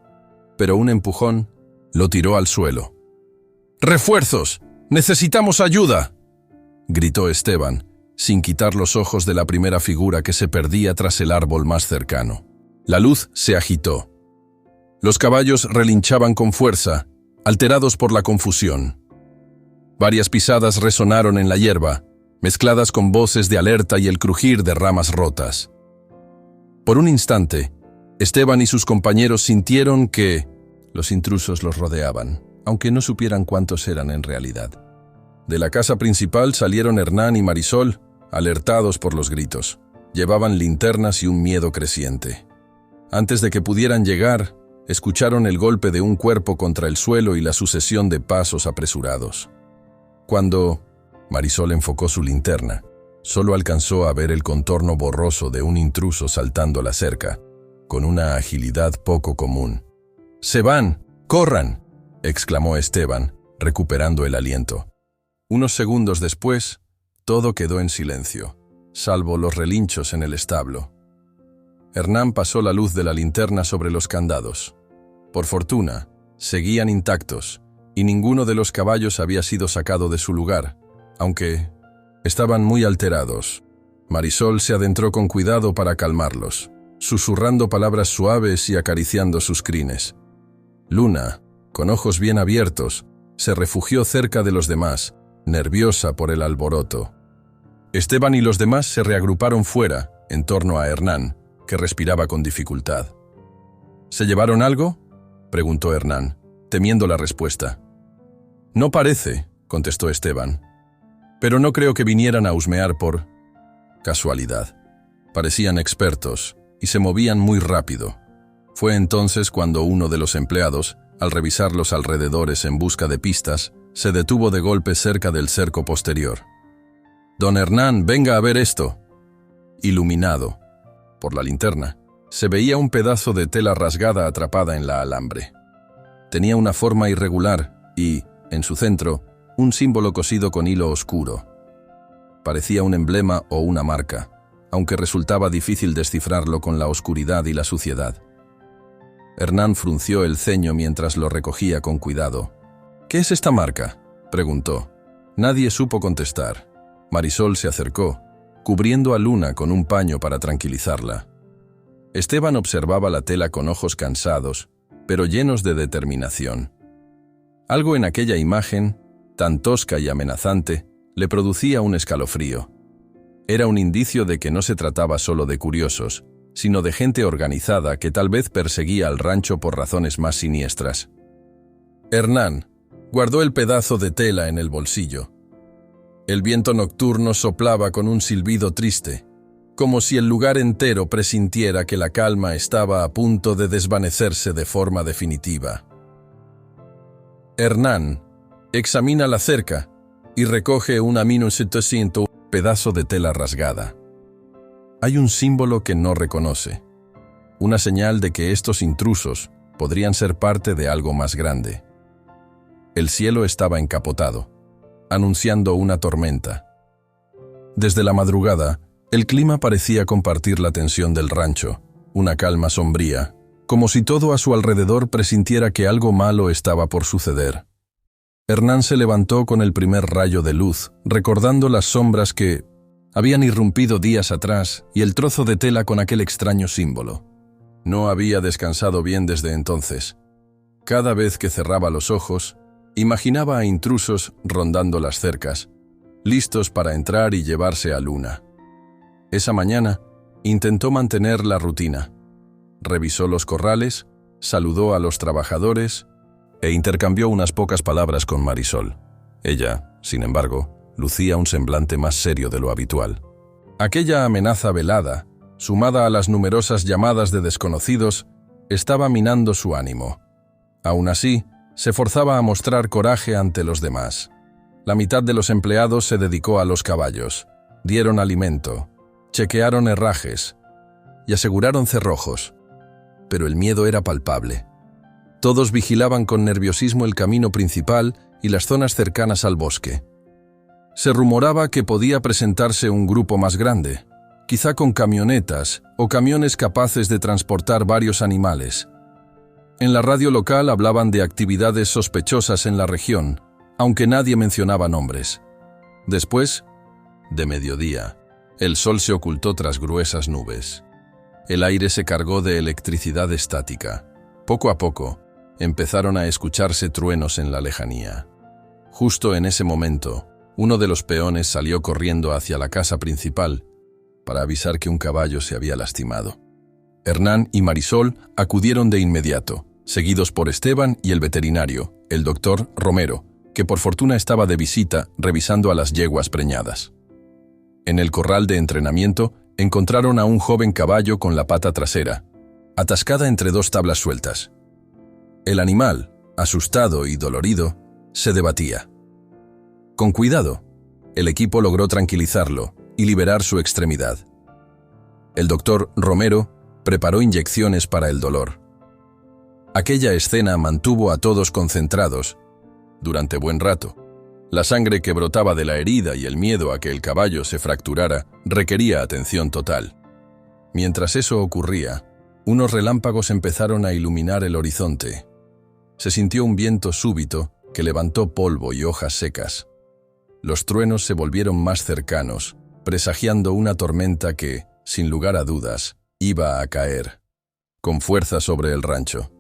pero un empujón lo tiró al suelo. «¡Refuerzos! ¡Necesitamos ayuda!», gritó Esteban, sin quitar los ojos de la primera figura que se perdía tras el árbol más cercano. La luz se agitó. Los caballos relinchaban con fuerza, alterados por la confusión. Varias pisadas resonaron en la hierba, mezcladas con voces de alerta y el crujir de ramas rotas. Por un instante, Esteban y sus compañeros sintieron que los intrusos los rodeaban, aunque no supieran cuántos eran en realidad. De la casa principal salieron Hernán y Marisol, alertados por los gritos. Llevaban linternas y un miedo creciente. Antes de que pudieran llegar, escucharon el golpe de un cuerpo contra el suelo y la sucesión de pasos apresurados. Cuando Marisol enfocó su linterna, solo alcanzó a ver el contorno borroso de un intruso saltando la cerca, con una agilidad poco común. «¡Se van! ¡Corran!», exclamó Esteban, recuperando el aliento. Unos segundos después, todo quedó en silencio, salvo los relinchos en el establo. Hernán pasó la luz de la linterna sobre los candados. Por fortuna, seguían intactos, y ninguno de los caballos había sido sacado de su lugar, aunque estaban muy alterados. Marisol se adentró con cuidado para calmarlos, susurrando palabras suaves y acariciando sus crines. Luna, con ojos bien abiertos, se refugió cerca de los demás, nerviosa por el alboroto. Esteban y los demás se reagruparon fuera, en torno a Hernán, que respiraba con dificultad. ¿Se llevaron algo?, preguntó Hernán, temiendo la respuesta. No parece, contestó Esteban, pero no creo que vinieran a husmear por casualidad. Parecían expertos y se movían muy rápido. Fue entonces cuando uno de los empleados, al revisar los alrededores en busca de pistas, se detuvo de golpe cerca del cerco posterior. «Don Hernán, venga a ver esto». Iluminado por la linterna, se veía un pedazo de tela rasgada atrapada en la alambre. Tenía una forma irregular y, en su centro, un símbolo cosido con hilo oscuro. Parecía un emblema o una marca, aunque resultaba difícil descifrarlo con la oscuridad y la suciedad. Hernán frunció el ceño mientras lo recogía con cuidado. «¿Qué es esta marca?», preguntó. Nadie supo contestar. Marisol se acercó, cubriendo a Luna con un paño para tranquilizarla. Esteban observaba la tela con ojos cansados, pero llenos de determinación. Algo en aquella imagen, tan tosca y amenazante, le producía un escalofrío. Era un indicio de que no se trataba solo de curiosos, sino de gente organizada que tal vez perseguía al rancho por razones más siniestras. Hernán guardó el pedazo de tela en el bolsillo. El viento nocturno soplaba con un silbido triste, como si el lugar entero presintiera que la calma estaba a punto de desvanecerse de forma definitiva. Hernán examina la cerca y recoge un pedazo de tela rasgada. Hay un símbolo que no reconoce, una señal de que estos intrusos podrían ser parte de algo más grande. El cielo estaba encapotado, anunciando una tormenta. Desde la madrugada, el clima parecía compartir la tensión del rancho, una calma sombría, como si todo a su alrededor presintiera que algo malo estaba por suceder. Hernán se levantó con el primer rayo de luz, recordando las sombras que habían irrumpido días atrás y el trozo de tela con aquel extraño símbolo. No había descansado bien desde entonces. Cada vez que cerraba los ojos, imaginaba a intrusos rondando las cercas, listos para entrar y llevarse a Luna. Esa mañana, intentó mantener la rutina. Revisó los corrales, saludó a los trabajadores e intercambió unas pocas palabras con Marisol. Ella, sin embargo, lucía un semblante más serio de lo habitual. Aquella amenaza velada, sumada a las numerosas llamadas de desconocidos, estaba minando su ánimo. Aún así, se forzaba a mostrar coraje ante los demás. La mitad de los empleados se dedicó a los caballos, dieron alimento, chequearon herrajes y aseguraron cerrojos. Pero el miedo era palpable. Todos vigilaban con nerviosismo el camino principal y las zonas cercanas al bosque. Se rumoraba que podía presentarse un grupo más grande, quizá con camionetas o camiones capaces de transportar varios animales. En la radio local hablaban de actividades sospechosas en la región, aunque nadie mencionaba nombres. Después, de mediodía, el sol se ocultó tras gruesas nubes. El aire se cargó de electricidad estática. Poco a poco, empezaron a escucharse truenos en la lejanía. Justo en ese momento, uno de los peones salió corriendo hacia la casa principal para avisar que un caballo se había lastimado. Hernán y Marisol acudieron de inmediato, seguidos por Esteban y el veterinario, el doctor Romero, que por fortuna estaba de visita revisando a las yeguas preñadas. En el corral de entrenamiento encontraron a un joven caballo con la pata trasera, atascada entre dos tablas sueltas. El animal, asustado y dolorido, se debatía. Con cuidado, el equipo logró tranquilizarlo y liberar su extremidad. El doctor Romero preparó inyecciones para el dolor. Aquella escena mantuvo a todos concentrados durante buen rato. La sangre que brotaba de la herida y el miedo a que el caballo se fracturara requería atención total. Mientras eso ocurría, unos relámpagos empezaron a iluminar el horizonte. Se sintió un viento súbito que levantó polvo y hojas secas. Los truenos se volvieron más cercanos, presagiando una tormenta que, sin lugar a dudas, iba a caer, con fuerza sobre el rancho.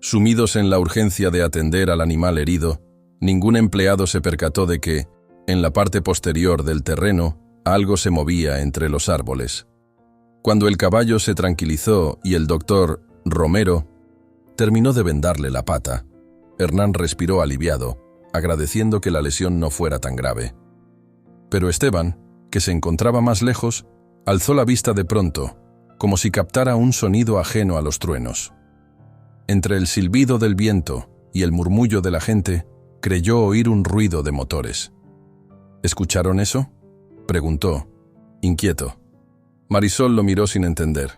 Sumidos en la urgencia de atender al animal herido, ningún empleado se percató de que, en la parte posterior del terreno, algo se movía entre los árboles. Cuando el caballo se tranquilizó y el doctor Romero terminó de vendarle la pata, Hernán respiró aliviado, agradeciendo que la lesión no fuera tan grave. Pero Esteban, que se encontraba más lejos, alzó la vista de pronto, como si captara un sonido ajeno a los truenos. Entre el silbido del viento y el murmullo de la gente, creyó oír un ruido de motores. ¿Escucharon eso?, preguntó, inquieto. Marisol lo miró sin entender.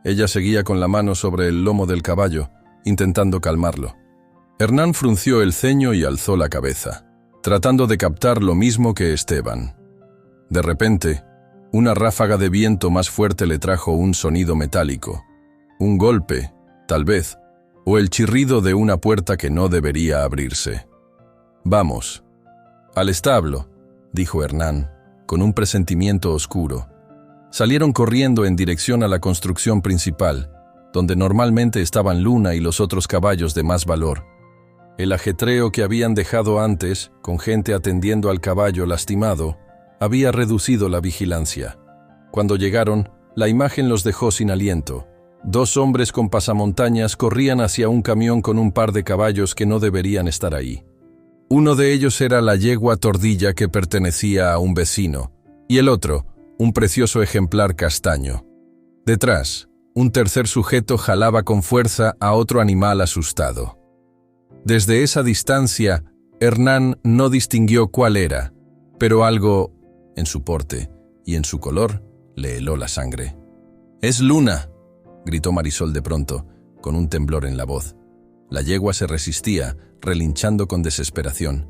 Ella seguía con la mano sobre el lomo del caballo, intentando calmarlo. Hernán frunció el ceño y alzó la cabeza, tratando de captar lo mismo que Esteban. De repente, una ráfaga de viento más fuerte le trajo un sonido metálico. Un golpe, tal vez, o el chirrido de una puerta que no debería abrirse. «Vamos». «Al establo», dijo Hernán, con un presentimiento oscuro. Salieron corriendo en dirección a la construcción principal, donde normalmente estaban Luna y los otros caballos de más valor. El ajetreo que habían dejado antes, con gente atendiendo al caballo lastimado, había reducido la vigilancia. Cuando llegaron, la imagen los dejó sin aliento. 2 hombres con pasamontañas corrían hacia un camión con un par de caballos que no deberían estar ahí. Uno de ellos era la yegua Tordilla que pertenecía a un vecino, y el otro, un precioso ejemplar castaño. Detrás, un tercer sujeto jalaba con fuerza a otro animal asustado. Desde esa distancia, Hernán no distinguió cuál era, pero algo, en su porte y en su color, le heló la sangre. «¡Es Luna!», gritó Marisol de pronto, con un temblor en la voz. La yegua se resistía, relinchando con desesperación.